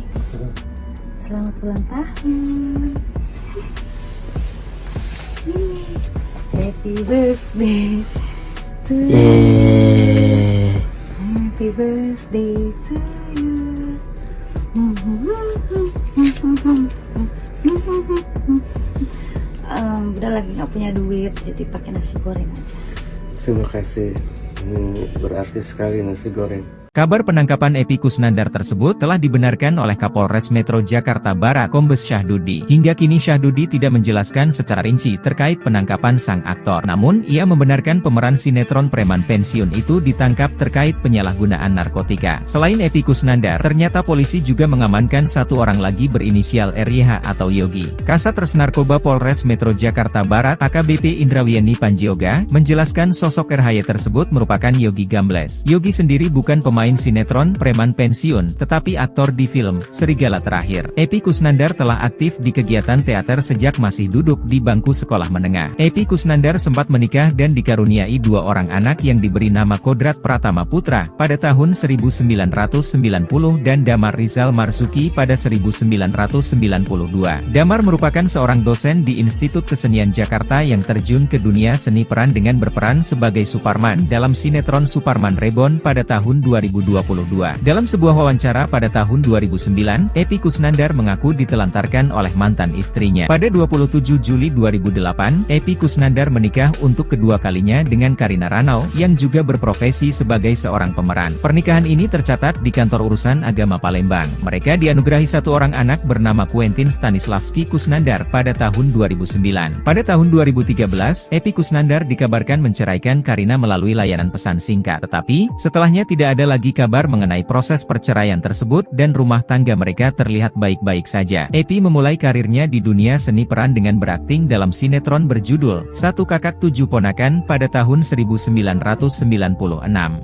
selamat ulang tahun. Happy birthday to you. Happy birthday to you. Udah lagi nggak punya duit, jadi pakai nasi goreng aja. Terima kasih. Berarti sekali nasi goreng. Kabar penangkapan Epy Kusnandar tersebut telah dibenarkan oleh Kapolres Metro Jakarta Barat Kombes Syahdudi. Hingga kini Syahdudi tidak menjelaskan secara rinci terkait penangkapan sang aktor. Namun, ia membenarkan pemeran sinetron Preman Pensiun itu ditangkap terkait penyalahgunaan narkotika. Selain Epy Kusnandar, ternyata polisi juga mengamankan satu orang lagi berinisial RYH atau Yogi. Kasat Res Narkoba Polres Metro Jakarta Barat AKBP Indrawieni Panjioga menjelaskan sosok RYH tersebut merupakan Yogi Gambles. Yogi sendiri bukan pemain sinetron Preman Pensiun, tetapi aktor di film Serigala Terakhir. Epy Kusnandar telah aktif di kegiatan teater sejak masih duduk di bangku sekolah menengah. Epy Kusnandar sempat menikah dan dikaruniai 2 orang anak yang diberi nama Kodrat Pratama Putra pada tahun 1990 dan Damar Rizal Marzuki pada 1992. Damar merupakan seorang dosen di Institut Kesenian Jakarta yang terjun ke dunia seni peran dengan berperan sebagai Suparman dalam sinetron Suparman Reborn pada tahun 2022. Dalam sebuah wawancara pada tahun 2009, Epy Kusnandar mengaku ditelantarkan oleh mantan istrinya. Pada 27 Juli 2008, Epy Kusnandar menikah untuk kedua kalinya dengan Karina Ranau, yang juga berprofesi sebagai seorang pemeran. Pernikahan ini tercatat di Kantor Urusan Agama Palembang. Mereka dianugerahi satu orang anak bernama Quentin Stanislavski Kusnandar pada tahun 2009. Pada tahun 2013, Epy Kusnandar dikabarkan menceraikan Karina melalui layanan pesan singkat. Tetapi, setelahnya tidak ada lagi berbagi kabar mengenai proses perceraian tersebut dan rumah tangga mereka terlihat baik-baik saja. Epi memulai karirnya di dunia seni peran dengan berakting dalam sinetron berjudul Satu Kakak Tujuh Ponakan pada tahun 1996.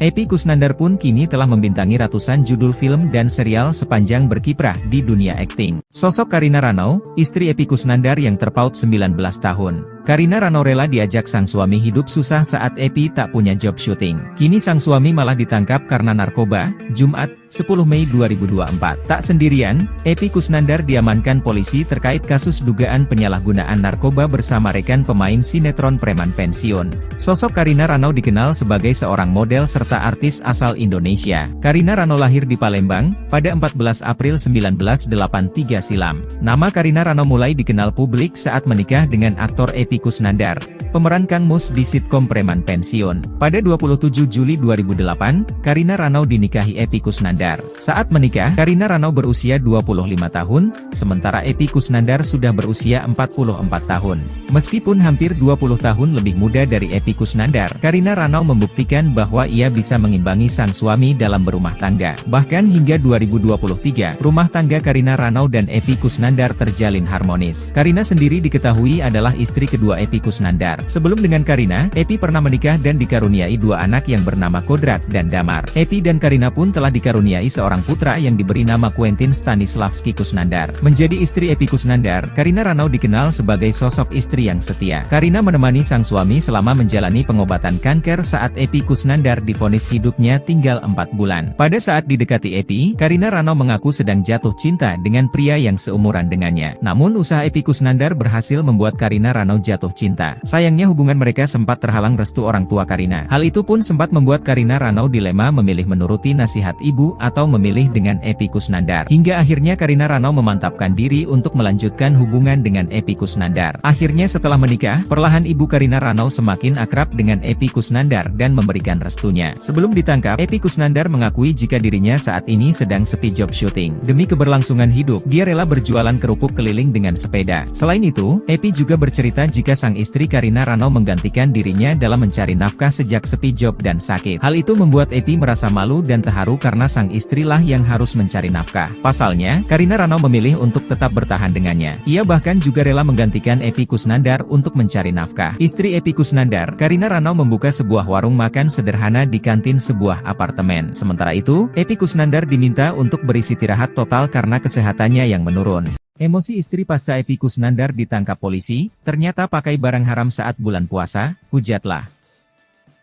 Epi Kusnandar pun kini telah membintangi ratusan judul film dan serial sepanjang berkiprah di dunia akting. Sosok Karina Ranau, istri Epi Kusnandar yang terpaut 19 tahun. Karina Ranau rela diajak sang suami hidup susah saat Epi tak punya job syuting. Kini sang suami malah ditangkap karena narkoba, Jumat, 10 Mei 2024. Tak sendirian, Epi Kusnandar diamankan polisi terkait kasus dugaan penyalahgunaan narkoba bersama rekan pemain sinetron preman pensiun. Sosok Karina Ranau dikenal sebagai seorang model serta artis asal Indonesia. Karina Ranau lahir di Palembang, pada 14 April 1983 silam. Nama Karina Ranau mulai dikenal publik saat menikah dengan aktor Epi Kusnandar, pemeran Kang Mus di sitkom Preman Pensiun. Pada 27 Juli 2008, Karina Ranau dinikahi Epi Kusnandar. Saat menikah, Karina Ranau berusia 25 tahun, sementara Epi Kusnandar sudah berusia 44 tahun. Meskipun hampir 20 tahun lebih muda dari Epi Kusnandar, Karina Ranau membuktikan bahwa ia bisa mengimbangi sang suami dalam berumah tangga. Bahkan hingga 2023, rumah tangga Karina Ranau dan Epi Kusnandar terjalin harmonis. Karina sendiri diketahui adalah istri kedua Epi Kusnandar. Sebelum dengan Karina, Epi pernah menikah dan dikaruniai dua anak yang bernama Kodrat dan Damar. Epi dan Karina pun telah dikaruniai seorang putra yang diberi nama Quentin Stanislavski Kusnandar. Menjadi istri Epi Kusnandar, Karina Ranau dikenal sebagai sosok istri yang setia. Karina menemani sang suami selama menjalani pengobatan kanker saat Epi Kusnandar divonis hidupnya tinggal 4 bulan. Pada saat didekati Epi, Karina Ranau mengaku sedang jatuh cinta dengan pria yang seumuran dengannya. Namun usaha Epi Kusnandar berhasil membuat Karina Ranau jatuh cinta. Sayangnya hubungan mereka sempat terhalang restu orang tua Karina. Hal itu pun sempat membuat Karina Ranau dilema memilih menuruti nasihat ibu atau memilih dengan Epi Kusnandar. Hingga akhirnya Karina Ranau memantapkan diri untuk melanjutkan hubungan dengan Epi Kusnandar. Akhirnya setelah menikah, perlahan ibu Karina Ranau semakin akrab dengan Epi Kusnandar dan memberikan restunya. Sebelum ditangkap, Epi Kusnandar mengakui jika dirinya saat ini sedang sepi job syuting. Demi keberlangsungan hidup, dia rela berjualan kerupuk keliling dengan sepeda. Selain itu, Epi juga bercerita jika sang istri Karina Ranau menggantikan dirinya dalam mencari nafkah sejak sepi job dan sakit. Hal itu membuat Epi merasa malu dan terharu karena sang istrilah yang harus mencari nafkah. Pasalnya, Karina Ranau memilih untuk tetap bertahan dengannya. Ia bahkan juga rela menggantikan Epi Kusnandar untuk mencari nafkah. Istri Epi Kusnandar, Karina Ranau membuka sebuah warung makan sederhana di kantin sebuah apartemen. Sementara itu, Epi Kusnandar diminta untuk beristirahat total karena kesehatannya yang menurun. Emosi istri pasca Epi Kusnandar ditangkap polisi, ternyata pakai barang haram saat bulan puasa, hujatlah.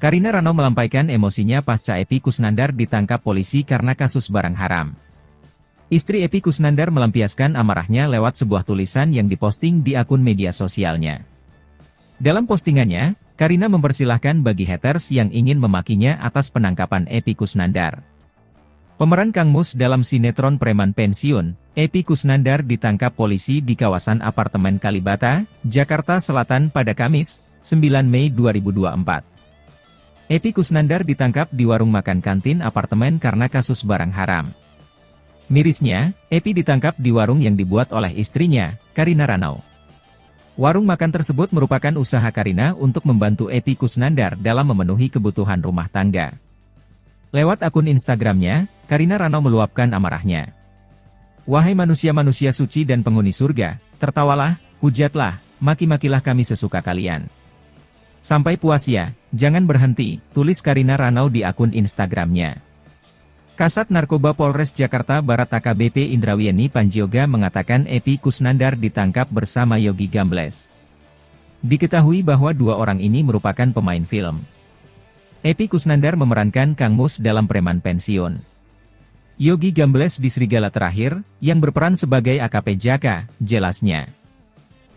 Karina Ranau melampaikan emosinya pasca Epi Kusnandar ditangkap polisi karena kasus barang haram. Istri Epi Kusnandar melampiaskan amarahnya lewat sebuah tulisan yang diposting di akun media sosialnya. Dalam postingannya, Karina mempersilahkan bagi haters yang ingin memakinya atas penangkapan Epi Kusnandar. Pemeran Kang Mus dalam sinetron Preman Pensiun, Epi Kusnandar ditangkap polisi di kawasan apartemen Kalibata, Jakarta Selatan pada Kamis, 9 Mei 2024. Epi Kusnandar ditangkap di warung makan kantin apartemen karena kasus barang haram. Mirisnya, Epi ditangkap di warung yang dibuat oleh istrinya, Karina Ranau. Warung makan tersebut merupakan usaha Karina untuk membantu Epi Kusnandar dalam memenuhi kebutuhan rumah tangga. Lewat akun Instagramnya, Karina Ranau meluapkan amarahnya. Wahai manusia-manusia suci dan penghuni surga, tertawalah, hujatlah, maki-makilah kami sesuka kalian. Sampai puas ya, jangan berhenti, tulis Karina Ranau di akun Instagramnya. Kasat Narkoba Polres Jakarta Barat AKBP Indrawieni Panjioga mengatakan Epi Kusnandar ditangkap bersama Yogi Gambles. Diketahui bahwa dua orang ini merupakan pemain film. Epi Kusnandar memerankan Kang Mus dalam Preman Pensiun. Yogi Gambles di Serigala Terakhir, yang berperan sebagai AKP Jaka, jelasnya.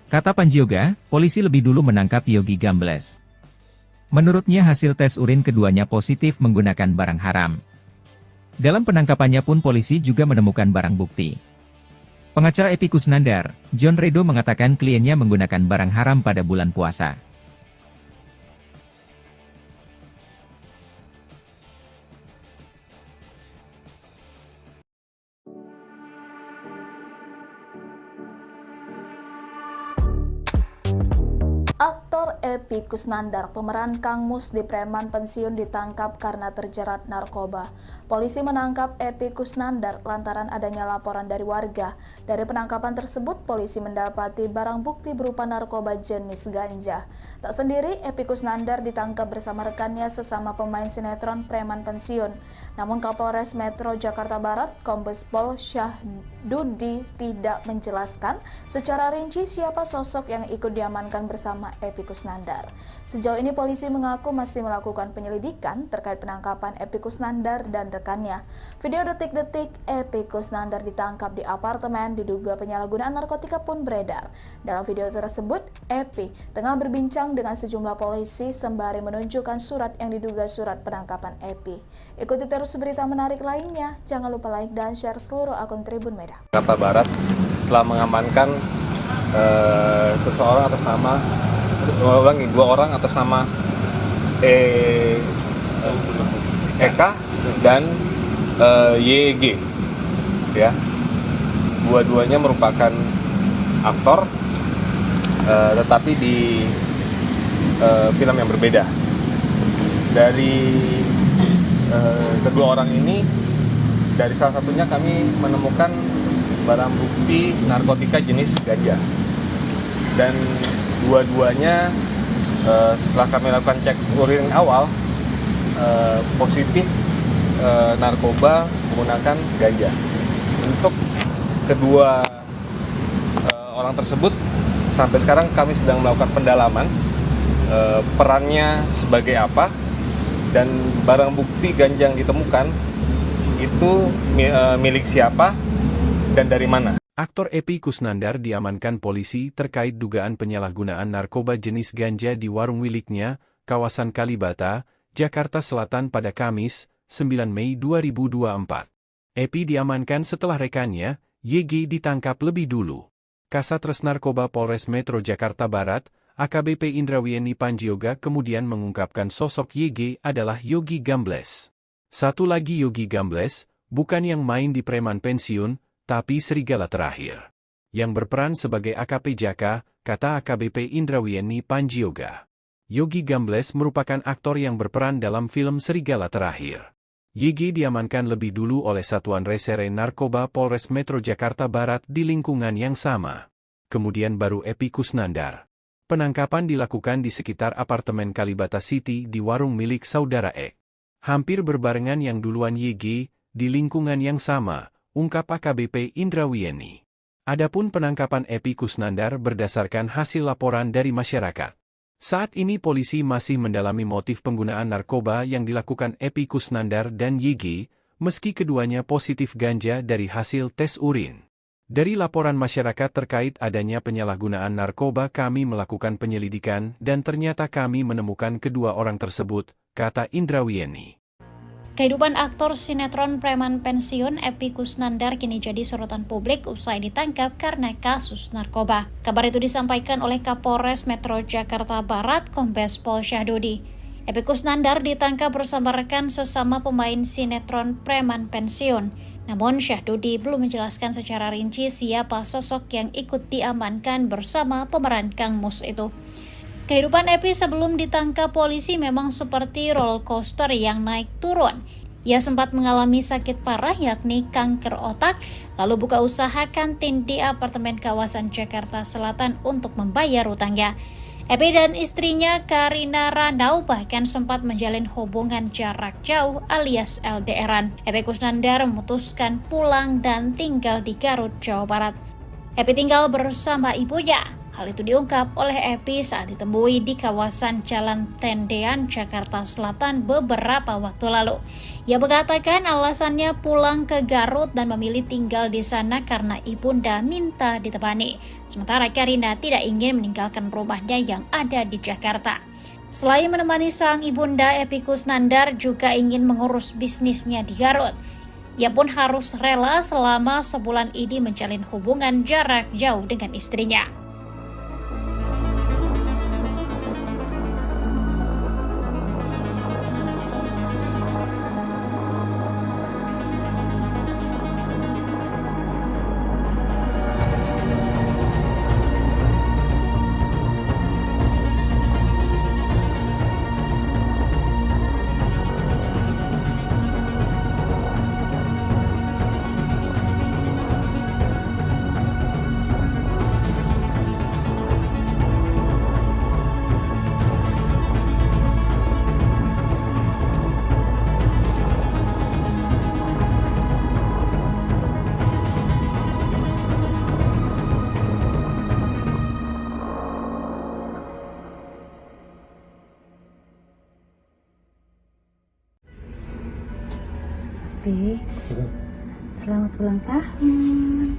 Kata Panjioga, polisi lebih dulu menangkap Yogi Gambles. Menurutnya hasil tes urin keduanya positif menggunakan barang haram. Dalam penangkapannya pun polisi juga menemukan barang bukti. Pengacara Epi Kusnandar, John Redo mengatakan kliennya menggunakan barang haram pada bulan puasa. Aktor Epy Kusnandar, pemeran Kang Mus di preman pensiun ditangkap karena terjerat narkoba. Polisi menangkap Epy Kusnandar lantaran adanya laporan dari warga. Dari penangkapan tersebut, polisi mendapati barang bukti berupa narkoba jenis ganja. Tak sendiri, Epy Kusnandar ditangkap bersama rekannya sesama pemain sinetron preman pensiun. Namun Kapolres Metro Jakarta Barat, Kombes Pol Syahdudi tidak menjelaskan secara rinci siapa sosok yang ikut diamankan bersama Epy Kusnandar. Sejauh ini polisi mengaku masih melakukan penyelidikan terkait penangkapan Epy Kusnandar dan rekannya. Video detik-detik Epy Kusnandar ditangkap di apartemen diduga penyalahgunaan narkotika pun beredar. Dalam video tersebut, Epy tengah berbincang dengan sejumlah polisi sembari menunjukkan surat yang diduga surat penangkapan Epy. Ikuti terus berita menarik lainnya. Jangan lupa like dan share seluruh akun Tribun Medan. Jakarta Barat telah mengamankan seseorang atas nama dua orang atas nama Eka dan YG, ya. Dua-duanya merupakan aktor, tetapi di film yang berbeda. Dari kedua orang ini, dari salah satunya kami menemukan barang bukti narkotika jenis ganja, dan dua-duanya setelah kami lakukan cek urin awal positif narkoba menggunakan ganja. Untuk kedua orang tersebut sampai sekarang kami sedang melakukan pendalaman perannya sebagai apa, dan barang bukti ganja yang ditemukan itu milik siapa dan dari mana. Aktor Epy Kusnandar diamankan polisi terkait dugaan penyalahgunaan narkoba jenis ganja di warung miliknya, kawasan Kalibata, Jakarta Selatan pada Kamis, 9 Mei 2024. Epy diamankan setelah rekannya, YG ditangkap lebih dulu. Kasatres Narkoba Polres Metro Jakarta Barat, AKBP Indrawieni Panjioga kemudian mengungkapkan sosok YG adalah Yogi Gambles. Satu lagi Yogi Gambles, bukan yang main di preman pensiun, tapi serigala terakhir. Yang berperan sebagai AKP Jaka, kata AKBP Indrawieni Panjioga. Yogi Gambles merupakan aktor yang berperan dalam film Serigala Terakhir. YG diamankan lebih dulu oleh Satuan Resere Narkoba Polres Metro Jakarta Barat di lingkungan yang sama. Kemudian baru Epy Kusnandar. Penangkapan dilakukan di sekitar apartemen Kalibata City di warung milik saudara Ek. Hampir berbarengan yang duluan YG, di lingkungan yang sama, ungkap AKBP Indrawieni. Adapun penangkapan Epy Kusnandar berdasarkan hasil laporan dari masyarakat. Saat ini polisi masih mendalami motif penggunaan narkoba yang dilakukan Epy Kusnandar dan YG, meski keduanya positif ganja dari hasil tes urin. Dari laporan masyarakat terkait adanya penyalahgunaan narkoba, kami melakukan penyelidikan dan ternyata kami menemukan kedua orang tersebut, kata Indrawieni. Kehidupan aktor sinetron preman pensiun Epy Kusnandar kini jadi sorotan publik usai ditangkap karena kasus narkoba. Kabar itu disampaikan oleh Kapolres Metro Jakarta Barat, Kombes Pol Syahdudi. Epy Kusnandar ditangkap bersama rekan sesama pemain sinetron preman pensiun. Namun Syahdudi belum menjelaskan secara rinci siapa sosok yang ikut diamankan bersama pemeran Kang Mus itu. Kehidupan Epy sebelum ditangkap polisi memang seperti roller coaster yang naik turun. Ia sempat mengalami sakit parah yakni kanker otak, lalu buka usaha kantin di apartemen kawasan Jakarta Selatan untuk membayar utangnya. Epy dan istrinya Karina Randau bahkan sempat menjalin hubungan jarak jauh alias LDR-an. Epy Kusnandar memutuskan pulang dan tinggal di Garut, Jawa Barat. Epy tinggal bersama ibunya. Hal itu diungkap oleh Epy saat ditemui di kawasan Jalan Tendean, Jakarta Selatan beberapa waktu lalu. Ia mengatakan alasannya pulang ke Garut dan memilih tinggal di sana karena ibunda minta ditemani. Sementara Karina tidak ingin meninggalkan rumahnya yang ada di Jakarta. Selain menemani sang ibunda, Epy Kusnandar juga ingin mengurus bisnisnya di Garut. Ia pun harus rela selama sebulan ini menjalin hubungan jarak jauh dengan istrinya. Pi, selamat ulang tahun.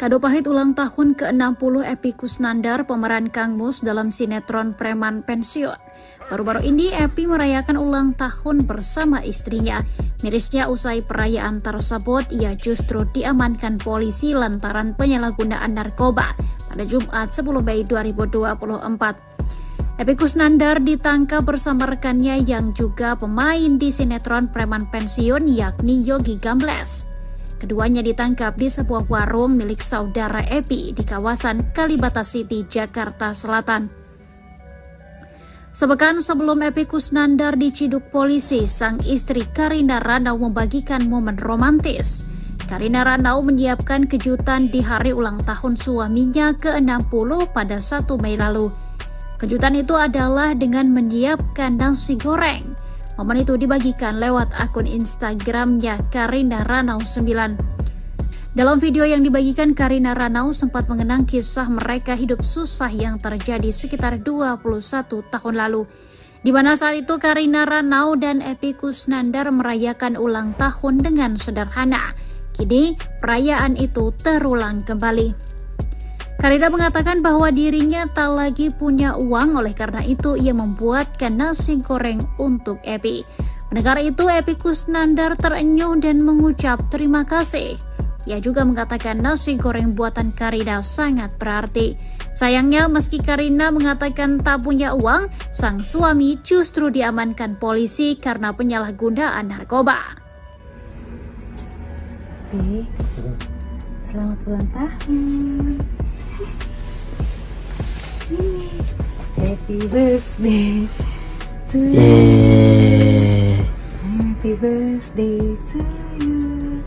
Kado pahit ulang tahun ke-60 Epy Kusnandar, pemeran Kang Mus dalam sinetron Preman Pensiun. Baru-baru ini Epy merayakan ulang tahun bersama istrinya. Mirisnya usai perayaan tersebut, ia justru diamankan polisi lantaran penyalahgunaan narkoba pada Jumat 10 Mei 2024. Epy Kusnandar ditangkap bersama rekannya yang juga pemain di sinetron Preman Pensiun, yakni Yogi Gambles. Keduanya ditangkap di sebuah warung milik saudara Epy di kawasan Kalibata City, Jakarta Selatan. Sepekan sebelum Epy Kusnandar diciduk polisi, sang istri Karina Ranau membagikan momen romantis. Karina Ranau menyiapkan kejutan di hari ulang tahun suaminya ke-60 pada 1 Mei lalu. Kejutan itu adalah dengan menyiapkan nasi goreng. Momen itu dibagikan lewat akun Instagramnya Karina Ranau 9. Dalam video yang dibagikan, Karina Ranau sempat mengenang kisah mereka hidup susah yang terjadi sekitar 21 tahun lalu, di mana saat itu Karina Ranau dan Epy Kusnandar merayakan ulang tahun dengan sederhana. Kini perayaan itu terulang kembali. Karina mengatakan bahwa dirinya tak lagi punya uang, oleh karena itu ia membuatkan nasi goreng untuk Epy. Mendengar itu, Epy Kusnandar terenyuh dan mengucap terima kasih. Ia juga mengatakan nasi goreng buatan Karina sangat berarti. Sayangnya, meski Karina mengatakan tak punya uang, sang suami justru diamankan polisi karena penyalahgunaan narkoba. Pi, selamat ulang tahun. Happy birthday to you. Happy birthday to you.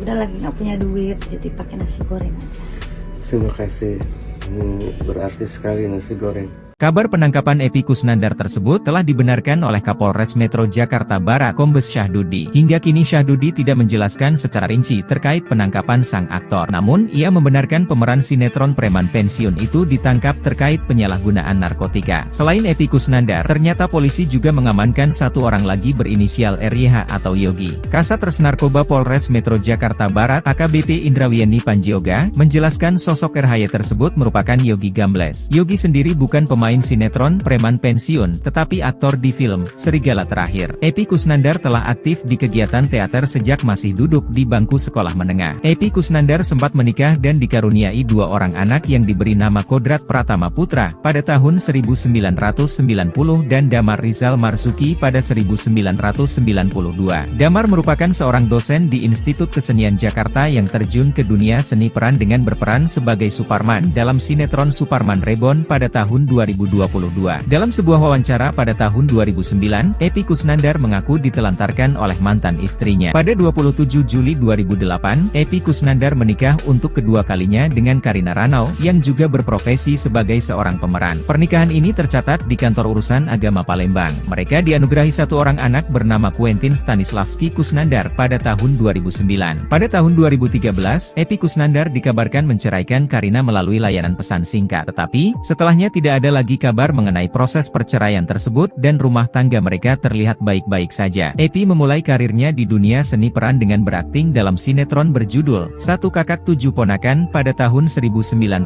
Udah lagi nggak punya duit, jadi pakai nasi goreng aja. Terima kasih. Berarti sekali nasi goreng. Kabar penangkapan Epy Kusnandar tersebut telah dibenarkan oleh Kapolres Metro Jakarta Barat Kombes Syahdudi. Hingga kini Syahdudi tidak menjelaskan secara rinci terkait penangkapan sang aktor. Namun, ia membenarkan pemeran sinetron Preman Pensiun itu ditangkap terkait penyalahgunaan narkotika. Selain Epy Kusnandar, ternyata polisi juga mengamankan satu orang lagi berinisial RYH atau Yogi. Kasat Res Narkoba Polres Metro Jakarta Barat AKBP Indrawieni Panjioga menjelaskan sosok RHY tersebut merupakan Yogi Gambles. Yogi sendiri bukan pemain sinetron Preman Pensiun, tetapi aktor di film Serigala Terakhir. Epy Kusnandar telah aktif di kegiatan teater sejak masih duduk di bangku sekolah menengah. Epy Kusnandar sempat menikah dan dikaruniai 2 orang anak yang diberi nama Kodrat Pratama Putra pada tahun 1990 dan Damar Rizal Marzuki pada 1992. Damar merupakan seorang dosen di Institut Kesenian Jakarta yang terjun ke dunia seni peran dengan berperan sebagai Suparman dalam sinetron Suparman Reborn pada tahun 2022. Dalam sebuah wawancara pada tahun 2009, Epy Kusnandar mengaku ditelantarkan oleh mantan istrinya. Pada 27 Juli 2008, Epy Kusnandar menikah untuk kedua kalinya dengan Karina Ranau, yang juga berprofesi sebagai seorang pemeran. Pernikahan ini tercatat di Kantor Urusan Agama Palembang. Mereka dianugerahi satu orang anak bernama Quentin Stanislavski Kusnandar pada tahun 2009. Pada tahun 2013, Epy Kusnandar dikabarkan menceraikan Karina melalui layanan pesan singkat. Tetapi, setelahnya tidak ada lagi kabar mengenai proses perceraian tersebut dan rumah tangga mereka terlihat baik-baik saja. Epy memulai karirnya di dunia seni peran dengan berakting dalam sinetron berjudul Satu Kakak Tujuh Ponakan pada tahun 1996.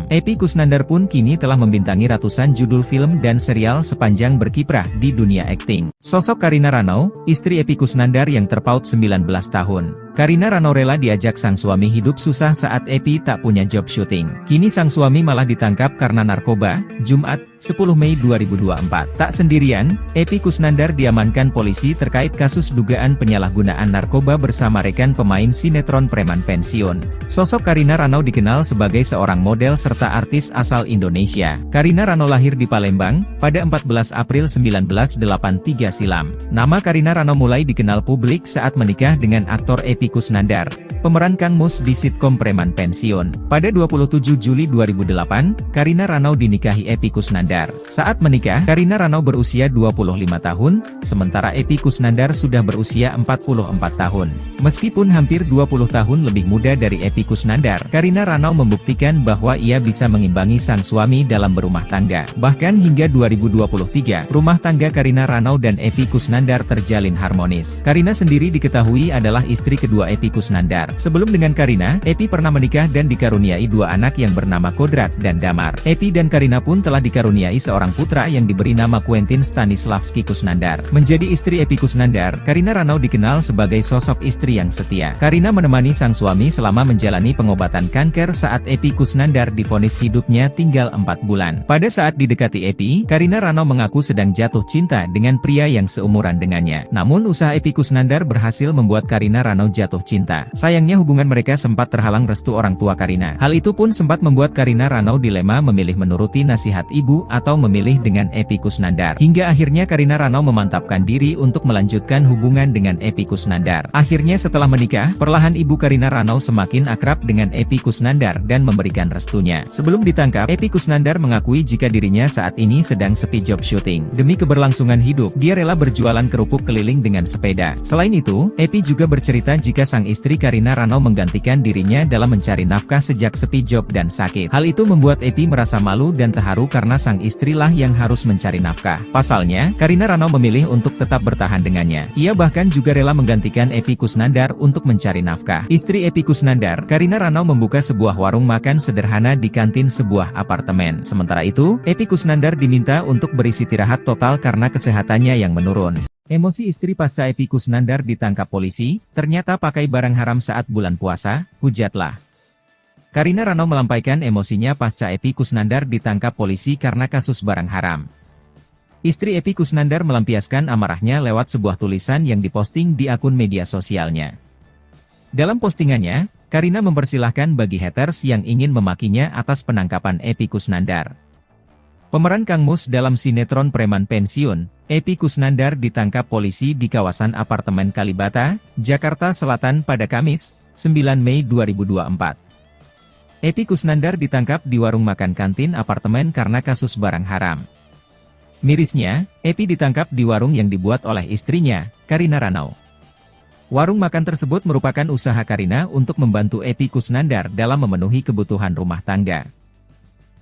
Epy Kusnandar pun kini telah membintangi ratusan judul film dan serial sepanjang berkiprah di dunia akting. Sosok Karina Ranau, istri Epy Kusnandar yang terpaut 19 tahun. Karina Ranau rela diajak sang suami hidup susah saat Epy tak punya job syuting. Kini sang suami malah ditangkap karena narkoba, Jumat, 10 Mei 2024. Tak sendirian, Epy Kusnandar diamankan polisi terkait kasus dugaan penyalahgunaan narkoba bersama rekan pemain sinetron Preman Pensiun. Sosok Karina Ranau dikenal sebagai seorang model serta artis asal Indonesia. Karina Ranau lahir di Palembang, pada 14 April 1983 silam. Nama Karina Ranau mulai dikenal publik saat menikah dengan aktor Epy Kusnandar, pemeran Kang Mus di sitkom Preman Pensiun. Pada 27 Juli 2008, Karina Ranau dinikahi Epy Kusnandar. Kusnandar. Saat menikah, Karina Ranau berusia 25 tahun, sementara Epy Kusnandar sudah berusia 44 tahun. Meskipun hampir 20 tahun lebih muda dari Epy Kusnandar, Karina Ranau membuktikan bahwa ia bisa mengimbangi sang suami dalam berumah tangga. Bahkan hingga 2023, rumah tangga Karina Ranau dan Epy Kusnandar terjalin harmonis. Karina sendiri diketahui adalah istri kedua Epy Kusnandar. Sebelum dengan Karina, Epy pernah menikah dan dikaruniai dua anak yang bernama Kodrat dan Damar. Epy dan Karina pun telah dikaruniai seorang putra yang diberi nama Quentin Stanislavski Kusnandar. Menjadi istri Epy Kusnandar, Karina Ranau dikenal sebagai sosok istri yang setia. Karina menemani sang suami selama menjalani pengobatan kanker saat Epy Kusnandar divonis hidupnya tinggal 4 bulan. Pada saat didekati Epy, Karina Ranau mengaku sedang jatuh cinta dengan pria yang seumuran dengannya. Namun usaha Epy Kusnandar berhasil membuat Karina Ranau jatuh cinta. Sayangnya hubungan mereka sempat terhalang restu orang tua Karina. Hal itu pun sempat membuat Karina Ranau dilema memilih menuruti nasihat ibu atau memilih dengan Epy Kusnandar. Hingga akhirnya Karina Ranau memantapkan diri untuk melanjutkan hubungan dengan Epy Kusnandar. Akhirnya setelah menikah, perlahan ibu Karina Ranau semakin akrab dengan Epy Kusnandar dan memberikan restunya. Sebelum ditangkap, Epy Kusnandar mengakui jika dirinya saat ini sedang sepi job syuting. Demi keberlangsungan hidup, dia rela berjualan kerupuk keliling dengan sepeda. Selain itu, Epy juga bercerita jika sang istri Karina Ranau menggantikan dirinya dalam mencari nafkah sejak sepi job dan sakit. Hal itu membuat Epy merasa malu dan terharu karena sang istrilah yang harus mencari nafkah. Pasalnya, Karina Ranau memilih untuk tetap bertahan dengannya. Ia bahkan juga rela menggantikan Epy Kusnandar untuk mencari nafkah. Istri Epy Kusnandar, Karina Ranau membuka sebuah warung makan sederhana di kantin sebuah apartemen. Sementara itu, Epy Kusnandar diminta untuk beristirahat total karena kesehatannya yang menurun. Emosi istri pasca Epy Kusnandar ditangkap polisi, ternyata pakai barang haram saat bulan puasa, hujatlah. Karina Ranau melampaikan emosinya pasca Epy Kusnandar ditangkap polisi karena kasus barang haram. Istri Epy Kusnandar melampiaskan amarahnya lewat sebuah tulisan yang diposting di akun media sosialnya. Dalam postingannya, Karina mempersilahkan bagi haters yang ingin memakinya atas penangkapan Epy Kusnandar. Pemeran Kang Mus dalam sinetron Preman Pensiun, Epy Kusnandar ditangkap polisi di kawasan apartemen Kalibata, Jakarta Selatan pada Kamis, 9 Mei 2024. Epy Kusnandar ditangkap di warung makan kantin apartemen karena kasus barang haram. Mirisnya, Epy ditangkap di warung yang dibuat oleh istrinya, Karina Ranau. Warung makan tersebut merupakan usaha Karina untuk membantu Epy Kusnandar dalam memenuhi kebutuhan rumah tangga.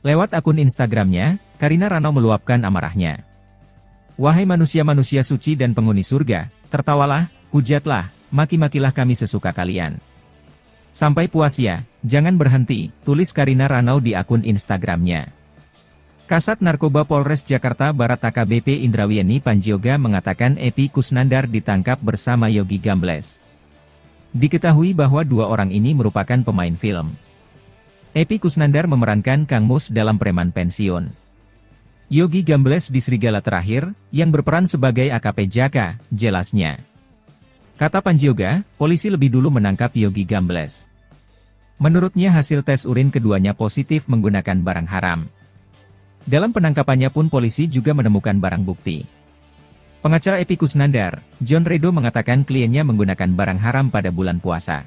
Lewat akun Instagramnya, Karina Ranau meluapkan amarahnya. "Wahai manusia-manusia suci dan penghuni surga, tertawalah, hujatlah, maki-makilah kami sesuka kalian. Sampai puas ya, jangan berhenti," tulis Karina Ranau di akun Instagramnya. Kasat Narkoba Polres Jakarta Barat AKBP Indrawieni Panjioga mengatakan Epy Kusnandar ditangkap bersama Yogi Gambles. Diketahui bahwa dua orang ini merupakan pemain film. Epy Kusnandar memerankan Kang Mus dalam Preman Pensiun. Yogi Gambles di Serigala Terakhir, yang berperan sebagai AKP Jaka, jelasnya. Kata Panjioga, polisi lebih dulu menangkap Yogi Gambles. Menurutnya hasil tes urin keduanya positif menggunakan barang haram. Dalam penangkapannya pun polisi juga menemukan barang bukti. Pengacara Epy Kusnandar, John Redo mengatakan kliennya menggunakan barang haram pada bulan puasa.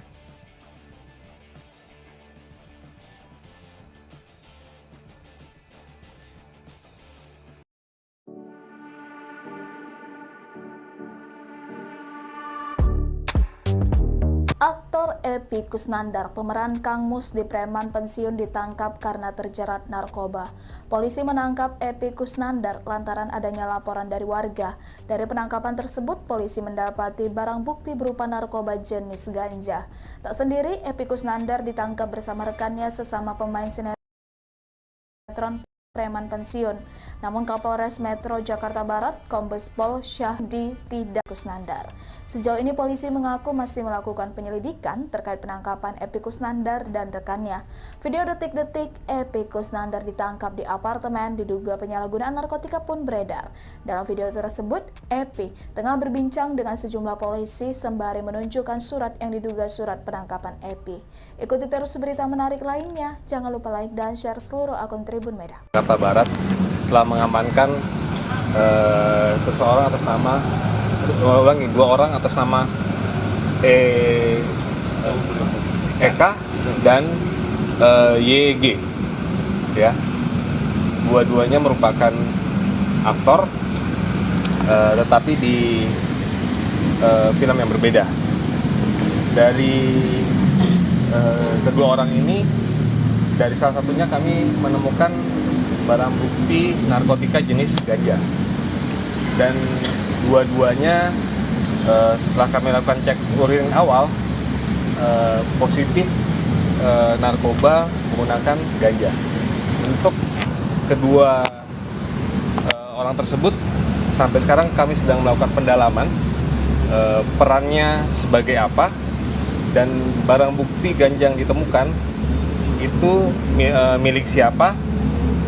Aktor Epy Kusnandar, pemeran Kang Mus di Preman Pensiun ditangkap karena terjerat narkoba. Polisi menangkap Epy Kusnandar lantaran adanya laporan dari warga. Dari penangkapan tersebut, polisi mendapati barang bukti berupa narkoba jenis ganja. Tak sendiri, Epy Kusnandar ditangkap bersama rekannya sesama pemain sinetron Preman Pensiun. Namun Kapolres Metro Jakarta Barat, Kombes Pol Syahdi tidak Kusnandar. Sejauh ini polisi mengaku masih melakukan penyelidikan terkait penangkapan Epy Kusnandar dan rekannya. Video detik-detik Epy Kusnandar ditangkap di apartemen diduga penyalahgunaan narkotika pun beredar. Dalam video tersebut, Epy tengah berbincang dengan sejumlah polisi sembari menunjukkan surat yang diduga surat penangkapan Epy. Ikuti terus berita menarik lainnya. Jangan lupa like dan share seluruh akun Tribun Medan. Jakarta Barat telah mengamankan seseorang atas nama dua orang atas nama Eka dan YG, ya. dua-duanya merupakan aktor, tetapi di film yang berbeda. Dari kedua orang ini, dari salah satunya kami menemukan barang bukti narkotika jenis ganja, dan dua-duanya setelah kami lakukan cek urin awal positif narkoba menggunakan ganja. Untuk kedua orang tersebut sampai sekarang kami sedang melakukan pendalaman perannya sebagai apa, dan barang bukti ganja yang ditemukan itu milik siapa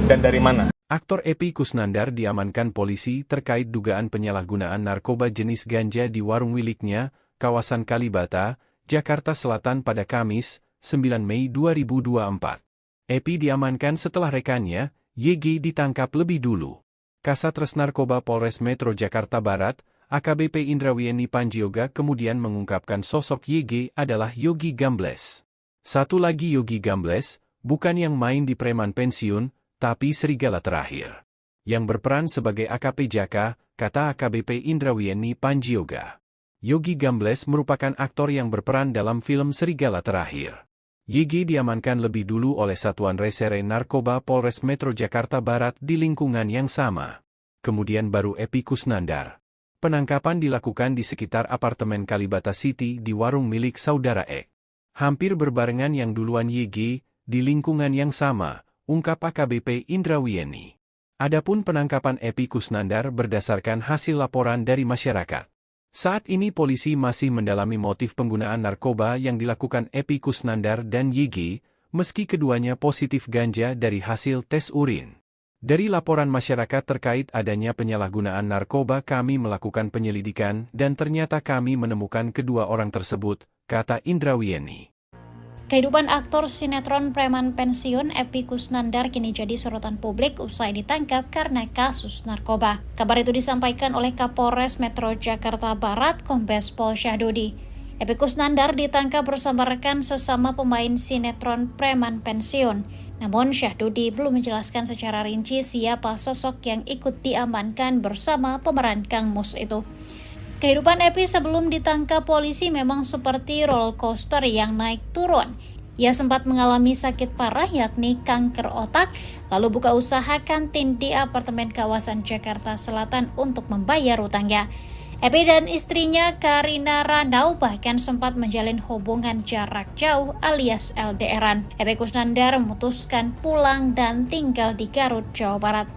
dan dari mana. Aktor Epy Kusnandar diamankan polisi terkait dugaan penyalahgunaan narkoba jenis ganja di warung miliknya, kawasan Kalibata, Jakarta Selatan pada Kamis, 9 Mei 2024. Epy diamankan setelah rekannya, YG, ditangkap lebih dulu. Kasatres Narkoba Polres Metro Jakarta Barat, AKBP Indrawieni Panjioga kemudian mengungkapkan sosok YG adalah Yogi Gambles. Satu lagi Yogi Gambles, bukan yang main di preman pensiun, tapi serigala terakhir. Yang berperan sebagai AKP Jaka, kata AKBP Indrawieni Panjioga. Yogi Gambles merupakan aktor yang berperan dalam film Serigala Terakhir. YG diamankan lebih dulu oleh Satuan Resere Narkoba Polres Metro Jakarta Barat di lingkungan yang sama. Kemudian baru Epy Kusnandar. Penangkapan dilakukan di sekitar apartemen Kalibata City di warung milik saudara Ek. Hampir berbarengan yang duluan YG, di lingkungan yang sama, ungkap AKBP Indrawieni. Adapun penangkapan Epy Kusnandar berdasarkan hasil laporan dari masyarakat. Saat ini polisi masih mendalami motif penggunaan narkoba yang dilakukan Epy Kusnandar dan YG, meski keduanya positif ganja dari hasil tes urin. Dari laporan masyarakat terkait adanya penyalahgunaan narkoba, kami melakukan penyelidikan dan ternyata kami menemukan kedua orang tersebut, kata Indrawieni. Kehidupan aktor sinetron preman pensiun Epy Kusnandar kini jadi sorotan publik usai ditangkap karena kasus narkoba. Kabar itu disampaikan oleh Kapolres Metro Jakarta Barat, Kombes Pol Syahdudi. Epy Kusnandar ditangkap bersama rekan sesama pemain sinetron preman pensiun. Namun Syahdudi belum menjelaskan secara rinci siapa sosok yang ikut diamankan bersama pemeran Kang Mus itu. Kehidupan Epy sebelum ditangkap polisi memang seperti roller coaster yang naik turun. Ia sempat mengalami sakit parah yakni kanker otak, lalu buka usaha kantin di apartemen kawasan Jakarta Selatan untuk membayar utangnya. Epy dan istrinya Karina Randau bahkan sempat menjalin hubungan jarak jauh alias LDR-an. Epy Kusnandar memutuskan pulang dan tinggal di Garut, Jawa Barat.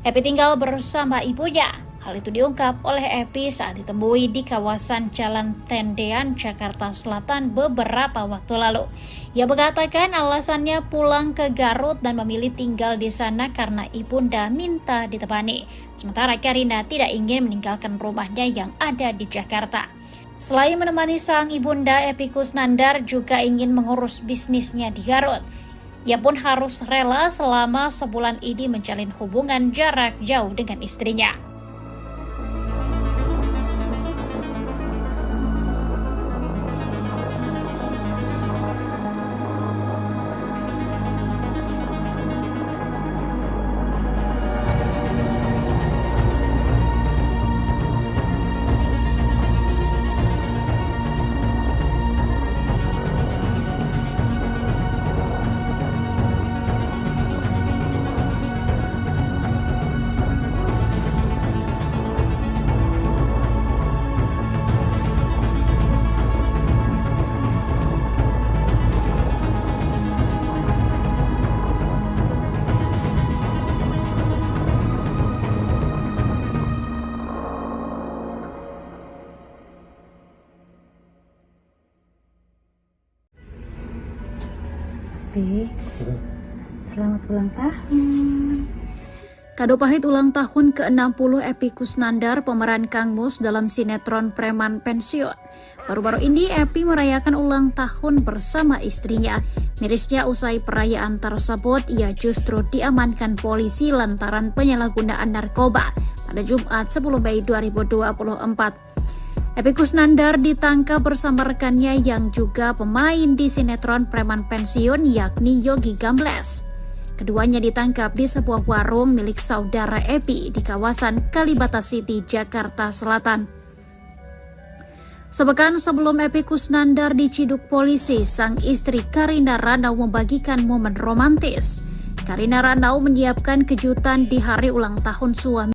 Epy tinggal bersama ibunya. Hal itu diungkap oleh Epy saat ditemui di kawasan Jalan Tendean, Jakarta Selatan beberapa waktu lalu. Ia mengatakan alasannya pulang ke Garut dan memilih tinggal di sana karena ibunda minta ditemani. Sementara Karina tidak ingin meninggalkan rumahnya yang ada di Jakarta. Selain menemani sang ibunda, Epy Kusnandar juga ingin mengurus bisnisnya di Garut. Ia pun harus rela selama sebulan ini menjalin hubungan jarak jauh dengan istrinya. Selamat ulang tahun. Kado pahit ulang tahun ke-60 Epy Kusnandar, pemeran Kang Mus dalam sinetron preman pensiun. Baru-baru ini Epy merayakan ulang tahun bersama istrinya. Mirisnya usai perayaan tersebut, ia justru diamankan polisi lantaran penyalahgunaan narkoba pada Jumat 10 Mei 2024. Epy Kusnandar ditangkap bersama rekannya yang juga pemain di sinetron preman pensiun yakni Yogi Gambles. Keduanya ditangkap di sebuah warung milik saudara Epi di kawasan Kalibata City, Jakarta Selatan. Sepekan sebelum Epi Kusnandar diciduk polisi, sang istri Karinda Ranau membagikan momen romantis. Karinda Ranau menyiapkan kejutan di hari ulang tahun suami.